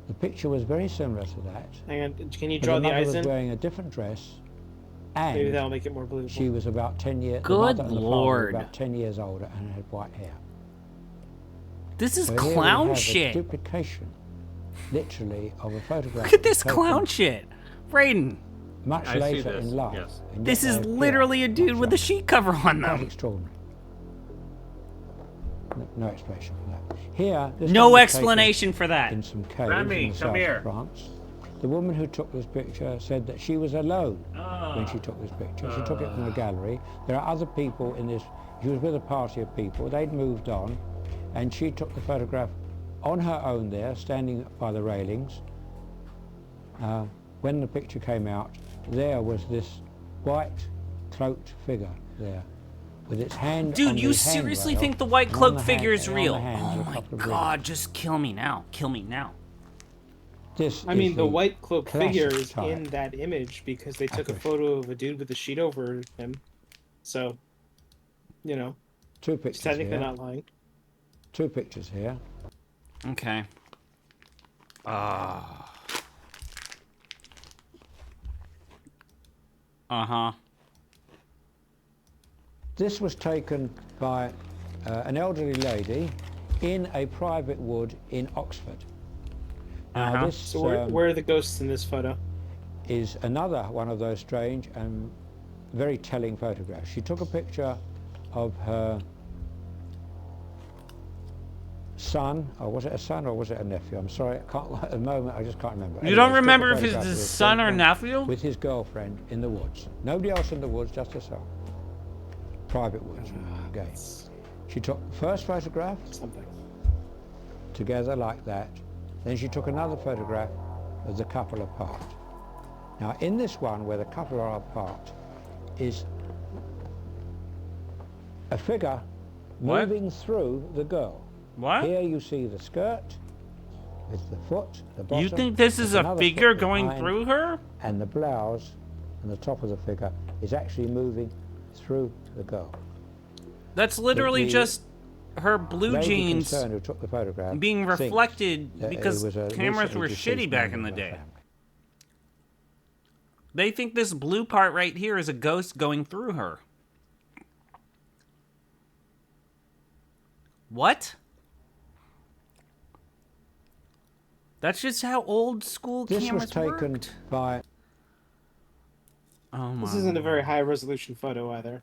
The picture was very similar to that. Hang on, can you but draw the the mother eyes was in? wearing a different dress, and Maybe that'll make it more believable. she was about 10 years. Good the mother and the father were Lord. about 10 years older and had white hair. This is So here we clown have shit. A duplication, literally, of a photograph. Look at this taken clown shit. Brayden. Much I see later this, in life. yes. and This yet is they appear literally a dude much with a younger. sheet cover on Quite them. extraordinary. No explanation for that. Here, this No one was explanation for that. taken in some caves Remy, in the come south here. of France. The woman who took this picture said that she was alone when she took this picture. She took it from a gallery. There are other people in this. She was with a party of people. They'd moved on, and she took the photograph on her own there, standing by the railings. When the picture came out, there was this white cloaked figure there, with its hand on Dude, the you seriously handrail, think the white and on cloak the figure is and on real? the hands Oh a my couple of god, rings. just kill me now. Kill me now. This I is mean, the white cloak classic figure is type. in that image because they took a Apparition. photo of a dude with a sheet over him. So, you know, Two he's pictures technically here. not lying. Two pictures here. Okay. Uh-huh. This was taken by an elderly lady in a private wood in Oxford. Now this So where are the ghosts in this photo? is another one of those strange and very telling photographs. She took a picture of her son, or was it a son or was it a nephew? I'm sorry, I can't at the moment. I just can't remember. You don't she took a remember if it's photograph his of a son or gentleman nephew? with his girlfriend in the woods. Nobody else in the woods, just herself. Private woods, again. She took the first photograph, together like that. Then she took another photograph of the couple apart. Now in this one where the couple are apart is a figure moving through the girl. What? Here you see the skirt with the foot, the bottom. You think this is a figure going through her? And the blouse and the top of the figure is actually moving through the girl. That's literally just her blue lady jeans concerned who took the photograph being thinks reflected that because it was a cameras recently were deceased shitty back member in the of her day. family. They think this blue part right here is a ghost going through her. What? That's just how old school This cameras was taken worked. by... Oh my. This isn't a very high resolution photo either.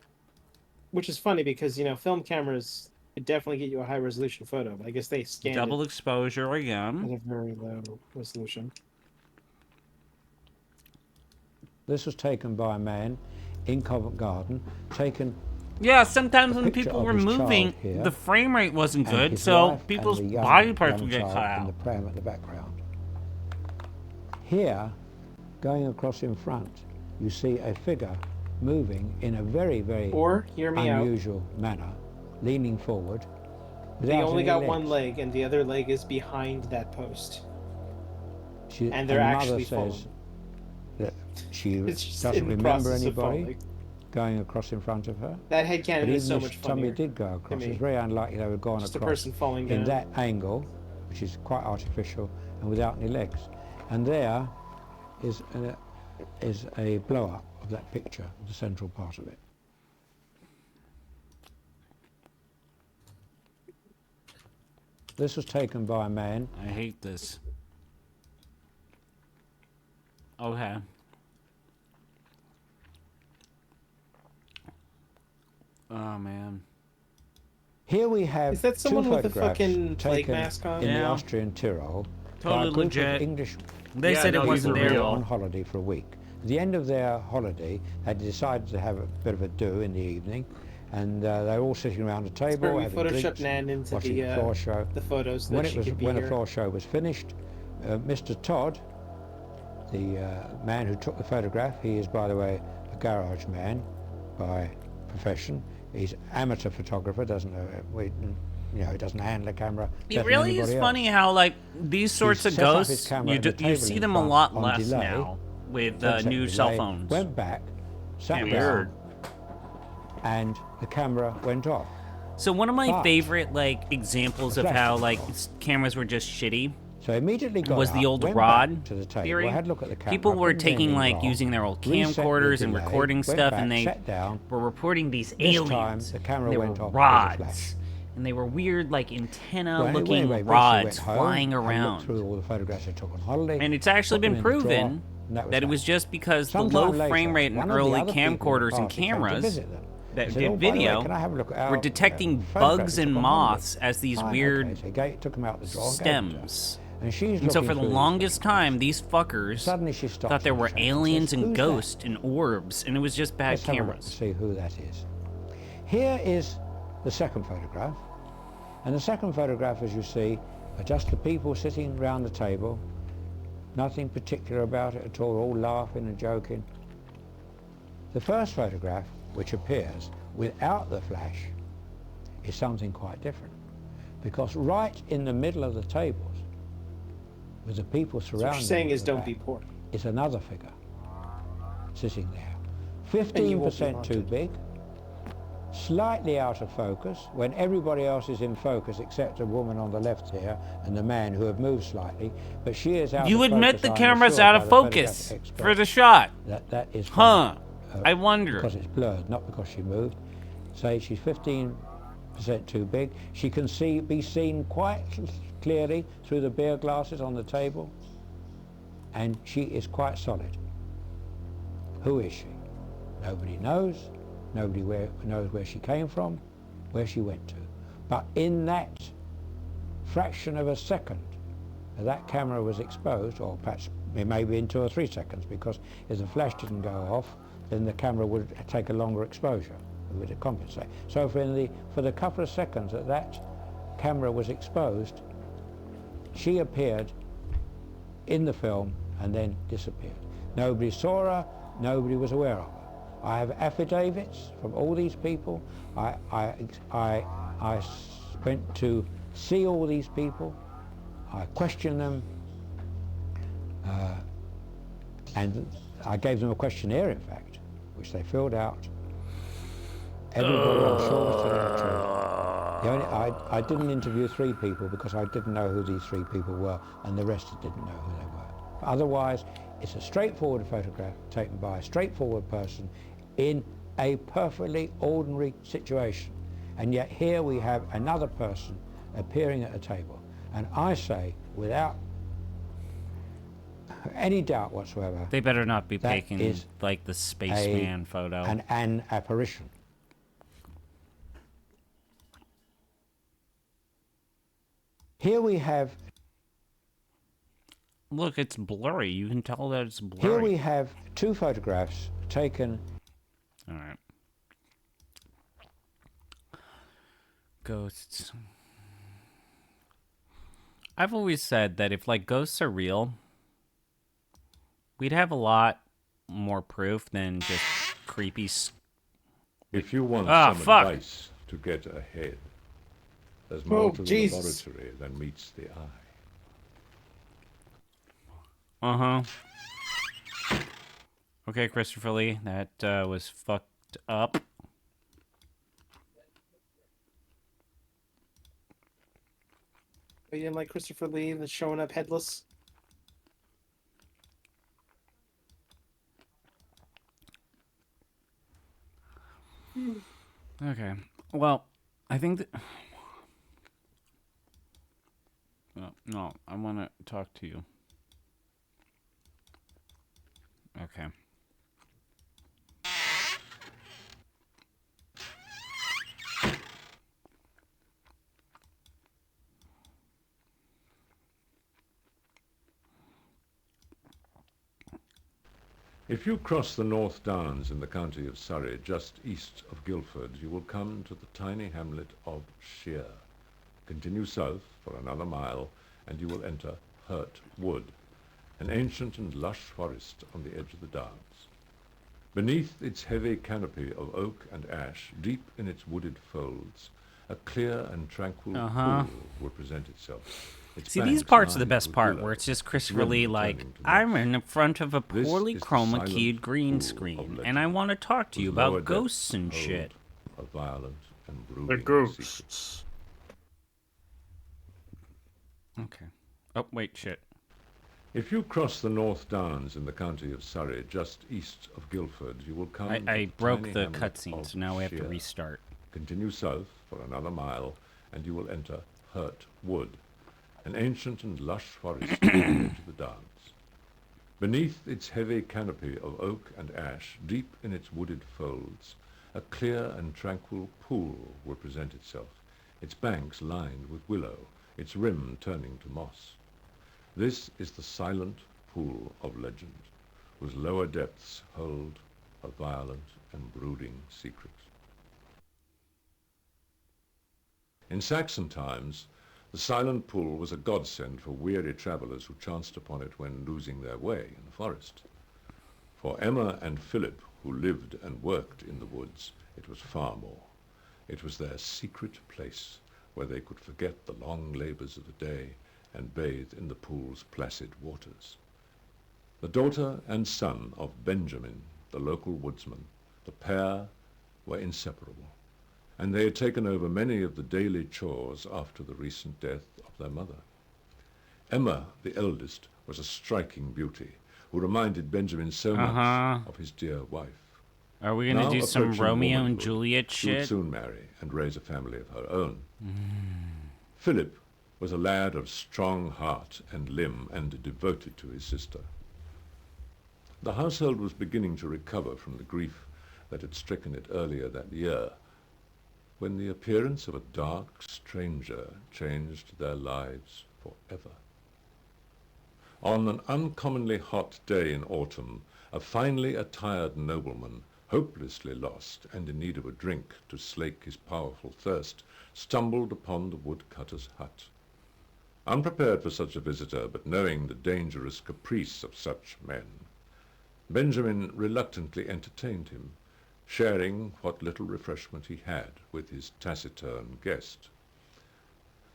Which is funny because, you know, film cameras could definitely get you a high resolution photo, but I guess they scanned Double it exposure at again. a very low resolution. This was taken by a man in Covent Garden, taken... Yeah, sometimes a when picture people of were his moving, child here, the frame rate wasn't and good, his so wife people's and the body parts young would get child cut in out. the pram at the background. Here, going across in front, you see a figure moving in a very, very hear me out. unusual manner, leaning forward. They without only any got legs. one leg, and the other leg is behind that post. And they're mother actually says falling. that she It's just doesn't in the remember process of anybody falling. going across in front of her. That headcanon But is even so if much somebody funnier did go to across, me. it's very unlikely they would have gone Just a across person falling in down. that angle, which is quite artificial and without any legs. And there is a blow-up of that picture, the central part of it. This was taken by a man. I hate this. Okay. Oh man. Here we have Is that someone two with a photographs fucking plague taken mask on? in the Yeah. Austrian Tyrol by Totally a group legit. of English. They said it wasn't there. On holiday for a week. At the end of their holiday, they decided to have a bit of a do in the evening, and they were all sitting around a table we having photoshopped drinks, Nan into watching the, the floor show. the photos so when that it she was could be when the here. floor show was finished, Mr. Todd, the man who took the photograph, he is, by the way, a garage man by profession. He's amateur photographer, doesn't know, he doesn't handle a camera. It better than really is anybody else. funny how, like, these sorts He of set up his ghosts, camera you, at the you table see in them a front lot on less delay, now with 10-second new cell delay, phones. Went back, sat Yeah, down, weird. and the camera went off. So one of my But favorite, like, examples of flash how, went like, off. cameras were just shitty So immediately got was up, the old went rod back to the table, theory. had a look at the camera, People were couldn't do taking, anything like, wrong, using their old reset the camcorders and delay, recording went stuff, back, and they sat down. were reporting these This aliens. time, the camera they went were off with a flash. rods. And they were weird, like, Well, antenna-looking anyway, eventually rods went home, flying had looked around. through all the photographs I took on holiday. And it's actually put them been in the drawer, proven and that it was just because the Sometime low later, frame rate in one of the early other people in the camcorders and party came to cameras visit them. that He said, did "Oh, by the way, video can I have a look at our, were detecting photographs bugs we and took on holiday?" moths as these Fine, weird okay. So he took them out the drawer and gave them to her. stems. And she's And so looking for the through these longest time, these fuckers Suddenly she stops thought there and were says, aliens and "Who's that?" ghosts and orbs, and it was just bad Let's have a look cameras. to see who that is. Here is the second photograph. And the second photograph, as you see, are just the people sitting round the table. Nothing particular about it at all laughing and joking. The first photograph, which appears without the flash, is something quite different. Because right in the middle of the tables, with the people So surrounding what you're saying them is at the don't back, be poor. is another figure sitting there. And you won't be 15% too big, slightly out of focus, when everybody else is in focus except a woman on the left here and the man who have moved slightly, but she is out You of admit focus, the I'm camera's assured out by of the focus photographic experts for the shot. That is Huh. from, I wonder. because it's blurred, not because she moved. Say she's 15% too big. She can be seen quite clearly through the beer glasses on the table, and she is quite solid. Who is she? Nobody knows. Nobody knows where she came from, where she went to. But in that fraction of a second that camera was exposed, or perhaps it may be in 2 or 3 seconds, because if the flash didn't go off, then the camera would take a longer exposure. would compensate. So for the couple of seconds that that camera was exposed, she appeared in the film and then disappeared. Nobody saw her, nobody was aware of her. I have affidavits from all these people. I went to see all these people. I questioned them, and I gave them a questionnaire, in fact, which they filled out. Everybody I'm sure was telling the truth. I didn't interview 3 people because I didn't know who these 3 people were, and the rest didn't know who they were. Otherwise, it's a straightforward photograph taken by a straightforward person in a perfectly ordinary situation. And yet here we have another person appearing at a table. And I say, without any doubt whatsoever, They better not be that taking is like the spaceman photo. An apparition. Here we have... Look, it's blurry. You can tell that it's blurry. Here we have 2 photographs taken... All right. Ghosts. I've always said that if, like, ghosts are real, we'd have a lot more proof than just creepy... If you want some advice to get ahead, there's more to the laboratory than meets the eye. Uh-huh. Okay, Christopher Lee, that was fucked up. You didn't like Christopher Lee that's showing up headless? Okay. Well, I think that... No, I want to talk to you. Okay. If you cross the North Downs in the county of Surrey, just east of Guildford, you will come to the tiny hamlet of Shear. Continue south for another mile, and you will enter Hurt Wood, an ancient and lush forest on the edge of the Downs. Beneath its heavy canopy of oak and ash, deep in its wooded folds, a clear and tranquil pool will present itself. See, these parts are the best part, where it's just Christopher Lee like, I'm in front of a poorly chroma keyed green screen, and I want to talk to you about ghosts and shit. A violent and brooding The ghosts. Okay. Oh, wait, shit. If you cross the North Downs in the county of Surrey, just east of Guildford, you will come to I broke tiny the hamlet cutscene, of so now we have to Shear. restart. Continue south for another mile, and you will enter Hurt Wood, an ancient and lush forest on the edge of the Downs. Beneath its heavy canopy of oak and ash, deep in its wooded folds, a clear and tranquil pool will present itself, its banks lined with willow, its rim turning to moss. This is the silent pool of legend, whose lower depths hold a violent and brooding secret. In Saxon times, the silent pool was a godsend for weary travellers who chanced upon it when losing their way in the forest. For Emma and Philip, who lived and worked in the woods, it was far more. It was their secret place where they could forget the long labours of the day and bathe in the pool's placid waters. The daughter and son of Benjamin, the local woodsman, the pair were inseparable, and they had taken over many of the daily chores after the recent death of their mother. Emma, the eldest, was a striking beauty who reminded Benjamin so much of his dear wife. Are we going to do some Romeo and Juliet She would shit? soon marry and raise a family of her own. Philip was a lad of strong heart and limb and devoted to his sister. The household was beginning to recover from the grief that had stricken it earlier that year, when the appearance of a dark stranger changed their lives forever. On an uncommonly hot day in autumn, a finely attired nobleman hopelessly lost and in need of a drink to slake his powerful thirst, stumbled upon the woodcutter's hut. Unprepared for such a visitor, but knowing the dangerous caprice of such men, Benjamin reluctantly entertained him, sharing what little refreshment he had with his taciturn guest.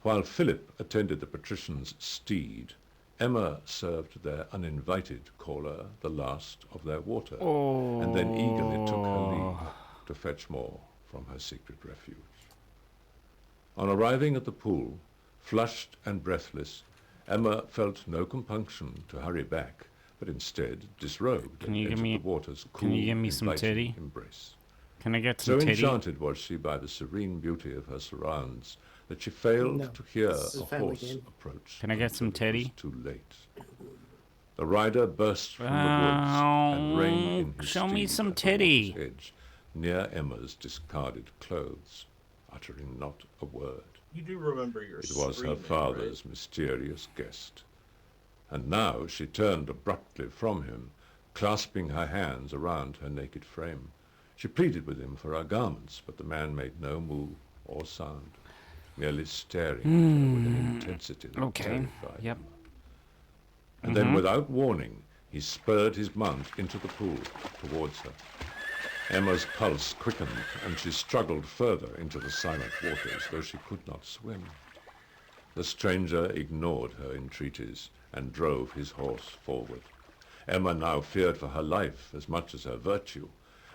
While Philip attended the patrician's steed, Emma served their uninvited caller the last of their water, and then eagerly took her leave to fetch more from her secret refuge. On arriving at the pool, flushed and breathless, Emma felt no compunction to hurry back, but instead disrobed and entered the water's cool, inviting embrace. Can I get some titty? So enchanted was she by the serene beauty of her surrounds that she failed to hear a horse approach. Can I get some titty? It was too late. The rider burst from the woods and reined in his show me steed some at the titty. water's edge, near Emma's discarded clothes, uttering not a word. You do remember your It was her screaming, father's right? mysterious guest. And now she turned abruptly from him, clasping her hands around her naked frame. She pleaded with him for her garments, but the man made no move or sound, merely staring at her with an intensity that terrified him. And then, without warning, he spurred his mount into the pool towards her. Emma's pulse quickened, and she struggled further into the silent waters, though she could not swim. The stranger ignored her entreaties and drove his horse forward. Emma now feared for her life as much as her virtue,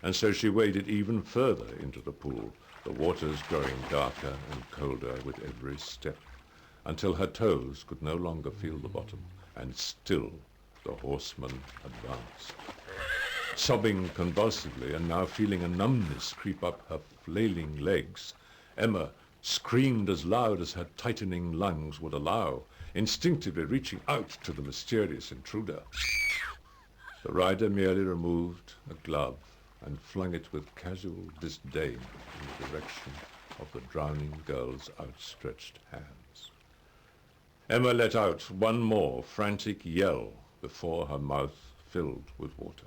and so she waded even further into the pool, the waters growing darker and colder with every step, until her toes could no longer feel the bottom, and still the horseman advanced. Sobbing convulsively and now feeling a numbness creep up her flailing legs, Emma screamed as loud as her tightening lungs would allow, instinctively reaching out to the mysterious intruder. The rider merely removed a glove and flung it with casual disdain in the direction of the drowning girl's outstretched hands. Emma let out one more frantic yell before her mouth filled with water.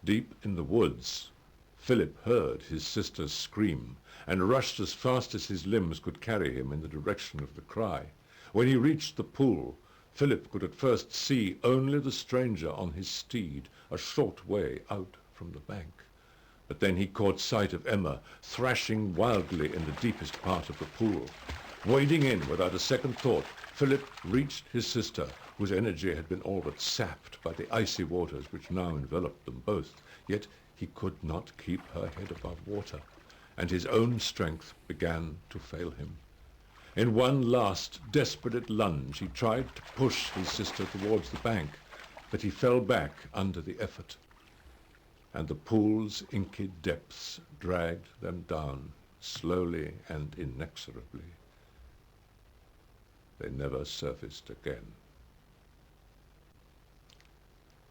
Deep in the woods, Philip heard his sister's scream and rushed as fast as his limbs could carry him in the direction of the cry. When he reached the pool, Philip could at first see only the stranger on his steed a short way out from the bank. But then he caught sight of Emma thrashing wildly in the deepest part of the pool. Wading in without a second thought, Philip reached his sister, whose energy had been all but sapped by the icy waters which now enveloped them both. Yet he could not keep her head above water, and his own strength began to fail him. In one last desperate lunge, he tried to push his sister towards the bank, but he fell back under the effort, and the pool's inky depths dragged them down slowly and inexorably. They never surfaced again.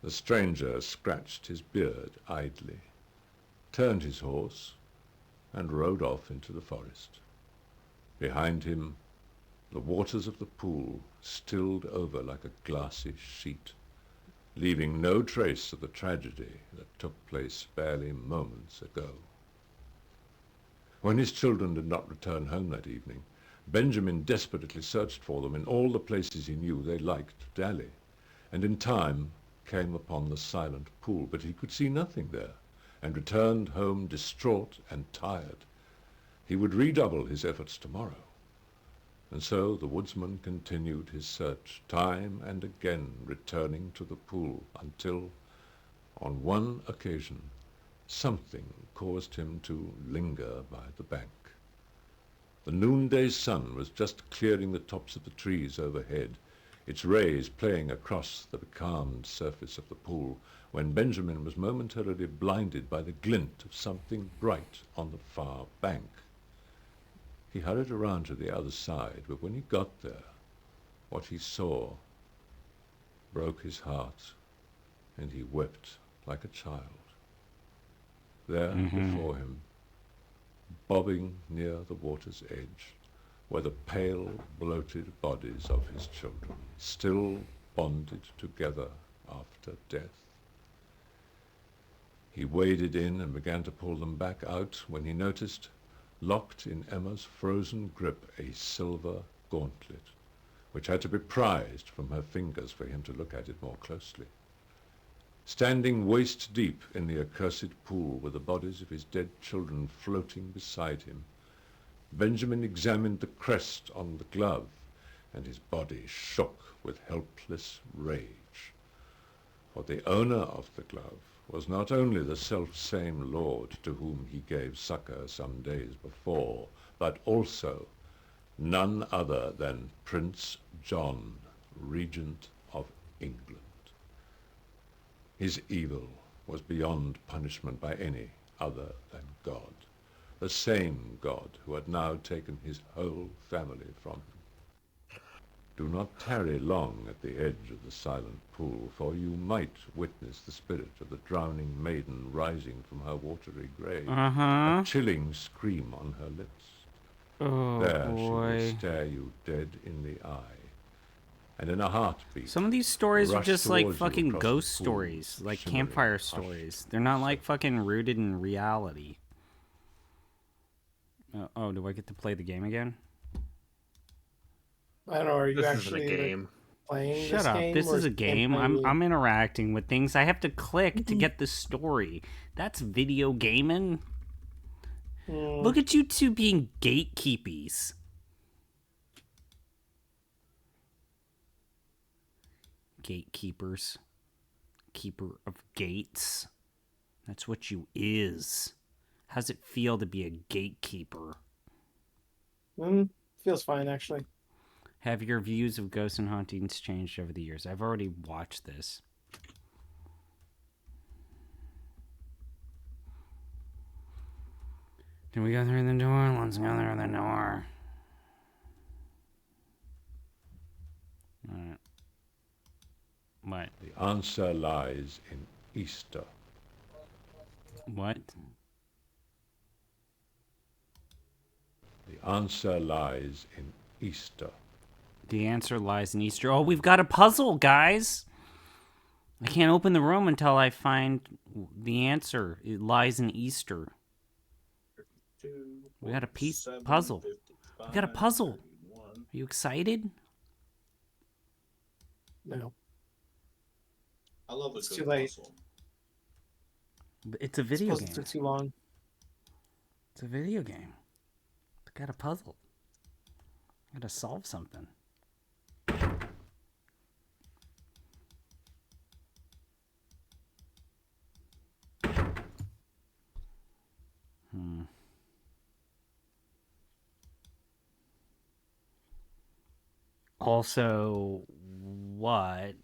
The stranger scratched his beard idly, turned his horse, and rode off into the forest. Behind him, the waters of the pool stilled over like a glassy sheet, leaving no trace of the tragedy that took place barely moments ago. When his children did not return home that evening, Benjamin desperately searched for them in all the places he knew they liked to dally, and in time came upon the silent pool, but he could see nothing there, and returned home distraught and tired. He would redouble his efforts tomorrow. And so the woodsman continued his search, time and again returning to the pool, until, on one occasion, something caused him to linger by the bank. The noonday sun was just clearing the tops of the trees overhead, its rays playing across the becalmed surface of the pool, when Benjamin was momentarily blinded by the glint of something bright on the far bank. He hurried around to the other side, but when he got there, what he saw broke his heart, and he wept like a child. There before him, bobbing near the water's edge, were the pale, bloated bodies of his children, still bonded together after death. He waded in and began to pull them back out when he noticed, locked in Emma's frozen grip, a silver gauntlet, which had to be prized from her fingers for him to look at it more closely. Standing waist deep in the accursed pool with the bodies of his dead children floating beside him, Benjamin examined the crest on the glove, and his body shook with helpless rage. For the owner of the glove was not only the self-same lord to whom he gave succor some days before, but also none other than Prince John, Regent of England. His evil was beyond punishment by any other than God, the same God who had now taken his whole family from him. Do not tarry long at the edge of the silent pool, for you might witness the spirit of the drowning maiden rising from her watery grave, a chilling scream on her lips. There she will stare you dead in the eye, and in a heartbeat. Some of these stories are just like fucking ghost stories, like campfire stories. They're not like fucking rooted in reality. Oh, do I get to play the game again? I don't know. Are you This actually isn't a game. Playing Shut this up. game? This or is a game. I'm interacting with things. I have to click to Mhm. get the story. That's video gaming. Mm. Look at you two being gatekeepers. Gatekeepers. Keeper of gates. That's what you is. How's it feel to be a gatekeeper? Feels fine, actually. Have your views of ghosts and hauntings changed over the years? I've already watched this. Can we go through the door? Let's go through the door. Alright. What? The answer lies in Easter. What? The answer lies in Easter. The answer lies in Easter. Oh, we've got a puzzle, guys! I can't open the room until I find the answer. It lies in Easter. We got a puzzle. We got a puzzle. Are you excited? No. I love a It's good too late. puzzle. It's a video game. Took too long. It's a video game. I got a puzzle. I gotta solve something. Also, what?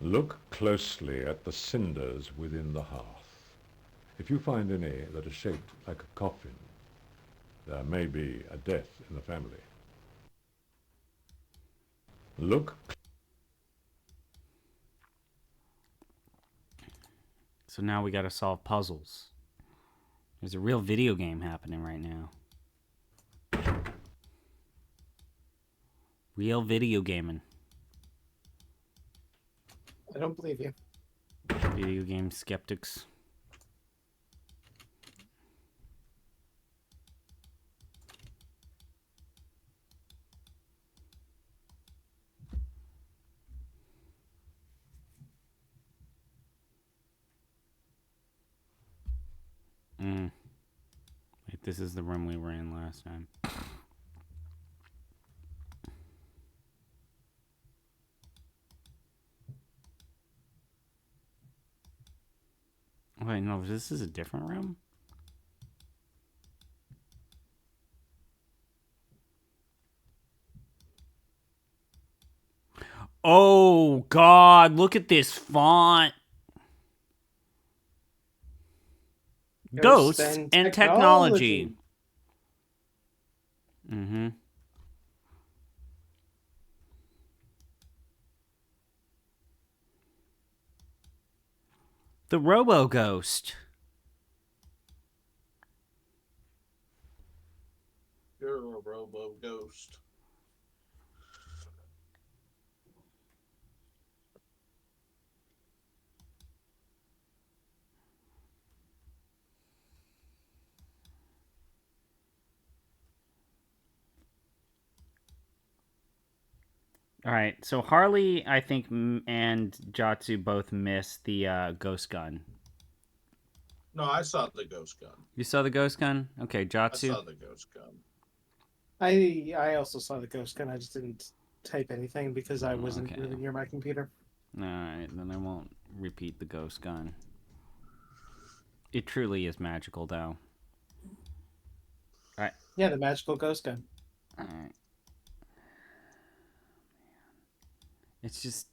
Look closely at the cinders within the hearth. If you find any that are shaped like a coffin, there may be a death in the family. Look. So now we gotta solve puzzles. There's a real video game happening right now. Real video gaming. I don't believe you. Video game skeptics. Wait, this is the room we were in last time. Wait, no, this is a different room? Oh, God, look at this font. Ghosts and technology. Mm-hmm. The Robo-Ghost. You're a Robo-Ghost. All right, so Harley, I think, and Jatsu both missed the ghost gun. No, I saw the ghost gun. You saw the ghost gun? Okay, Jatsu. I saw the ghost gun. I also saw the ghost gun. I just didn't type anything because I wasn't really near my computer. All right, then I won't repeat the ghost gun. It truly is magical, though. All right. Yeah, the magical ghost gun. All right. It's just...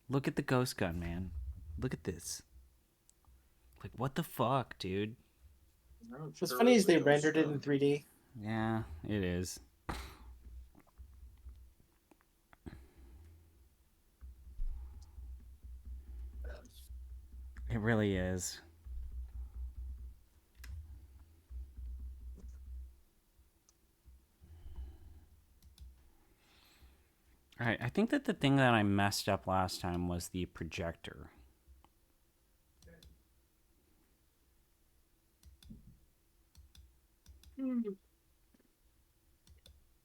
Look at the ghost gun, man. Look at this. Like, what the fuck, dude? What's funny is they rendered it in 3D. Yeah, it is. It really is. All right, I think that the thing that I messed up last time was the projector.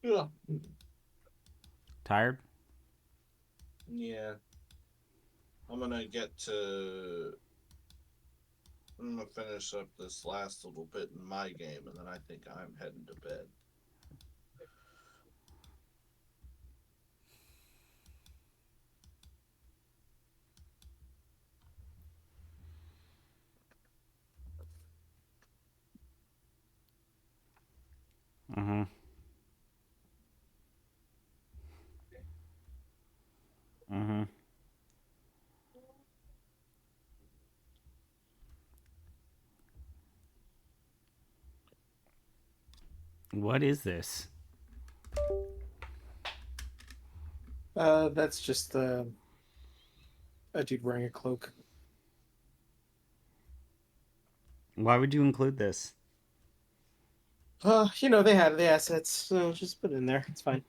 Yeah. Tired? Yeah. I'm gonna finish up this last little bit in my game, and then I think I'm heading to bed. Mm-hmm. Mm-hmm. What is this? That's just a dude wearing a cloak. Why would you include this? They had the assets, so just put it in there. It's fine.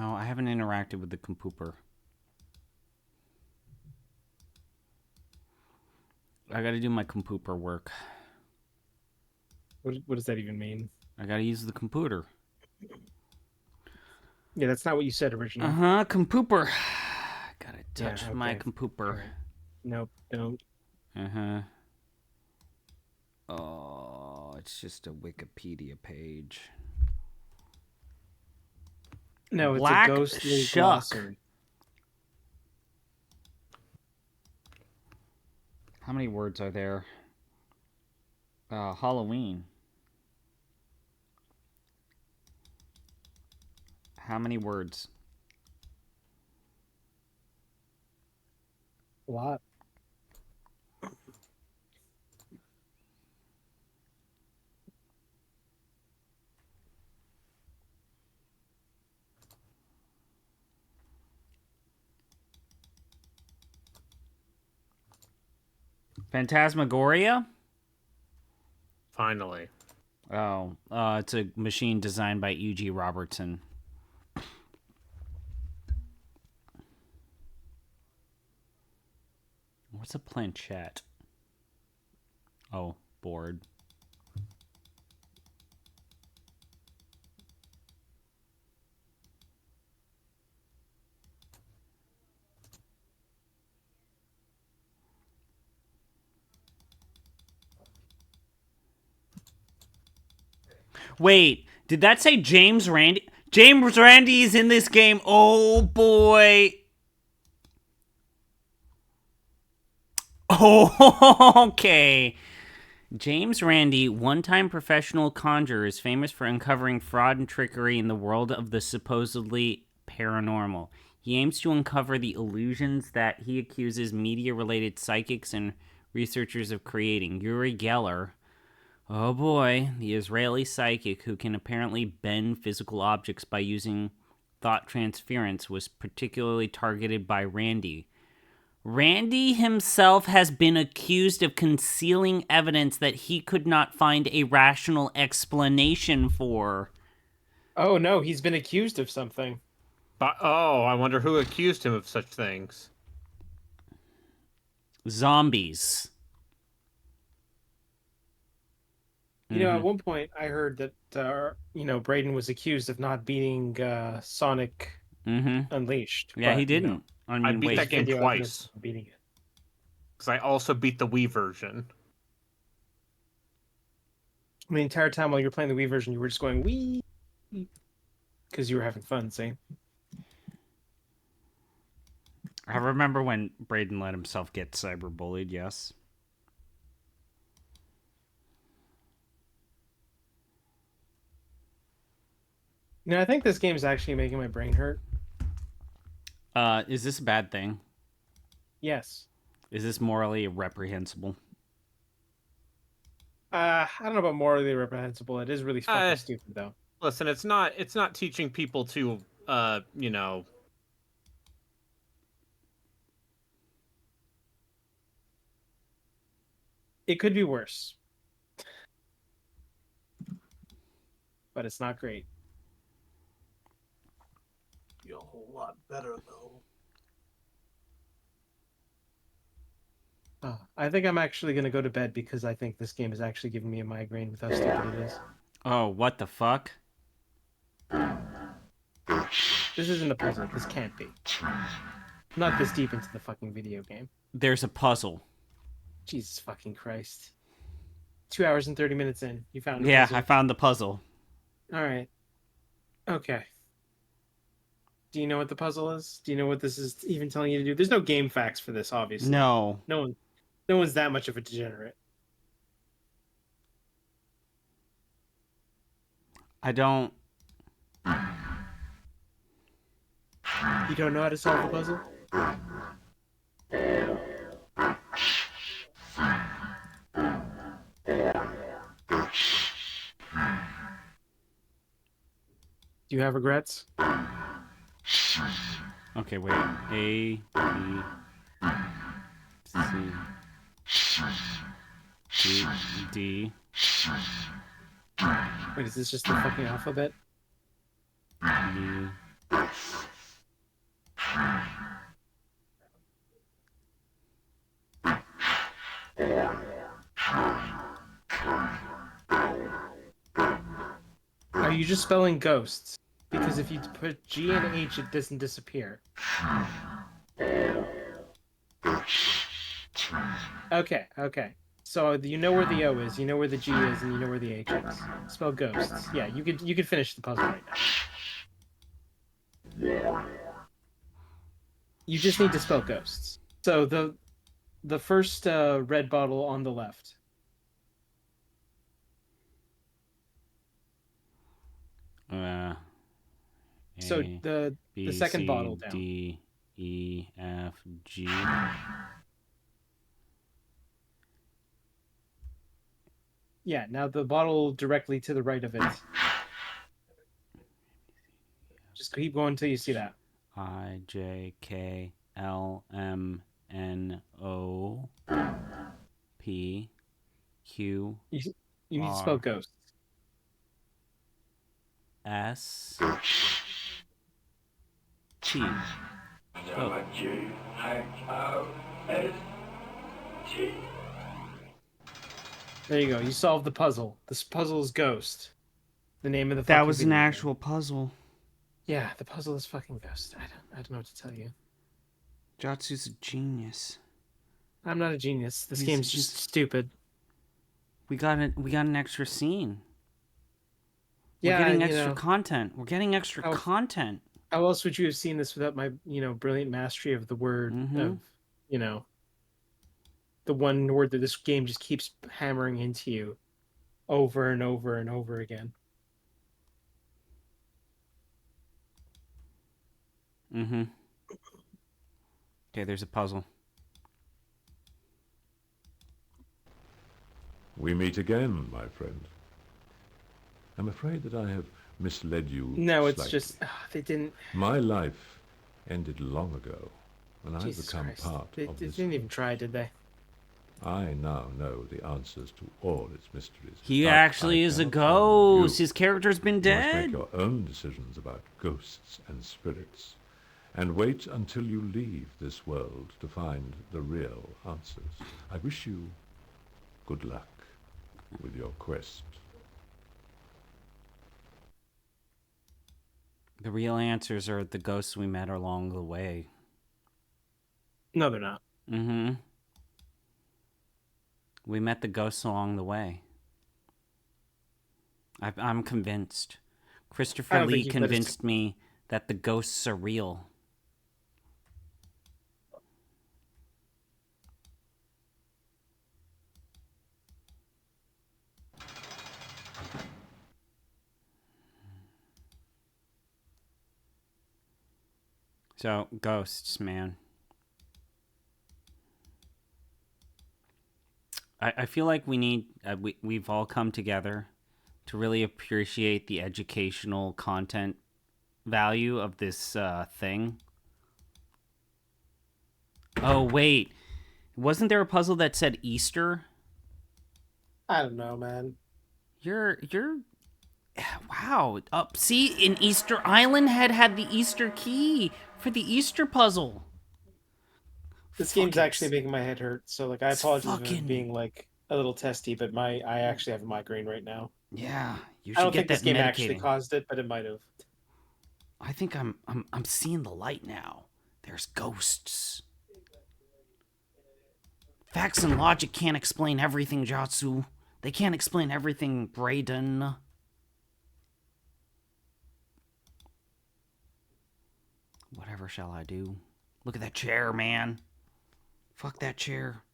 Oh, I haven't interacted with the compooper. I gotta do my compooper work. What does that even mean? I gotta use the computer. Yeah, that's not what you said originally. Uh-huh, compooper. Gotta touch my okay. compooper. Right. Nope, don't. Uh-huh. Oh, it's just a Wikipedia page. No, it's Black a ghostly shuck. glossary. How many words are there? Halloween. How many words? A lot. Phantasmagoria? Finally. Oh, it's a machine designed by E.G. Robertson. What's a planchette? Oh, bored. Wait, did that say James Randi? James Randi is in this game. Oh boy. Oh, okay. James Randi, one-time professional conjurer, is famous for uncovering fraud and trickery in the world of the supposedly paranormal. He aims to uncover the illusions that he accuses media-related psychics and researchers of creating. Uri Geller, oh boy, the Israeli psychic who can apparently bend physical objects by using thought transference, was particularly targeted by Randi. Randi himself has been accused of concealing evidence that he could not find a rational explanation for. Oh no, he's been accused of something. I wonder who accused him of such things. Zombies. You know, at one point I heard that, Braden was accused of not beating Sonic Unleashed. Yeah, he didn't. I beat that game twice. Beating it. Because I also beat the Wii version. The entire time while you were playing the Wii version, you were just going, Wii! Because you were having fun, see? I remember when Braden let himself get cyberbullied, yes. I think this game is actually making my brain hurt. Is this a bad thing? Yes. Is this morally reprehensible? I don't know about morally reprehensible. It is really fucking stupid, though. Listen, it's not teaching people to, It could be worse. But it's not great. Be a whole lot better, though. I think I'm actually going to go to bed because I think this game is actually giving me a migraine with how stupid it is. Oh, what the fuck? This isn't a puzzle. This can't be. I'm not this deep into the fucking video game. There's a puzzle. Jesus fucking Christ. 2 hours and 30 minutes in. You found a puzzle. I found the puzzle. Alright. Okay. Do you know what the puzzle is? Do you know what this is even telling you to do? There's no game facts for this, obviously. No. No one's that much of a degenerate. I don't... You don't know how to solve the puzzle? Do you have regrets? Okay, wait. A, B, C, D. Wait, is this just the fucking alphabet? E. Are you just spelling ghosts? Because if you put G and H, it doesn't disappear. Okay. So you know where the O is, you know where the G is, and you know where the H is. Spell ghosts. Yeah, you could finish the puzzle right now. You just need to spell ghosts. So the first red bottle on the left. So the second bottle down. D, E, F, G. Yeah, now the bottle directly to the right of it. Just keep going until you see that. I, J, K, L, M, N, O, P, Q. You need to spell ghosts. S, T. There you go. You solved the puzzle. This puzzle is Ghost. The name of the That fucking was an video game. actual puzzle. Yeah, the puzzle is fucking Ghost. I don't know what to tell you. Jatsu's a genius. I'm not a genius. This game's just stupid. We got an extra scene. Yeah, we're getting extra content. We're getting extra content. How else would you have seen this without my, brilliant mastery of the word of, the one word that this game just keeps hammering into you over and over and over again. Mm-hmm. Okay, there's a puzzle. We meet again, my friend. I'm afraid that I have misled you No, it's slightly. just, they didn't... My life ended long ago, and I've Jesus become Christ. part They of this. didn't even try, did they? I now know the answers to all its mysteries. He but actually I is a cannot tell you. ghost. His character's been You must dead. make your own decisions about ghosts and spirits, and wait until you leave this world to find the real answers. I wish you good luck with your quest. The real answers are the ghosts we met along the way. No, they're not. Mm-hmm. We met the ghosts along the way. I'm convinced. Christopher Lee convinced me that the ghosts are real. So, ghosts, man. I feel like we need... we've all come together to really appreciate the educational content value of this thing. Oh, wait. Wasn't there a puzzle that said Easter? I don't know, man. You're... Wow. See, in Easter Island had the Easter key for the Easter puzzle. This game's actually making my head hurt, so I apologize for being a little testy, but I actually have a migraine right now. Yeah, you I should don't get think this that game medicated. actually caused it, but it might have. I think I'm seeing the light now. There's ghosts. Facts and logic can't explain everything, Jatsu. They can't explain everything, Brayden. Whatever shall I do? Look at that chair, man. Fuck that chair.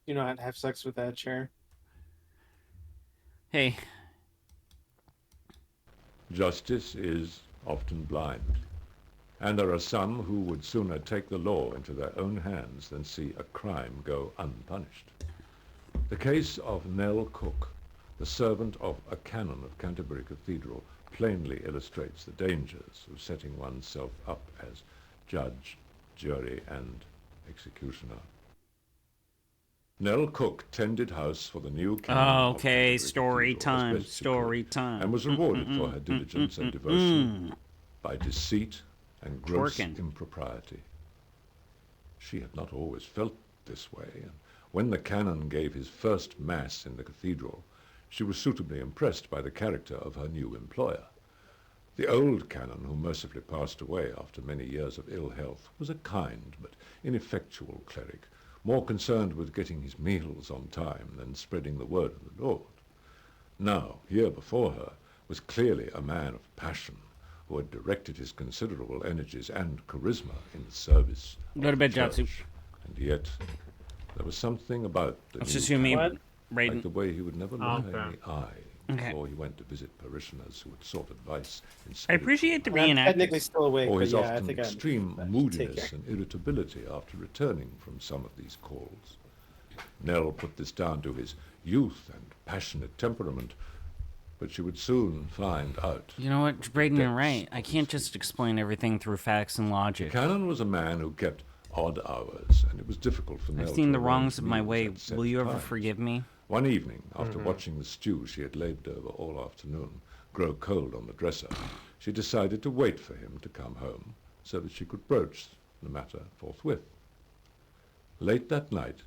You know how to have sex with that chair? Hey. Justice is often blind, and there are some who would sooner take the law into their own hands than see a crime go unpunished. The case of Nell Cook, the servant of a canon of Canterbury Cathedral, plainly illustrates the dangers of setting oneself up as judge, jury, and executioner. Nell Cook tended house for the new canon of Canterbury story Cathedral as time, best she story could, time. and was rewarded for her diligence and devotion by deceit and gross impropriety. She had not always felt this way, and when the canon gave his first mass in the cathedral, she was suitably impressed by the character of her new employer. The old canon, who mercifully passed away after many years of ill health, was a kind but ineffectual cleric, more concerned with getting his meals on time than spreading the word of the Lord. Now, here before her was clearly a man of passion, who had directed his considerable energies and charisma in the service of the church. And yet, there was something about the new canon, like the way he would never lie in the eye before he went to visit parishioners who would sought advice in I appreciate the I'm technically reenactment. still awake, or but his yeah, I often think extreme Take moodiness care. and irritability after returning from some of these calls. Nell put this down to his youth and passionate temperament, but she would soon find out. You know what, Brayden, you're right. I can't just explain everything through facts and logic. The canon was a man who kept odd hours, and it was difficult for Nell I've seen to the wrongs arrange of my meals way. at set Will you ever times. forgive me? One evening, after watching the stew she had laid over all afternoon grow cold on the dresser, she decided to wait for him to come home so that she could broach the matter forthwith. Late that night,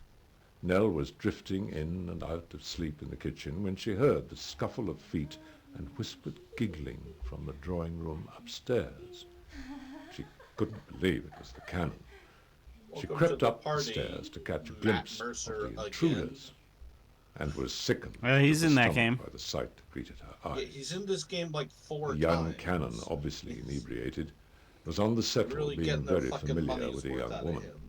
Nell was drifting in and out of sleep in the kitchen when she heard the scuffle of feet and whispered giggling from the drawing room upstairs. She couldn't believe it was the Canon. She crept up the stairs to catch a glimpse of the intruders and was sickened he's to the in that stomach game. by the sight that greeted her eyes. Yeah, he's in this game like 4 The young times. Canon, obviously inebriated, was on the settle Really being getting their very fucking familiar money's with a worth young out of woman. him.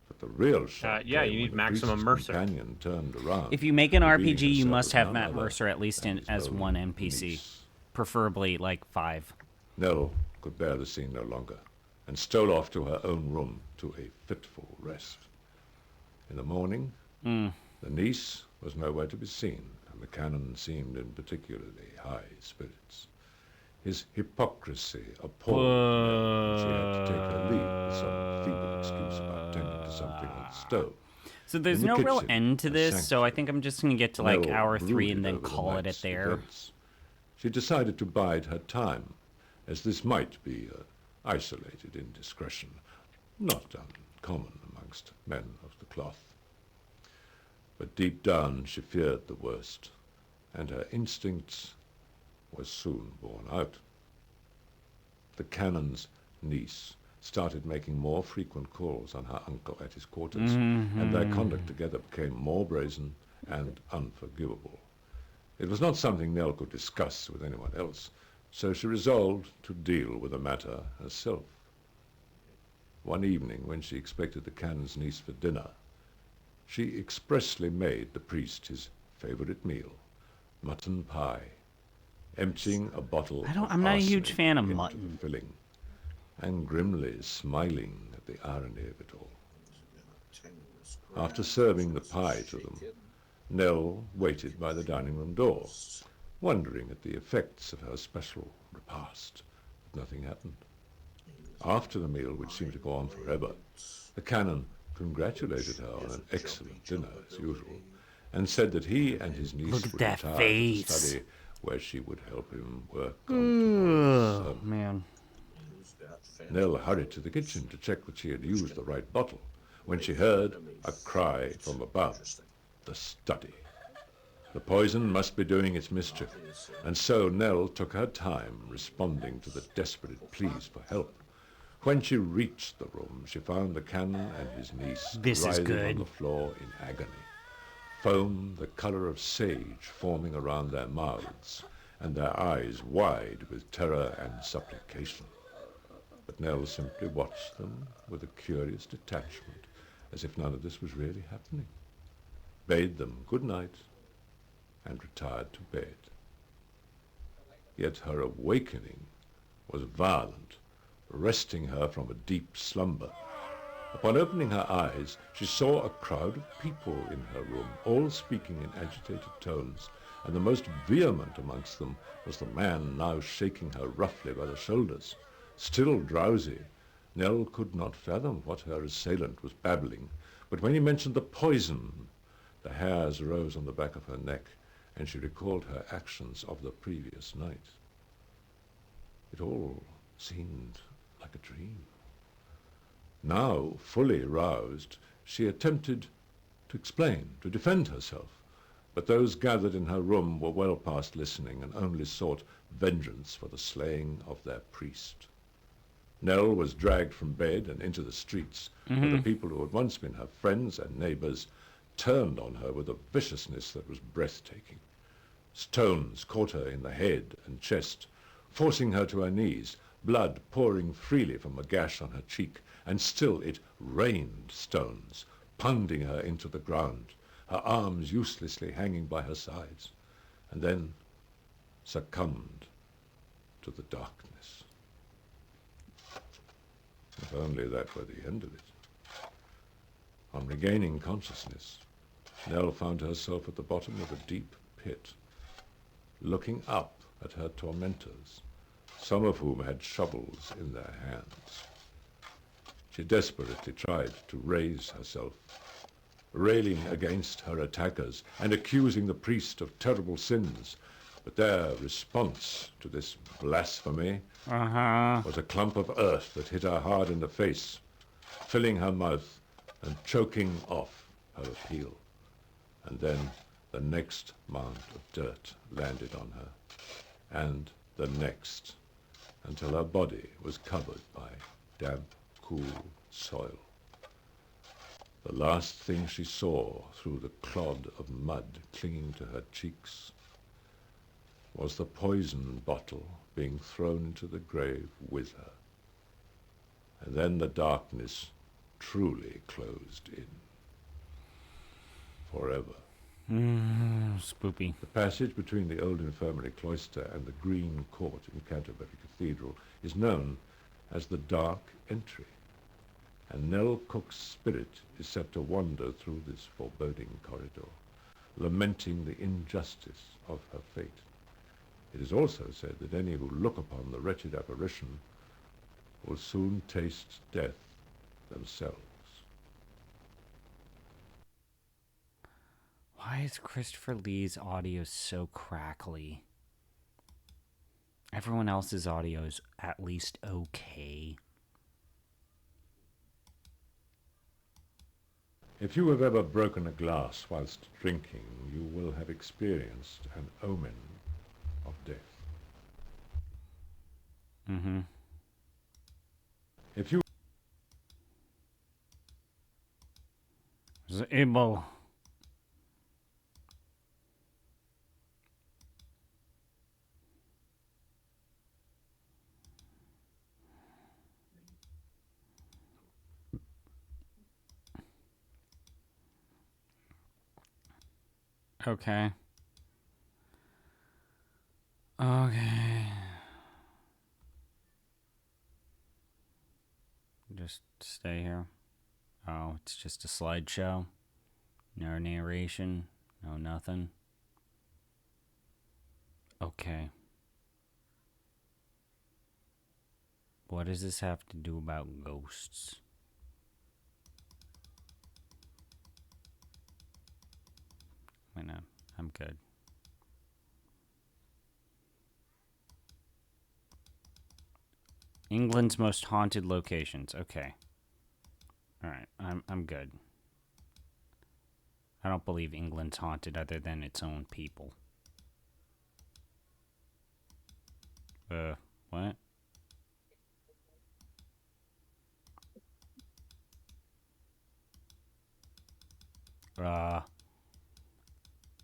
But the real shock yeah, came you need when the maximum priest's Mercer. companion turned around. If you make an revealing RPG, you herself must as have none Matt other Mercer at least than in his as own one NPC, niece. preferably like 5. Nell could bear the scene no longer and stole off to her own room to a fitful rest. In the morning, the niece was nowhere to be seen, and the Canon seemed in particularly high spirits. His hypocrisy appalled Nell, and she had to take her leave with some feeble excuse about tending to something on the stove. So there's In the no real kitchen, end to a this, so I think I'm just going to get to like Nell hour 3 and brooded then over the call it night's at there. events. She decided to bide her time, as this might be an isolated indiscretion, not uncommon amongst men of the cloth. But deep down she feared the worst, and her instincts were soon borne out. The Canon's niece started making more frequent calls on her uncle at his quarters, and their conduct together became more brazen and unforgivable. It was not something Nell could discuss with anyone else, so she resolved to deal with the matter herself. One evening, when she expected the Canon's niece for dinner, she expressly made the priest his favorite meal, mutton pie, emptying a bottle I'm not a huge arsenic fan of into mutton. the filling, and grimly smiling at the irony of it all. After serving the pie to them, Nell waited by the dining room door, wondering at the effects of her special repast, but nothing happened. After the meal, which seemed to go on forever, the Canon congratulated her on an excellent dinner, as usual, and said that he and his niece Look at would that retire to face. the study where she would help him work on tomorrow's sermon. Man. Nell hurried to the kitchen to check that she had used the right bottle, when she heard a cry from above, the study. The poison must be doing its mischief, and so Nell took her time responding to the desperate pleas for help. When she reached the room, she found the Canon and his niece This is writhing good. on the floor in agony, foam the color of sage forming around their mouths, and their eyes wide with terror and supplication. But Nell simply watched them with a curious detachment, as if none of this was really happening, bade them good night, and retired to bed. Yet her awakening was violent, wresting her from a deep slumber. Upon opening her eyes, she saw a crowd of people in her room, all speaking in agitated tones, and the most vehement amongst them was the man now shaking her roughly by the shoulders. Still drowsy, Nell could not fathom what her assailant was babbling, but when he mentioned the poison, the hairs rose on the back of her neck, and she recalled her actions of the previous night. It all seemed like a dream. Now, fully roused, she attempted to explain, to defend herself, but those gathered in her room were well past listening and only sought vengeance for the slaying of their priest. Nell was dragged from bed and into the streets, where the people who had once been her friends and neighbors turned on her with a viciousness that was breathtaking. Stones caught her in the head and chest, forcing her to her knees, blood pouring freely from a gash on her cheek, and still it rained stones, pounding her into the ground, her arms uselessly hanging by her sides, and then succumbed to the darkness. If only that were the end of it. On regaining consciousness, Nell found herself at the bottom of a deep pit, looking up at her tormentors, some of whom had shovels in their hands. She desperately tried to raise herself, railing against her attackers and accusing the priest of terrible sins, but their response to this blasphemy was a clump of earth that hit her hard in the face, filling her mouth and choking off her appeal. And then the next mound of dirt landed on her, and the next, until her body was covered by damp, cool soil. The last thing she saw through the clod of mud clinging to her cheeks was the poison bottle being thrown into the grave with her. And then the darkness truly closed in. Forever. Spoopy. The passage between the old infirmary cloister and the Green Court in Canterbury Cathedral is known as the Dark Entry, and Nell Cook's spirit is said to wander through this foreboding corridor, lamenting the injustice of her fate. It is also said that any who look upon the wretched apparition will soon taste death themselves. Why is Christopher Lee's audio so crackly? Everyone else's audio is at least okay. If you have ever broken a glass whilst drinking, you will have experienced an omen of death. Mm-hmm. If you was able Okay. Okay. Just stay here. Oh, it's just a slideshow. No narration. No nothing. Okay. What does this have to do about ghosts? I know. I'm good. England's most haunted locations. Okay. All right. I'm good. I don't believe England's haunted other than its own people. What?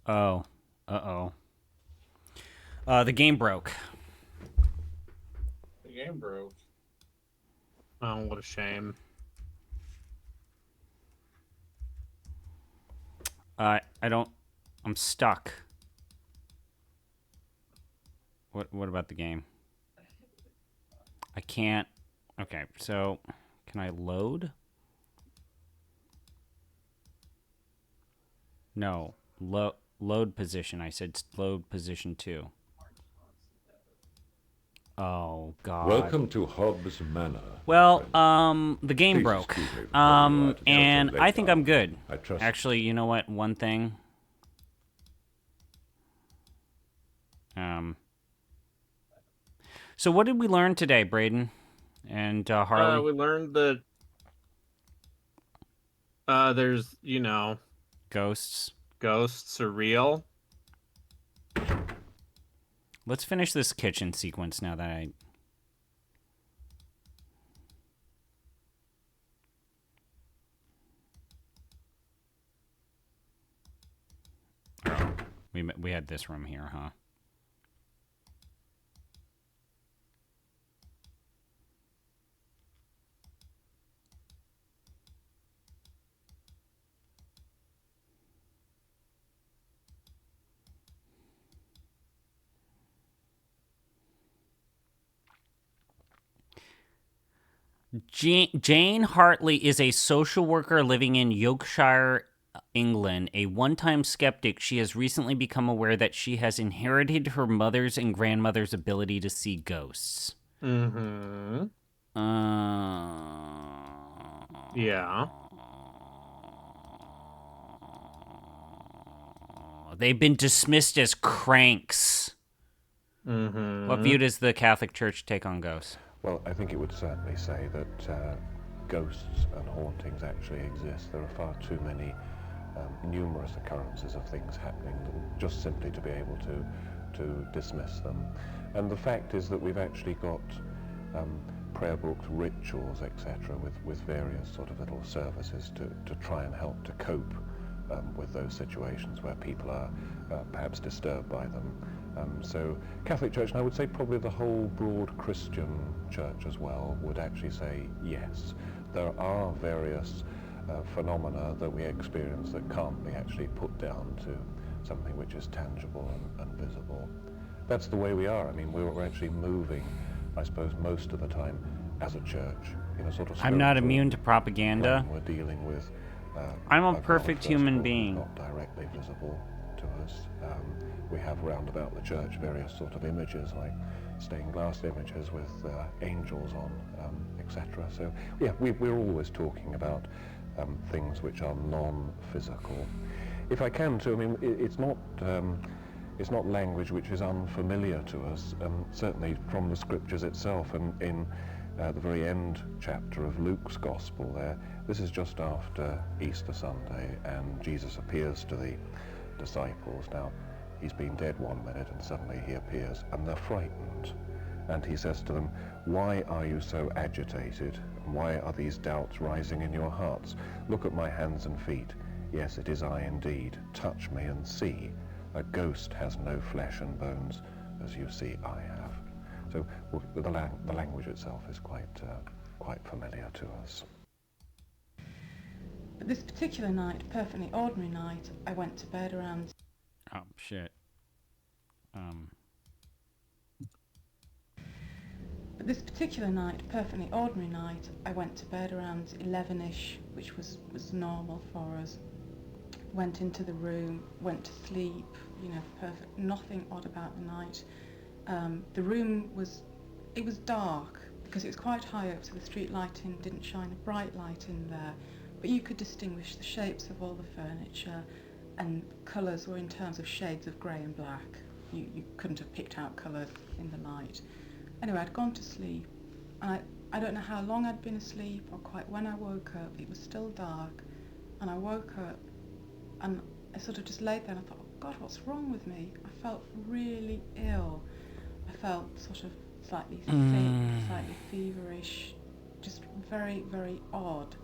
Oh. Uh-oh. The game broke. The game broke. Oh, what a shame. I'm stuck. What about the game? I can't. Okay, so can I load? No. Load position. I said load position 2. Oh, God. Welcome to Hobbs Manor. Well, the game Please broke. excuse me for calling you out at And such a I late think hour. I'm good. I trust. Actually, you know what? One thing. So what did we learn today, Braden and Harley? We learned that there's, ghosts. Ghosts are real. Let's finish this kitchen sequence now that we had this room here, huh? Jane Hartley is a social worker living in Yorkshire, England. A one-time skeptic, she has recently become aware that she has inherited her mother's and grandmother's ability to see ghosts. Mm-hmm. Yeah. They've been dismissed as cranks. Mm-hmm. What view does the Catholic Church take on ghosts? Well, I think it would certainly say that ghosts and hauntings actually exist. There are far too many numerous occurrences of things happening, just simply to be able to dismiss them. And the fact is that we've actually got prayer books, rituals, etc., with various sort of little services to try and help to cope with those situations where people are perhaps disturbed by them. So Catholic Church, and I would say probably the whole broad Christian church as well, would actually say yes, there are various phenomena that we experience that can't be actually put down to something which is tangible and visible. That's the way we are. I mean, we're actually moving, I suppose, most of the time as a church in a sort of I'm not spiritual immune to propaganda. plane. We're dealing with I'm a God, perfect first human of all, being. not directly visible to us. We have round about the church various sort of images, like stained glass images with angels on, etc. So yeah, we're always talking about things which are non-physical. If I can too, I mean, it's not language which is unfamiliar to us, certainly from the scriptures itself, and in the very end chapter of Luke's Gospel there, this is just after Easter Sunday, and Jesus appears to the disciples. Now, he's been dead 1 minute and suddenly he appears, and they're frightened. And he says to them, "Why are you so agitated? Why are these doubts rising in your hearts? Look at my hands and feet. Yes, it is I indeed. Touch me and see. A ghost has no flesh and bones, as you see I have." So the language itself is quite familiar to us. But this particular night, perfectly ordinary night, I went to bed around... Oh, shit. But this particular night, perfectly ordinary night, I went to bed around 11ish, which was normal for us. Went into the room, went to sleep, you know, perfect, nothing odd about the night. The room was dark because it was quite high up, so the street lighting didn't shine a bright light in there, but you could distinguish the shapes of all the furniture, and colours were in terms of shades of grey and black. You couldn't have picked out colours in the light. Anyway, I'd gone to sleep, and I don't know how long I'd been asleep or quite when I woke up. It was still dark, and I woke up and I sort of just laid there and I thought, oh God, what's wrong with me? I felt really ill. I felt sort of slightly sick, slightly feverish, just very, very odd.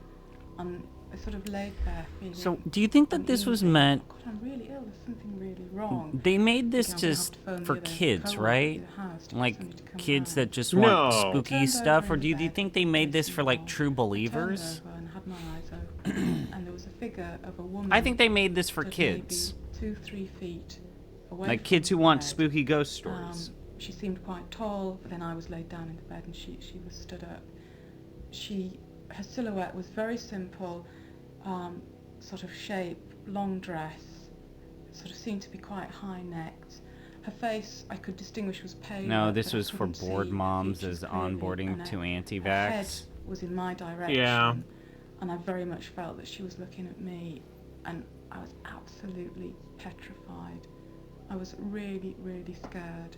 And I sort of laid there feeling... So, do you think that this was meant... Oh God, I'm really ill, there's something really wrong. They made this just for kids, right? Like, kids that just want spooky stuff? Or do you think they made this for, like, true believers? I had my eyes open, and there was a figure of a woman... I think they made this for kids. Maybe 2-3 feet away like from kids who the want bed. spooky ghost stories. She seemed quite tall, but then I was laid down in the bed and she was stood up. Her silhouette was very simple, sort of shape, long dress, sort of seemed to be quite high-necked. Her face, I could distinguish, was pale. No, this was for bored moms as onboarding to anti-vax. Her head was in my direction, Yeah. and I very much felt that she was looking at me, and I was absolutely petrified. I was really, really scared,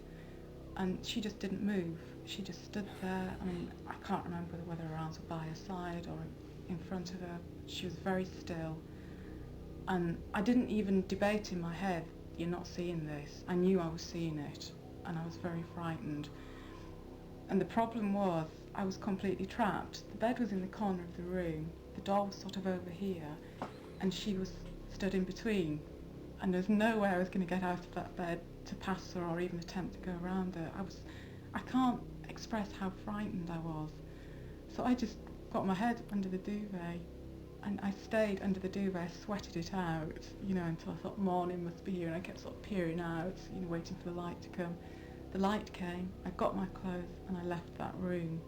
and she just didn't move. She just stood there. I mean, I can't remember whether her arms were by her side or in front of her. She was very still, and I didn't even debate in my head, you're not seeing this. I knew I was seeing it, and I was very frightened. And the problem was, I was completely trapped. The bed was in the corner of the room, the door was sort of over here, and she was stood in between. And there's no way I was going to get out of that bed to pass her or even attempt to go around her. I can't express how frightened I was. So I just got my head under the duvet, and I stayed under the duvet, sweated it out, you know, until I thought morning must be here, and I kept sort of peering out, you know, waiting for the light to come. The light came, I got my clothes, and I left that room.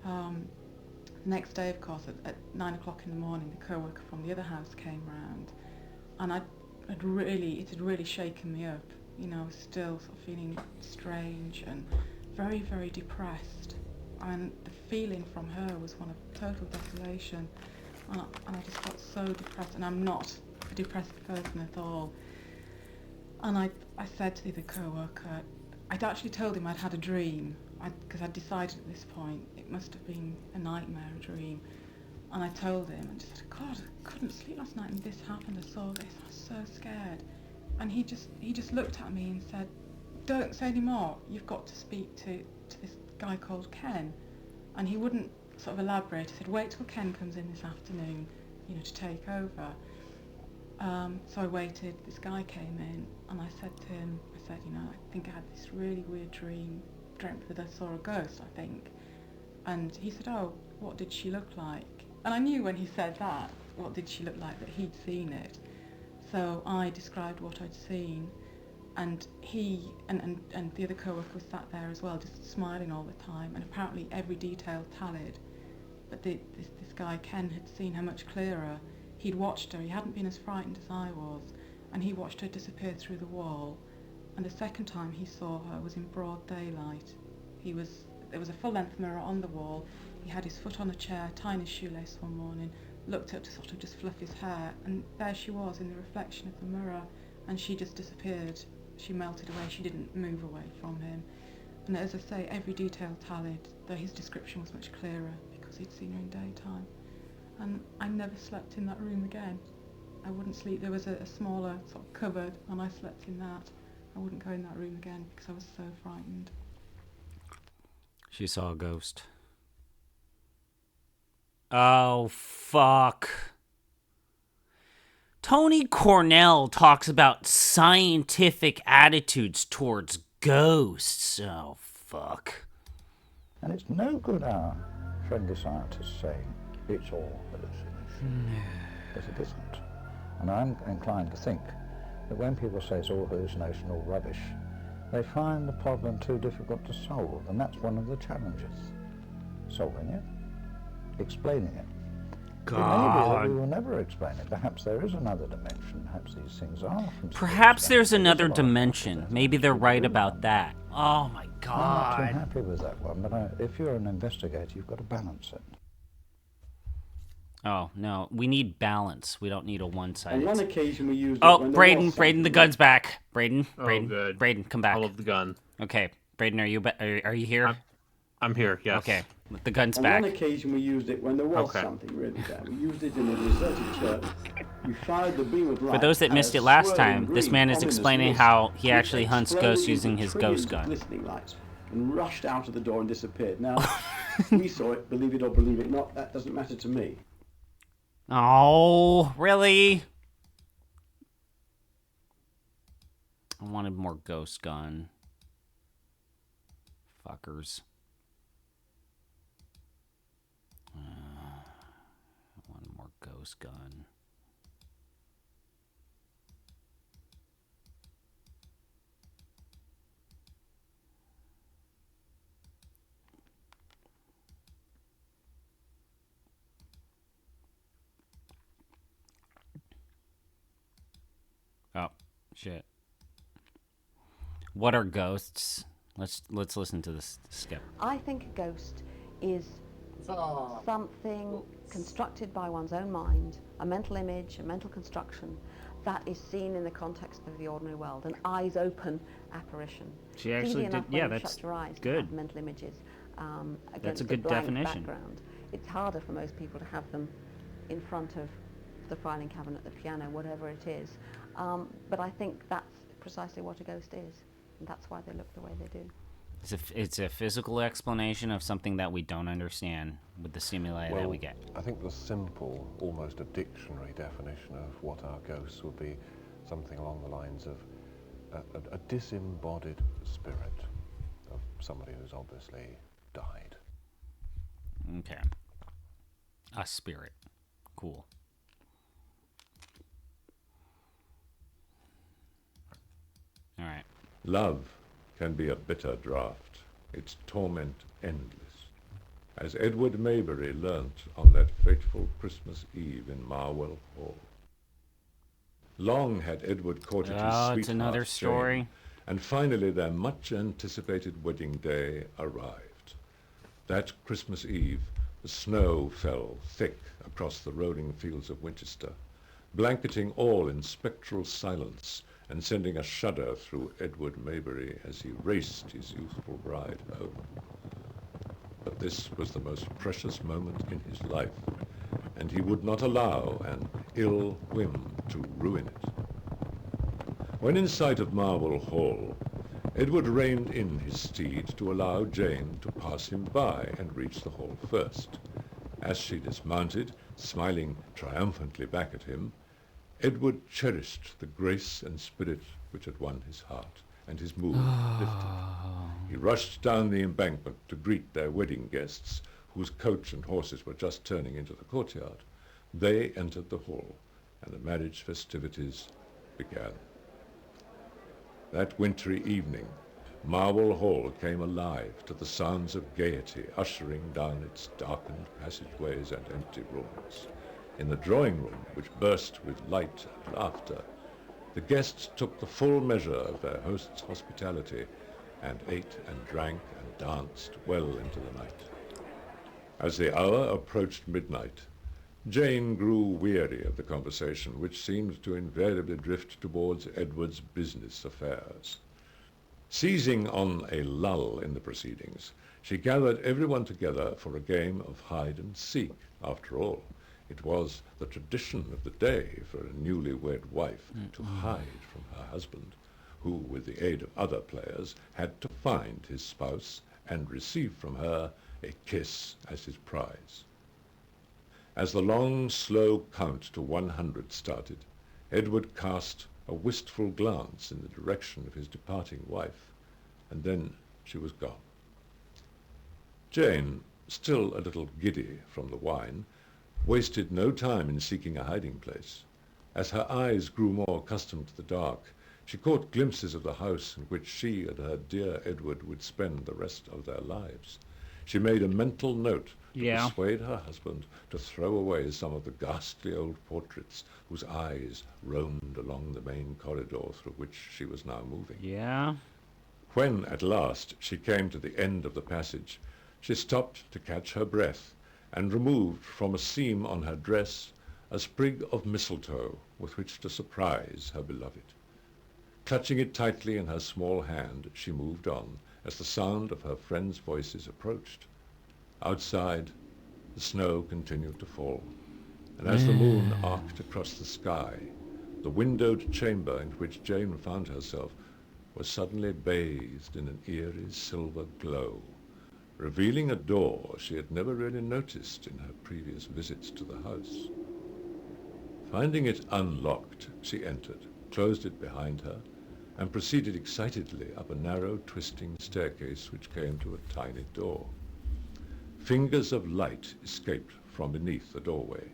The next day, of course, at 9 o'clock in the morning, the co-worker from the other house came round, and it had really shaken me up. You know, I was still sort of feeling strange and very, very depressed. And the feeling from her was one of total desolation. And I just felt so depressed, and I'm not a depressed person at all. And I said to the other co-worker, I'd actually told him I'd had a dream, because I'd decided at this point it must have been a nightmare, a dream. And I told him, and just said, God, I couldn't sleep last night, and this happened. I saw this. I was so scared. And he just looked at me and said, don't say any more. You've got to speak to this guy called Ken. And he wouldn't sort of elaborate. He said, wait till Ken comes in this afternoon, to take over. So I waited. This guy came in, and I said to him, I think I had this really weird dream. Dreamt that I saw a ghost, I think. And he said, oh, what did she look like? And I knew when he said that, what did she look like, that he'd seen it. So I described what I'd seen, and he and the other co-worker was sat there as well, just smiling all the time, and apparently every detail tallied. But this guy, Ken, had seen her much clearer. He'd watched her, he hadn't been as frightened as I was, and he watched her disappear through the wall. And the second time he saw her was in broad daylight. There was a full-length mirror on the wall. He had his foot on a chair, tying his shoelace one morning, looked up to sort of just fluff his hair, and there she was in the reflection of the mirror, and she just disappeared. She melted away, she didn't move away from him. And as I say, every detail tallied, though his description was much clearer because he'd seen her in daytime. And I never slept in that room again. I wouldn't sleep. There was a smaller sort of cupboard, and I slept in that. I wouldn't go in that room again because I was so frightened. She saw a ghost. Oh, fuck. Tony Cornell talks about scientific attitudes towards ghosts. Oh, fuck. And it's no good our friendly scientists saying it's all hallucination. Because it isn't. And I'm inclined to think that when people say it's all hallucination or rubbish, they find the problem too difficult to solve, and that's one of the challenges. Solving it, explaining it. God. It may be that we will never explain it. Perhaps there is another dimension. Perhaps these things are from Perhaps there's another dimension. Maybe they're right about that. Oh my God. I'm not too happy with that one, but if you're an investigator, you've got to balance it. Oh, no. We need balance. We don't need a one-sided... On one occasion we used Oh, Braden, the gun's back. Braden, good. Braden, come back. I love the gun. Okay, Braden, are you here? I'm here, yes. Okay, the gun's on back. On one occasion we used it when there was something really bad. We used it in a deserted church. We fired the beam of light. For those that missed it last time, this man is explaining how he actually hunts ghosts using his ghost gun. Glistening lights, and rushed out of the door and disappeared. Now, we saw it, believe it or believe it not, that doesn't matter to me. Oh, really? I wanted more ghost gun. Fuckers. I wanted more ghost gun. Oh, shit. What are ghosts? Let's listen to this skip. I think a ghost is something constructed by one's own mind, a mental image, a mental construction that is seen in the context of the ordinary world, an eyes open apparition. She actually did. Yeah, that's good. Mental images That's a against good a blank definition. background. It's harder for most people to have them in front of the filing cabinet, the piano, whatever it is. But I think that's precisely what a ghost is, and that's why they look the way they do. It's a physical explanation of something that we don't understand with the stimuli that we get. I think the simple, almost a dictionary definition of what are ghosts would be something along the lines of a disembodied spirit of somebody who's obviously died. Okay. A spirit. Cool. All right. Love can be a bitter draught, its torment endless, as Edward Maybury learnt on that fateful Christmas Eve in Marwell Hall. Long had Edward courted his sweetheart it's another story. Jane, and finally their much-anticipated wedding day arrived. That Christmas Eve, the snow fell thick across the rolling fields of Winchester, blanketing all in spectral silence and sending a shudder through Edward Maybury as he raced his youthful bride home. But this was the most precious moment in his life, and he would not allow an ill whim to ruin it. When in sight of Marble Hall, Edward reined in his steed to allow Jane to pass him by and reach the hall first. As she dismounted, smiling triumphantly back at him, Edward cherished the grace and spirit which had won his heart, and his mood lifted. He rushed down the embankment to greet their wedding guests, whose coach and horses were just turning into the courtyard. They entered the hall, and the marriage festivities began. That wintry evening, Marble Hall came alive to the sounds of gaiety ushering down its darkened passageways and empty rooms. In the drawing room, which burst with light and laughter, the guests took the full measure of their host's hospitality and ate and drank and danced well into the night. As the hour approached midnight, Jane grew weary of the conversation, which seemed to invariably drift towards Edward's business affairs. Seizing on a lull in the proceedings, she gathered everyone together for a game of hide and seek. After all, it was the tradition of the day for a newly-wed wife to hide from her husband, who, with the aid of other players, had to find his spouse and receive from her a kiss as his prize. As the long, slow count to 100 started, Edward cast a wistful glance in the direction of his departing wife, and then she was gone. Jane, still a little giddy from the wine, wasted no time in seeking a hiding place. As her eyes grew more accustomed to the dark, she caught glimpses of the house in which she and her dear Edward would spend the rest of their lives. She made a mental note to persuade her husband to throw away some of the ghastly old portraits whose eyes roamed along the main corridor through which she was now moving. Yeah? When, at last, she came to the end of the passage, she stopped to catch her breath and removed from a seam on her dress a sprig of mistletoe with which to surprise her beloved. Clutching it tightly in her small hand, she moved on as the sound of her friends' voices approached. Outside, the snow continued to fall, and as the moon arced across the sky, the windowed chamber in which Jane found herself was suddenly bathed in an eerie silver glow, revealing a door she had never really noticed in her previous visits to the house. Finding it unlocked, she entered, closed it behind her, and proceeded excitedly up a narrow, twisting staircase which came to a tiny door. Fingers of light escaped from beneath the doorway,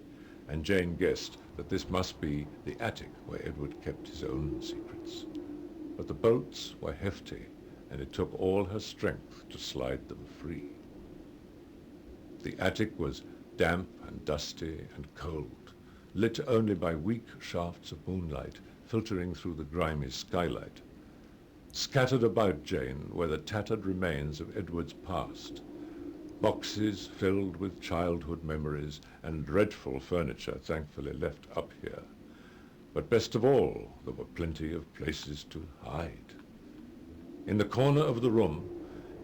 and Jane guessed that this must be the attic where Edward kept his own secrets. But the bolts were hefty, and it took all her strength to slide them free. The attic was damp and dusty and cold, lit only by weak shafts of moonlight filtering through the grimy skylight. Scattered about Jane were the tattered remains of Edward's past, boxes filled with childhood memories and dreadful furniture thankfully left up here. But best of all, there were plenty of places to hide. In the corner of the room,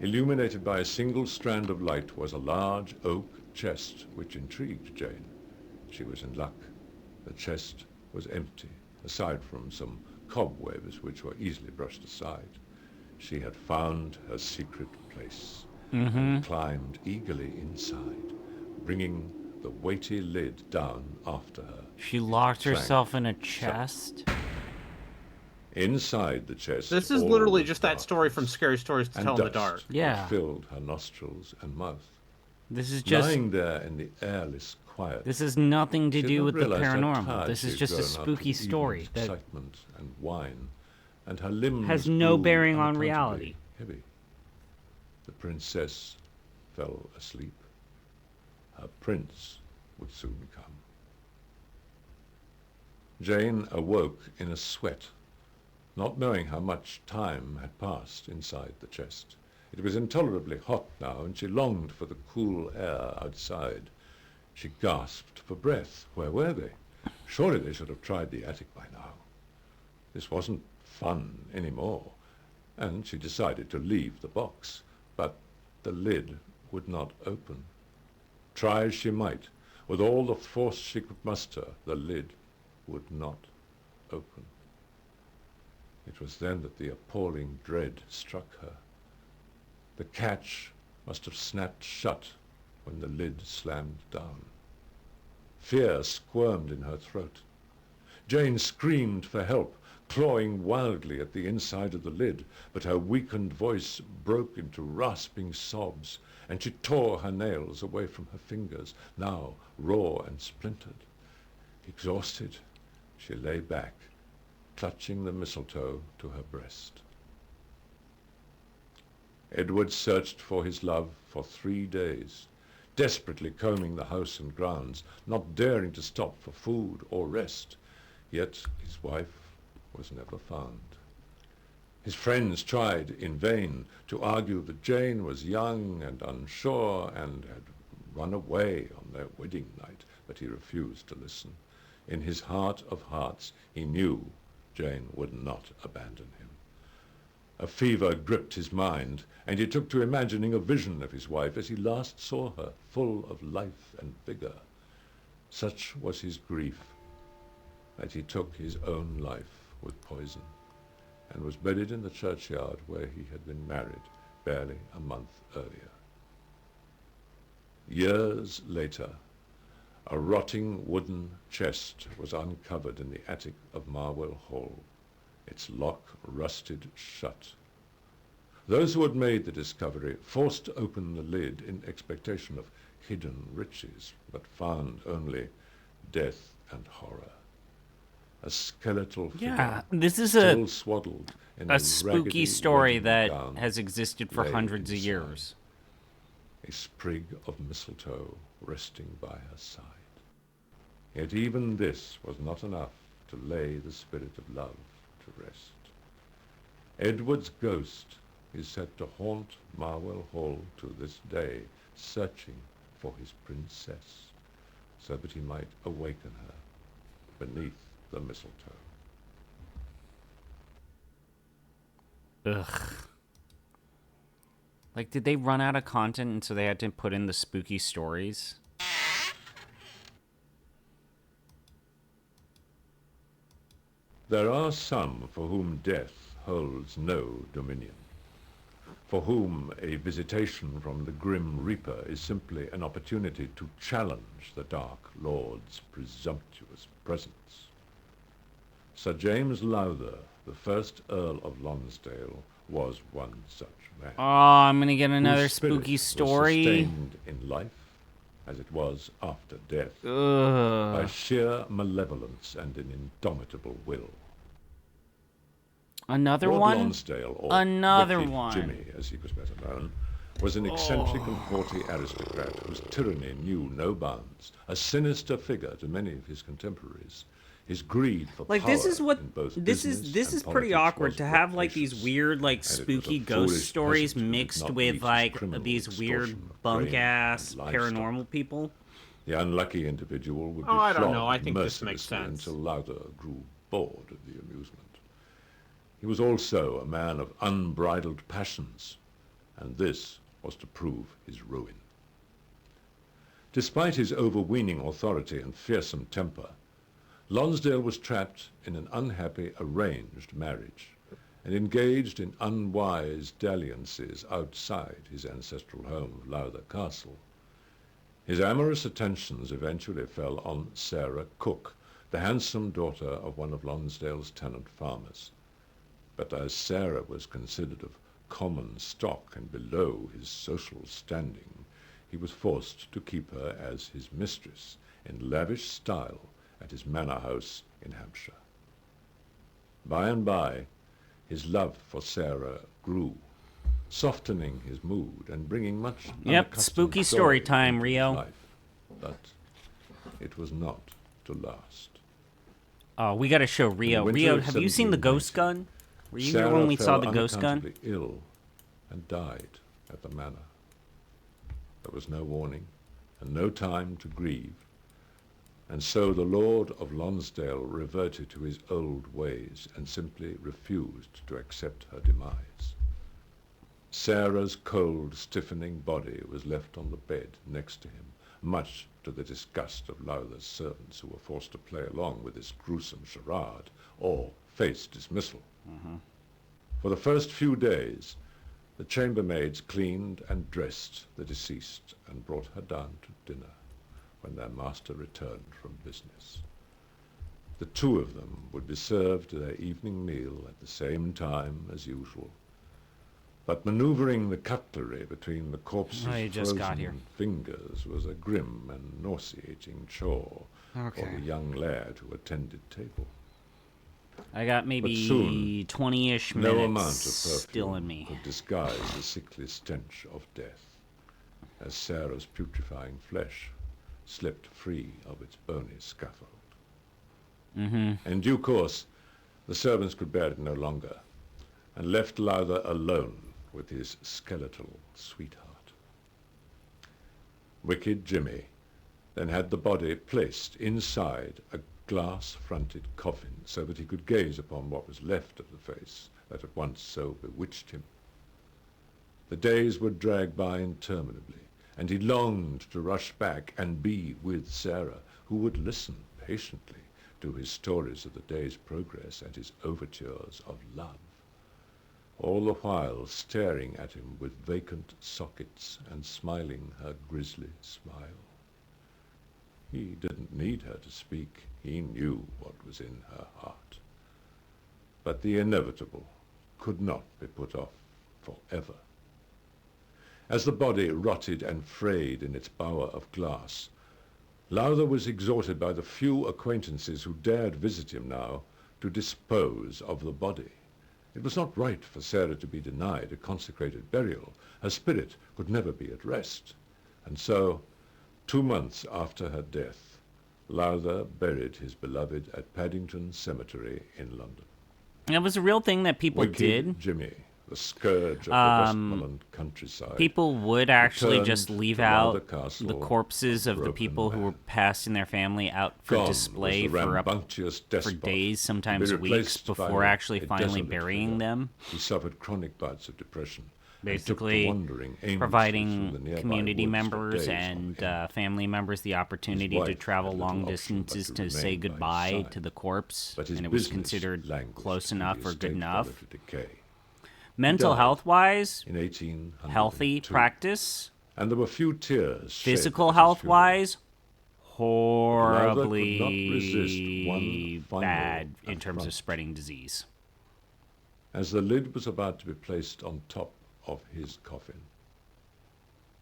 illuminated by a single strand of light, was a large oak chest which intrigued Jane. She was in luck. The chest was empty, aside from some cobwebs which were easily brushed aside. She had found her secret place and climbed eagerly inside, bringing the weighty lid down after her. She locked herself in a chest? Inside the chest, this is literally just that story from Scary Stories to Tell in the Dark. Yeah, filled her nostrils and mouth. This is just lying there in the airless quiet. This has nothing to do with the paranormal. This is just a spooky story that excitement and wine, and her limbs has no bearing on reality. Heavy. The princess fell asleep. Her prince would soon come. Jane awoke in a sweat, not knowing how much time had passed inside the chest. It was intolerably hot now, and she longed for the cool air outside. She gasped for breath. Where were they? Surely they should have tried the attic by now. This wasn't fun anymore, and she decided to leave the box, but the lid would not open. Try as she might, With all the force she could muster, the lid would not open. It was then that the appalling dread struck her. The catch must have snapped shut when the lid slammed down. Fear squirmed in her throat. Jane screamed for help, clawing wildly at the inside of the lid, but her weakened voice broke into rasping sobs, and she tore her nails away from her fingers, now raw and splintered. Exhausted, she lay back, clutching the mistletoe to her breast. Edward searched for his love for 3 days, desperately combing the house and grounds, not daring to stop for food or rest. Yet his wife was never found. His friends tried in vain to argue that Jane was young and unsure and had run away on their wedding night, but he refused to listen. In his heart of hearts, he knew Jane would not abandon him. A fever gripped his mind, and he took to imagining a vision of his wife as he last saw her, full of life and vigor. Such was his grief that he took his own life with poison, and was buried in the churchyard where he had been married barely a month earlier. Years later, a rotting wooden chest was uncovered in the attic of Marwell Hall, its lock rusted shut. Those who had made the discovery forced open the lid in expectation of hidden riches, but found only death and horror. A skeletal figure, this is still swaddled in a spooky story that gown, has existed for hundreds of years. A sprig of mistletoe resting by her side. Yet even this was not enough to lay the spirit of love to rest. Edward's ghost is said to haunt Marwell Hall to this day, searching for his princess, so that he might awaken her beneath the mistletoe. Ugh. Like, did they run out of content and so they had to put in the spooky stories? There are some for whom death holds no dominion, for whom a visitation from the grim reaper is simply an opportunity to challenge the Dark Lord's presumptuous presence. Sir James Lowther, the first Earl of Lonsdale, was one such man. Oh, I'm gonna get another whose spirit spooky was story. sustained in life as it was after death, by sheer malevolence and an indomitable will. Another Lord one? Lonsdale, or Another Wicked one. Jimmy, as he was better known, was an eccentric and haughty aristocrat whose tyranny knew no bounds, a sinister figure to many of his contemporaries. His greed for Like, power this is what in both this business is and pretty politics awkward was to have, like, rapacious, these weird, like, and it was a spooky foolish ghost stories peasant who did mixed not with, meet his like, criminal these weird extortion of bunk grain ass and livestock. paranormal people. The unlucky individual would be Oh, I don't flogged know. I think this makes mercilessly sense. until Lowther grew bored of the amusement. He was also a man of unbridled passions, and this was to prove his ruin. Despite his overweening authority and fearsome temper, Lonsdale was trapped in an unhappy arranged marriage and engaged in unwise dalliances outside his ancestral home of Lowther Castle. His amorous attentions eventually fell on Sarah Cook, the handsome daughter of one of Lonsdale's tenant farmers. But as Sarah was considered of common stock and below his social standing, he was forced to keep her as his mistress in lavish style at his manor house in Hampshire. By and by, his love for Sarah grew, softening his mood and bringing much Yep, spooky story time, Rio. life. But it was not to last. Oh, we gotta show Rio. winter Rio, of have you seen the ghost gun? Were you here when we saw the ghost gun? Sarah fell unaccountably ill and died at the manor. There was no warning and no time to grieve, and so the Lord of Lonsdale reverted to his old ways and simply refused to accept her demise. Sarah's cold, stiffening body was left on the bed next to him, much to the disgust of Lowther's servants, who were forced to play along with this gruesome charade or face dismissal. For the first few days, the chambermaids cleaned and dressed the deceased and brought her down to dinner when their master returned from business. The two of them would be served their evening meal at the same time as usual, but maneuvering the cutlery between the corpse's frozen fingers was a grim and nauseating chore for the young lad who attended table. I got maybe 20-ish minutes no amount of still in me. Could disguise the sickly stench of death, as Sarah's putrefying flesh slipped free of its bony scaffold. In due course, the servants could bear it no longer, and left Lowther alone with his skeletal sweetheart. Wicked Jimmy then had the body placed inside a glass-fronted coffin so that he could gaze upon what was left of the face that had once so bewitched him. The days would drag by interminably, and he longed to rush back and be with Sarah, who would listen patiently to his stories of the day's progress and his overtures of love, all the while staring at him with vacant sockets and smiling her grisly smile. He didn't need her to speak. He knew what was in her heart. But the inevitable could not be put off forever. As the body rotted and frayed in its bower of glass, Lowther was exhorted by the few acquaintances who dared visit him now to dispose of the body. It was not right for Sarah to be denied a consecrated burial. Her spirit could never be at rest. And so, 2 months after her death, Lowther buried his beloved at Paddington Cemetery in London. And it was a real thing that people Wicked did. Jimmy, the scourge of the Westmoreland countryside. People would actually returned just leave to out Lowther Castle the corpses of the broken people who were man. passed in their family out for Gone display was the for rambunctious despot, days, to sometimes be weeks, replaced before by actually a finally desolate burying figure them. He suffered chronic bouts of depression. Basically, providing community members and family members the opportunity to travel long distances to say goodbye to the corpse, and it was considered close enough or good enough. Mental health-wise, healthy practice. And there were few tears. Physical health-wise, horribly bad in terms of spreading disease. As the lid was about to be placed on top of his coffin,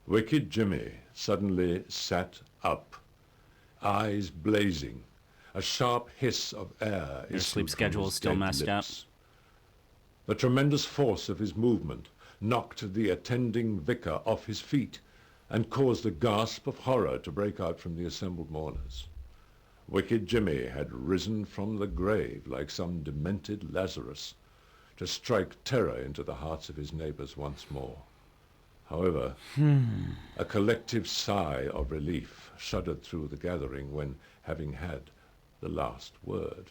Wicked Jimmy suddenly sat up, eyes blazing, a sharp hiss of air. Their sleep schedule is still messed up. The tremendous force of his movement knocked the attending vicar off his feet and caused a gasp of horror to break out from the assembled mourners. Wicked Jimmy had risen from the grave like some demented Lazarus to strike terror into the hearts of his neighbors once more. However, a collective sigh of relief shuddered through the gathering when, having had the last word,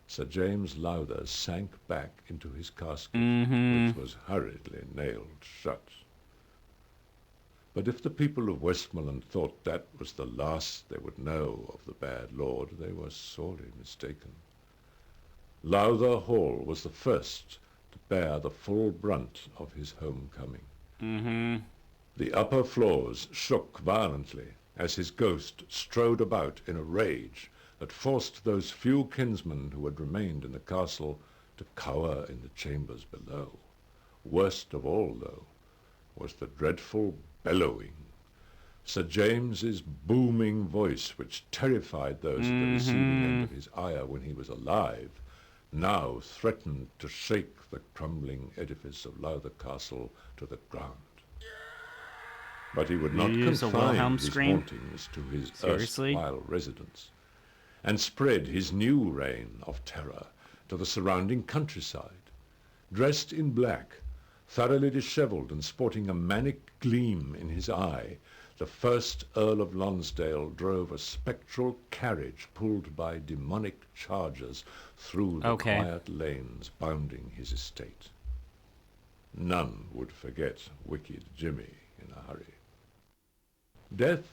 Sir James Lowther sank back into his casket, which was hurriedly nailed shut. But if the people of Westmoreland thought that was the last they would know of the bad lord, they were sorely mistaken. Lowther Hall was the first to bear the full brunt of his homecoming. The upper floors shook violently as his ghost strode about in a rage that forced those few kinsmen who had remained in the castle to cower in the chambers below. Worst of all, though, was the dreadful bellowing, Sir James's booming voice, which terrified those at the receiving end of his ire when he was alive, now threatened to shake the crumbling edifice of Lowther Castle to the ground. But he would not confine his hauntings to his erstwhile residence, and spread his new reign of terror to the surrounding countryside. Dressed in black, thoroughly dishevelled and sporting a manic gleam in his eye, the first Earl of Lonsdale drove a spectral carriage pulled by demonic chargers through the quiet lanes bounding his estate. None would forget Wicked Jimmy in a hurry. Death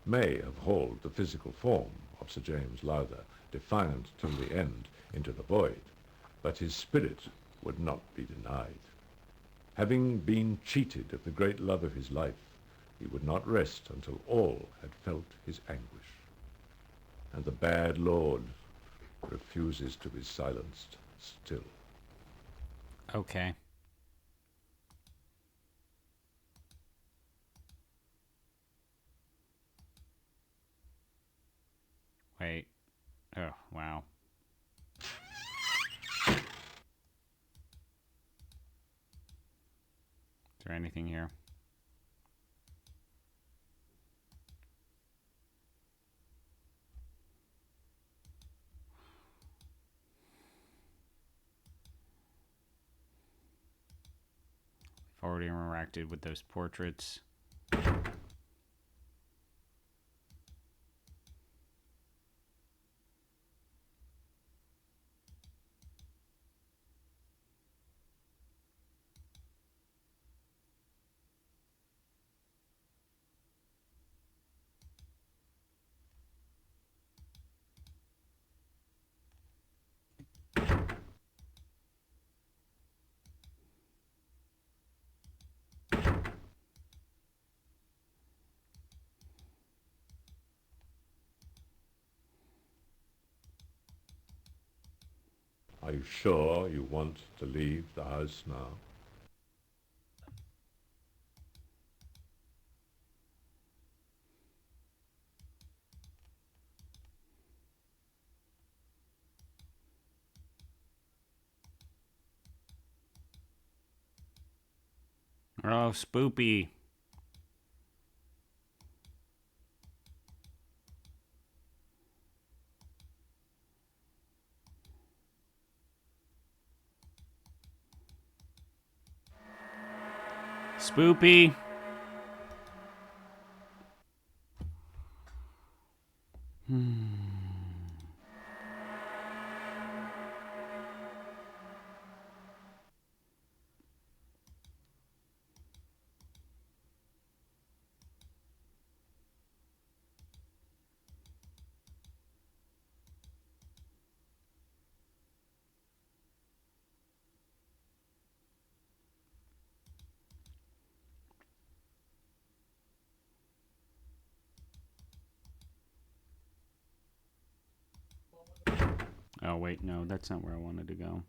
may have hauled the physical form of Sir James Lowther, defiant till the end, into the void, but his spirit would not be denied. Having been cheated of the great love of his life, he would not rest until all had felt his anguish. And the bad lord refuses to be silenced still. Okay. Wait. Oh, wow. Is there anything here? I've already interacted with those portraits. Are you sure you want to leave the house now? Oh, spoopy. Spoopy. Oh, wait, no, that's not where I wanted to go.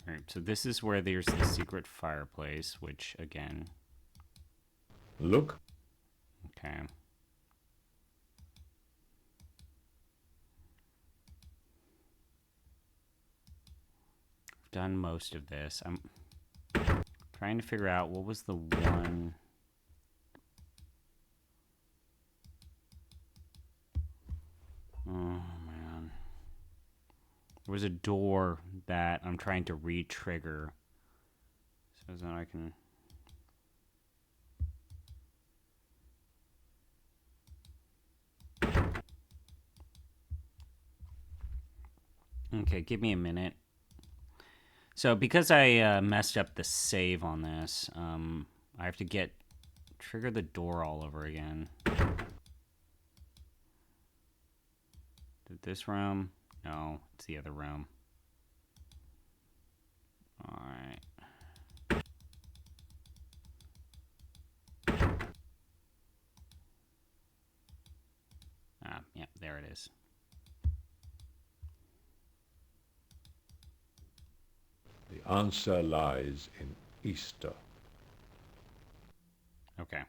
Alright, so this is where there's the secret fireplace, which, again... Look. Okay. I've done most of this. I'm trying to figure out what was the one... Oh, man. There was a door that I'm trying to re-trigger. So that I can... Okay, give me a minute. So because I messed up the save on this, I have to trigger the door all over again. Did this room? No, it's the other room. Alright. Yeah, there it is. The answer lies in Easter. Okay.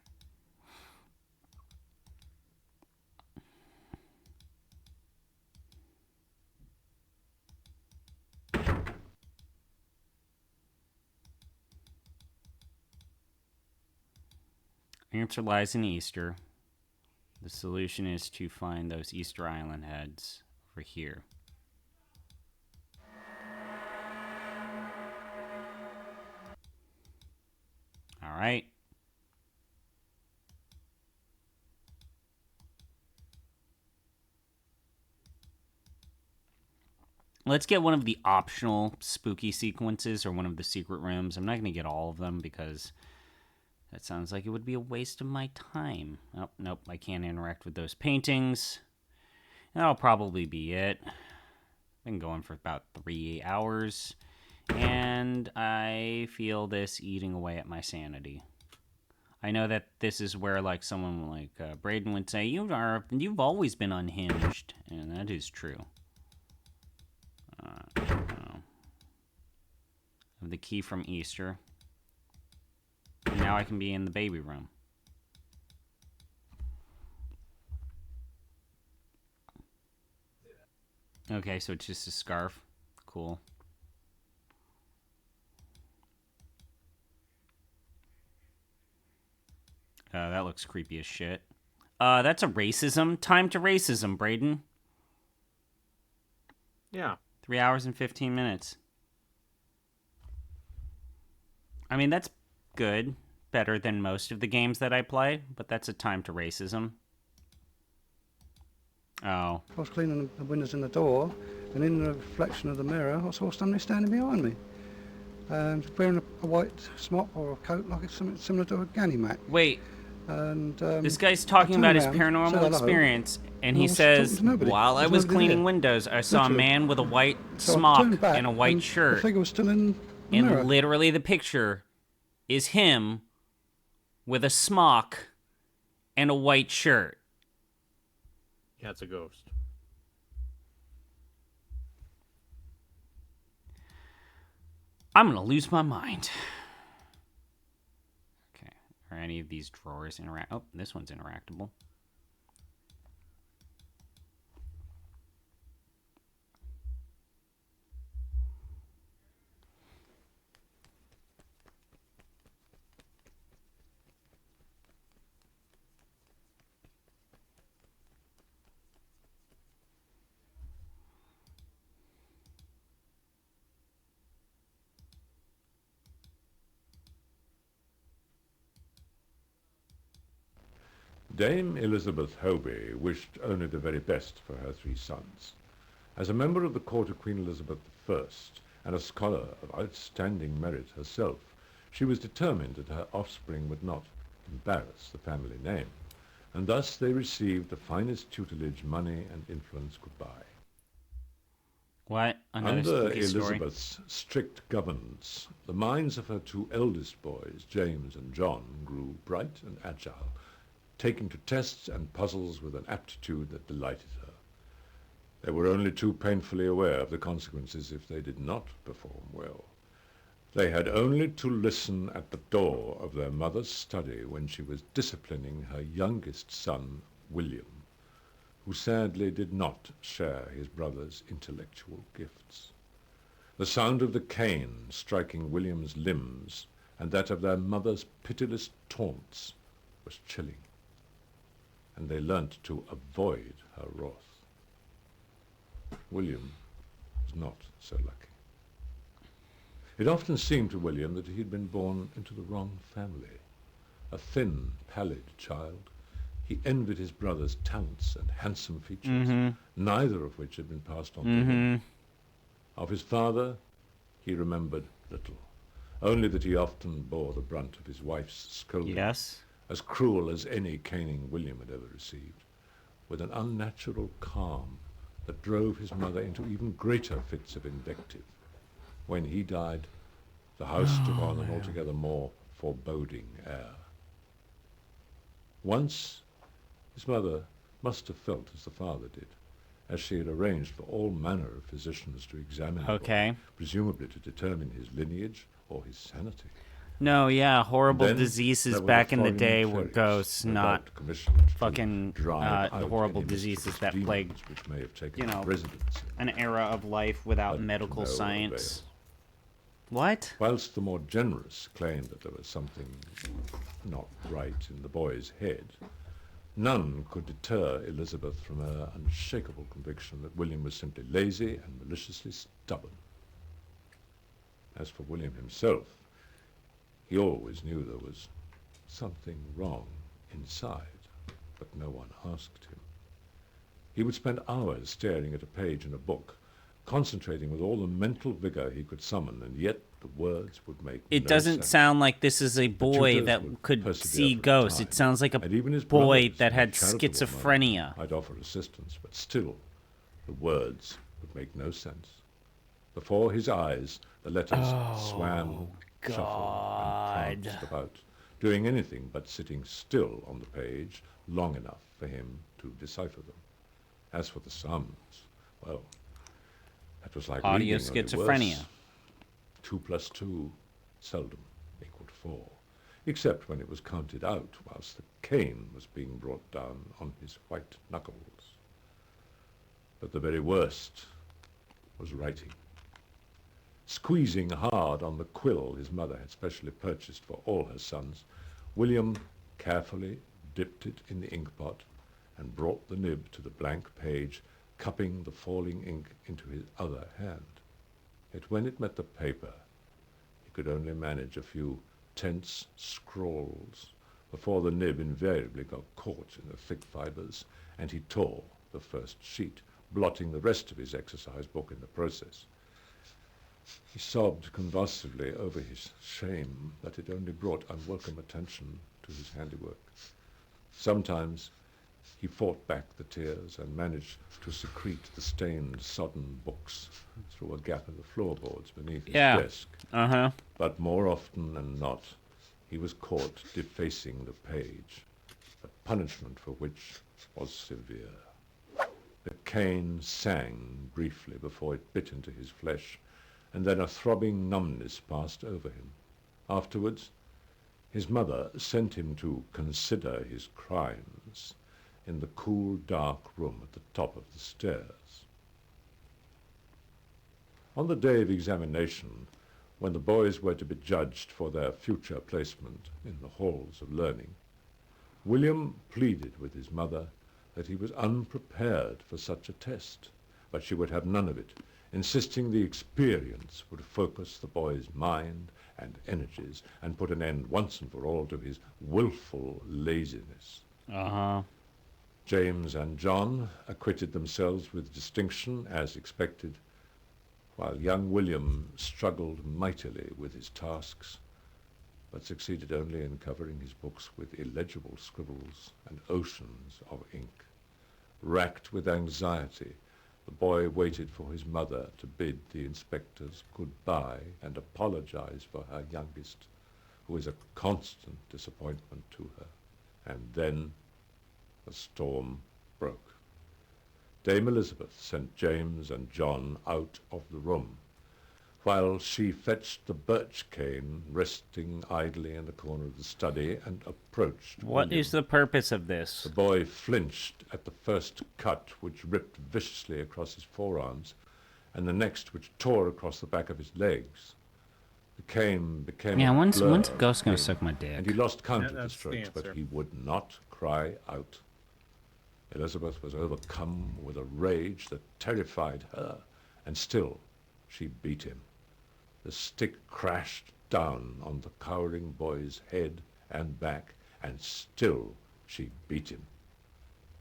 Answer lies in Easter. The solution is to find those Easter Island heads over here. All right. Let's get one of the optional spooky sequences or one of the secret rooms. I'm not going to get all of them because that sounds like it would be a waste of my time. Oh, nope, I can't interact with those paintings. That'll probably be it. Been going for about 3 hours, and I feel this eating away at my sanity. I know that this is where, like, someone like Braden would say, you've always been unhinged, and that is true. I have the key from Easter. And now I can be in the baby room. Okay, so it's just a scarf. Cool. That looks creepy as shit. That's a racism. Time to racism, Braden. Yeah. 3 hours and 15 minutes. I mean, that's good. Better than most of the games that I play, but that's a time to racism. Oh. I was cleaning the windows in the door, and in the reflection of the mirror, I saw somebody standing behind me. Wearing a white smock or a coat, like it's something similar to a Gannymack. Wait. And this guy's talking about his paranormal experience, and he says, while I was cleaning windows, I saw a man with a white smock and a white shirt. The figure was still in the and mirror. Literally the picture is him with a smock and a white shirt. Yeah, it's a ghost. I'm going to lose my mind. Okay. Are any of these drawers interact? Oh, this one's interactable. Dame Elizabeth Hoby wished only the very best for her 3 sons. As a member of the court of Queen Elizabeth I and a scholar of outstanding merit herself, she was determined that her offspring would not embarrass the family name, and thus they received the finest tutelage money and influence could buy. What? Under Elizabeth's strict governance, the minds of her 2 eldest boys, James and John, grew bright and agile, taking to tests and puzzles with an aptitude that delighted her. They were only too painfully aware of the consequences if they did not perform well. They had only to listen at the door of their mother's study when she was disciplining her youngest son, William, who sadly did not share his brother's intellectual gifts. The sound of the cane striking William's limbs and that of their mother's pitiless taunts was chilling, and they learnt to avoid her wrath. William was not so lucky. It often seemed to William that he had been born into the wrong family. A thin, pallid child, he envied his brother's talents and handsome features, neither of which had been passed on to him. Of his father, he remembered little, only that he often bore the brunt of his wife's scolding. Yes. As cruel as any caning William had ever received, with an unnatural calm that drove his mother into even greater fits of invective. When he died, the house took on an altogether more foreboding air. Once, his mother must have felt as the father did, as she had arranged for all manner of physicians to examine him, presumably to determine his lineage or his sanity. No, yeah, horrible Then diseases there were back the in the foreign day were clerics, ghosts, no not doubt commissioned to fucking drive the out horrible any diseases mischievous that demons plague, which may have taken you know, residence in an era of life without but to medical no science. avail. What? Whilst the more generous claimed that there was something not right in the boy's head, none could deter Elizabeth from her unshakable conviction that William was simply lazy and maliciously stubborn. As for William himself, He always knew there was something wrong inside, but no one asked him. He would spend hours staring at a page in a book, concentrating with all the mental vigor he could summon, and yet the words would make It no doesn't sense. sound like this is a boy tutors that would could persevere see for a ghosts. time, It sounds like a and even his boy brothers that and a had charitable schizophrenia. mother might offer assistance, but still, the words would make no sense. Before his eyes, the letters swam, shuffled, and pranced about, doing anything but sitting still on the page long enough for him to decipher them. As for the sums, well, that was like Audio reading, only schizophrenia. worse. 2 plus 2 seldom equaled 4, except when it was counted out whilst the cane was being brought down on his white knuckles. But the very worst was writing. Squeezing hard on the quill his mother had specially purchased for all her sons, William carefully dipped it in the inkpot and brought the nib to the blank page, cupping the falling ink into his other hand. Yet when it met the paper, he could only manage a few tense scrawls before the nib invariably got caught in the thick fibers, and he tore the first sheet, blotting the rest of his exercise book in the process. He sobbed convulsively over his shame that it only brought unwelcome attention to his handiwork. Sometimes he fought back the tears and managed to secrete the stained, sodden books through a gap in the floorboards beneath his desk. But more often than not, he was caught defacing the page, a punishment for which was severe. The cane sang briefly before it bit into his flesh, and then a throbbing numbness passed over him. Afterwards, his mother sent him to consider his crimes in the cool, dark room at the top of the stairs. On the day of examination, when the boys were to be judged for their future placement in the halls of learning, William pleaded with his mother that he was unprepared for such a test, but she would have none of it, insisting the experience would focus the boy's mind and energies and put an end once and for all to his willful laziness. James and John acquitted themselves with distinction, as expected, while young William struggled mightily with his tasks, but succeeded only in covering his books with illegible scribbles and oceans of ink. Racked with anxiety, the boy waited for his mother to bid the inspectors goodbye and apologize for her youngest, who was a constant disappointment to her. And then the storm broke. Dame Elizabeth sent James and John out of the room, while she fetched the birch cane resting idly in the corner of the study and approached What William. is the purpose of this? The boy flinched at the first cut, which ripped viciously across his forearms, and the next which tore across the back of his legs. The cane became a when's blur a ghost of gonna pain, suck my dick? and he lost count Yeah, of the that's the strokes, but answer. he would not cry out. Elizabeth was overcome with a rage that terrified her, and still she beat him. The stick crashed down on the cowering boy's head and back, and still she beat him.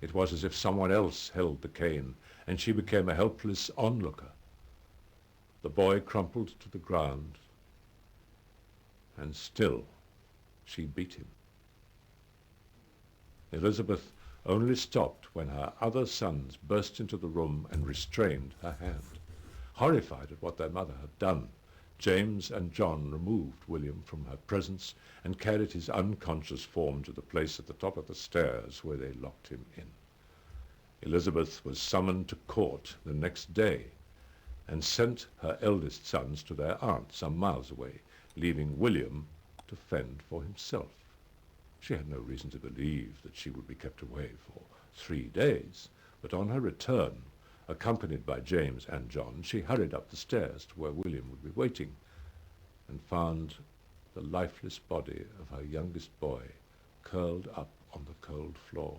It was as if someone else held the cane, and she became a helpless onlooker. The boy crumpled to the ground, and still she beat him. Elizabeth only stopped when her other sons burst into the room and restrained her hand. Horrified at what their mother had done, James and John removed William from her presence and carried his unconscious form to the place at the top of the stairs where they locked him in. Elizabeth was summoned to court the next day and sent her eldest sons to their aunt some miles away, leaving William to fend for himself. She had no reason to believe that she would be kept away for 3 days, but on her return, accompanied by James and John, she hurried up the stairs to where William would be waiting, and found the lifeless body of her youngest boy curled up on the cold floor.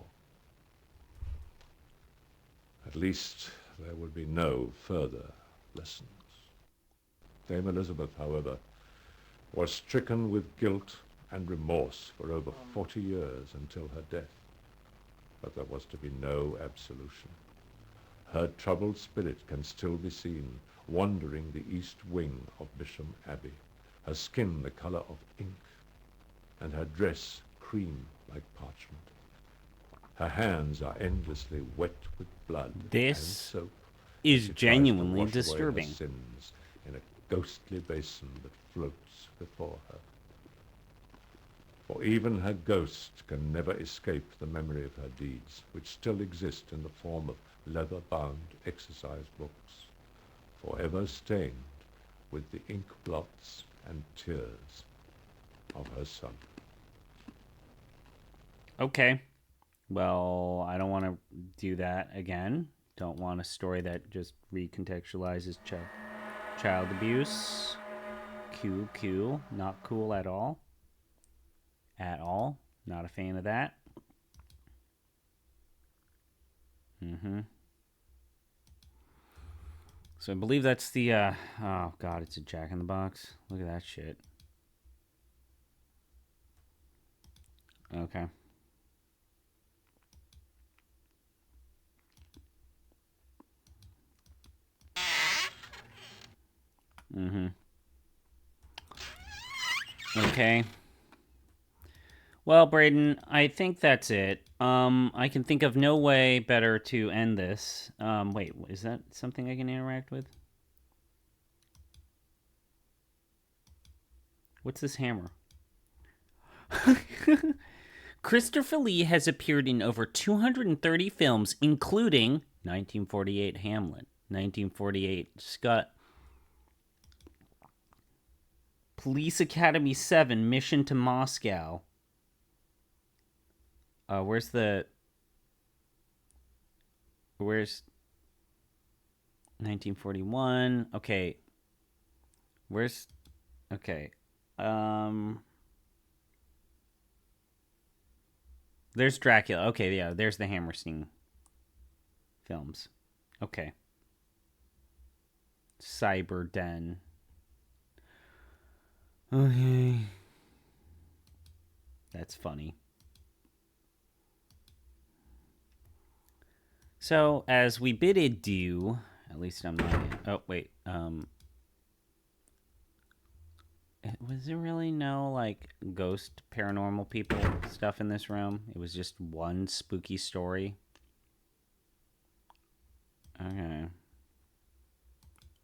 At least there would be no further lessons. Dame Elizabeth, however, was stricken with guilt and remorse for over 40 years until her death. But there was to be no absolution. Her troubled spirit can still be seen wandering the east wing of Bisham Abbey, her skin the colour of ink, and her dress cream like parchment. Her hands are endlessly wet with blood and This soap. is She tries to genuinely wash away her disturbing. sins in a ghostly basin that floats before her. For even her ghost can never escape the memory of her deeds, which still exist in the form of leather-bound exercise books, forever stained with the ink blots and tears of her son. Okay. Well, I don't want to do that again. Don't want a story that just recontextualizes child abuse. Cool. Not cool at all. At all. Not a fan of that. So I believe that's the, oh god, it's a Jack in the Box. Look at that shit. Okay. Okay. Well, Braden, I think that's it. I can think of no way better to end this. Wait, is that something I can interact with? What's this hammer? Christopher Lee has appeared in over 230 films, including 1948 Hamlet, 1948 Scott, Police Academy 7, Mission to Moscow. Where's 1941? Okay. Okay. There's Dracula. Okay, yeah, there's the Hammerstein films. Okay. Cyber Den. Okay. That's funny. So, as we bid adieu, at least I'm not... Oh, wait. Was there really no, like, ghost paranormal people stuff in this room? It was just one spooky story? Okay.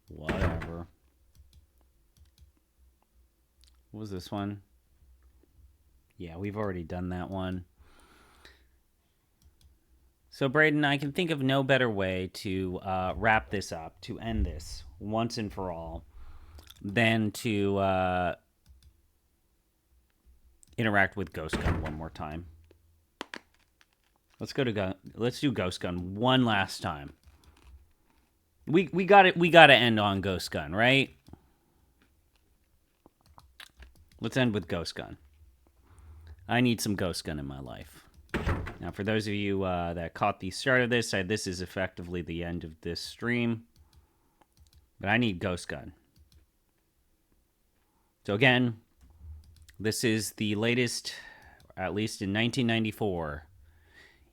Whatever. What was this one? Yeah, we've already done that one. So, Braden, I can think of no better way to wrap this up, to end this once and for all, than to interact with Ghost Gun one more time. Let's do Ghost Gun one last time. We got it. We got to end on Ghost Gun, right? Let's end with Ghost Gun. I need some Ghost Gun in my life. Now, for those of you that caught the start of this, this is effectively the end of this stream. But I need Ghost Gun. So again, this is the latest, at least in 1994,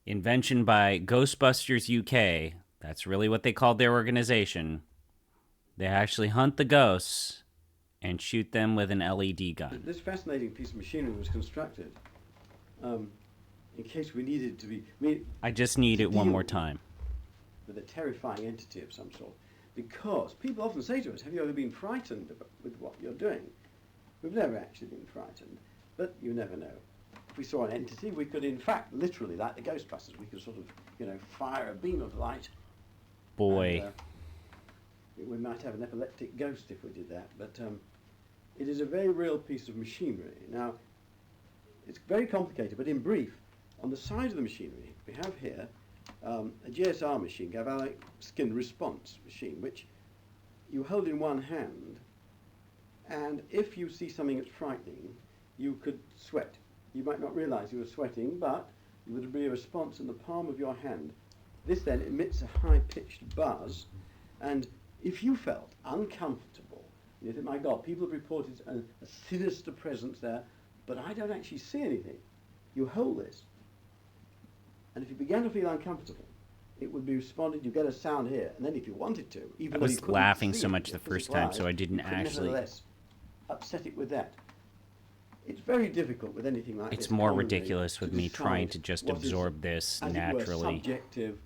invention by Ghostbusters UK. That's really what they called their organization. They actually hunt the ghosts and shoot them with an LED gun. This fascinating piece of machinery was constructed in case we needed to be... I just need it one more time. With a terrifying entity of some sort. Because people often say to us, have you ever been frightened with what you're doing? We've never actually been frightened, but you never know. If we saw an entity, we could in fact, literally, like the Ghostbusters, we could sort of, fire a beam of light. Boy. And, we might have an epileptic ghost if we did that, but it is a very real piece of machinery. Now, it's very complicated, but in brief, on the side of the machinery, we have here a GSR machine, galvanic skin response machine, which you hold in one hand, and if you see something that's frightening, you could sweat. You might not realize you were sweating, but there would be a response in the palm of your hand. This then emits a high-pitched buzz, and if you felt uncomfortable You think, my God, people have reported a sinister presence there, but I don't actually see anything. You hold this, and if you began to feel uncomfortable, it would be responded, you get a sound here, and then if you wanted to, even I though you was couldn't laughing see so it much with the your first physical time, eyes, so I didn't you could actually. nevertheless upset it with that. It's very difficult with anything like this. It's more commonly ridiculous with to me trying decide to just what is, absorb this as naturally. It were, subjective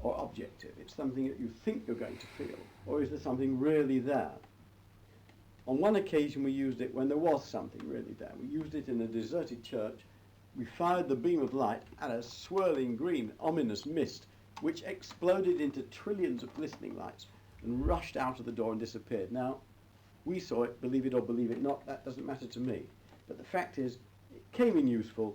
or objective. It's something that you think you're going to feel, or is there something really there? On one occasion we used it when there was something really there. We used it in a deserted church. We fired the beam of light at a swirling green, ominous mist, which exploded into trillions of glistening lights and rushed out of the door and disappeared. Now, we saw it, believe it or believe it not, that doesn't matter to me. But the fact is, it came in useful.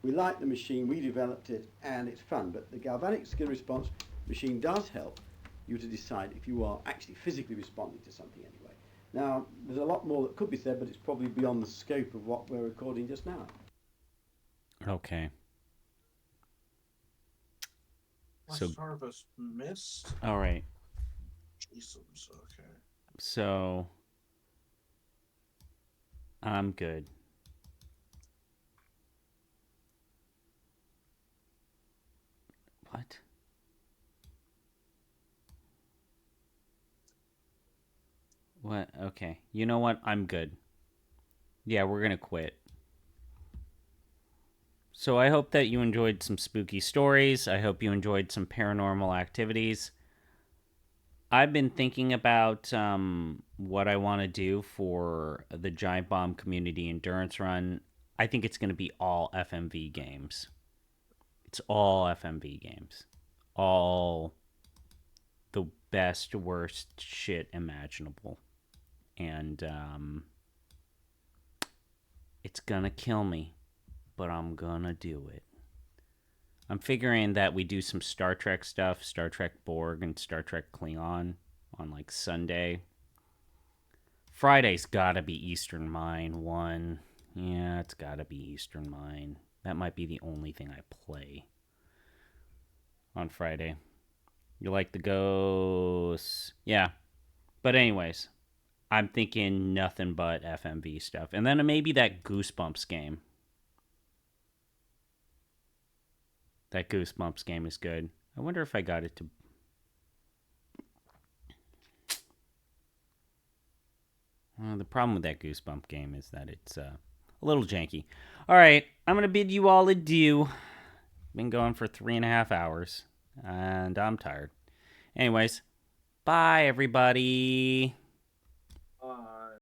We like the machine, we developed it, and it's fun. But the galvanic skin response machine does help you to decide if you are actually physically responding to something anyway. Now, there's a lot more that could be said, but it's probably beyond the scope of what we're recording just now. Okay. So harvest missed. All right. Jesus. Okay. So I'm good. What? What? Okay. You know what? I'm good. Yeah, we're gonna quit. So I hope that you enjoyed some spooky stories. I hope you enjoyed some paranormal activities. I've been thinking about what I want to do for the Giant Bomb Community Endurance Run. I think it's going to be all FMV games. It's all FMV games. All the best, worst shit imaginable. And it's going to kill me, but I'm going to do it. I'm figuring that we do some Star Trek stuff, Star Trek Borg and Star Trek Klingon on like Sunday. Friday's gotta be Eastern Mine 1. Yeah, it's gotta be Eastern Mine. That might be the only thing I play on Friday. You like the ghosts? Yeah. But anyways, I'm thinking nothing but FMV stuff. And then maybe that Goosebumps game. That Goosebumps game is good. I wonder if I got it to... the problem with that Goosebump game is that it's a little janky. All right, I'm going to bid you all adieu. Been going for 3.5 hours, and I'm tired. Anyways, bye, everybody.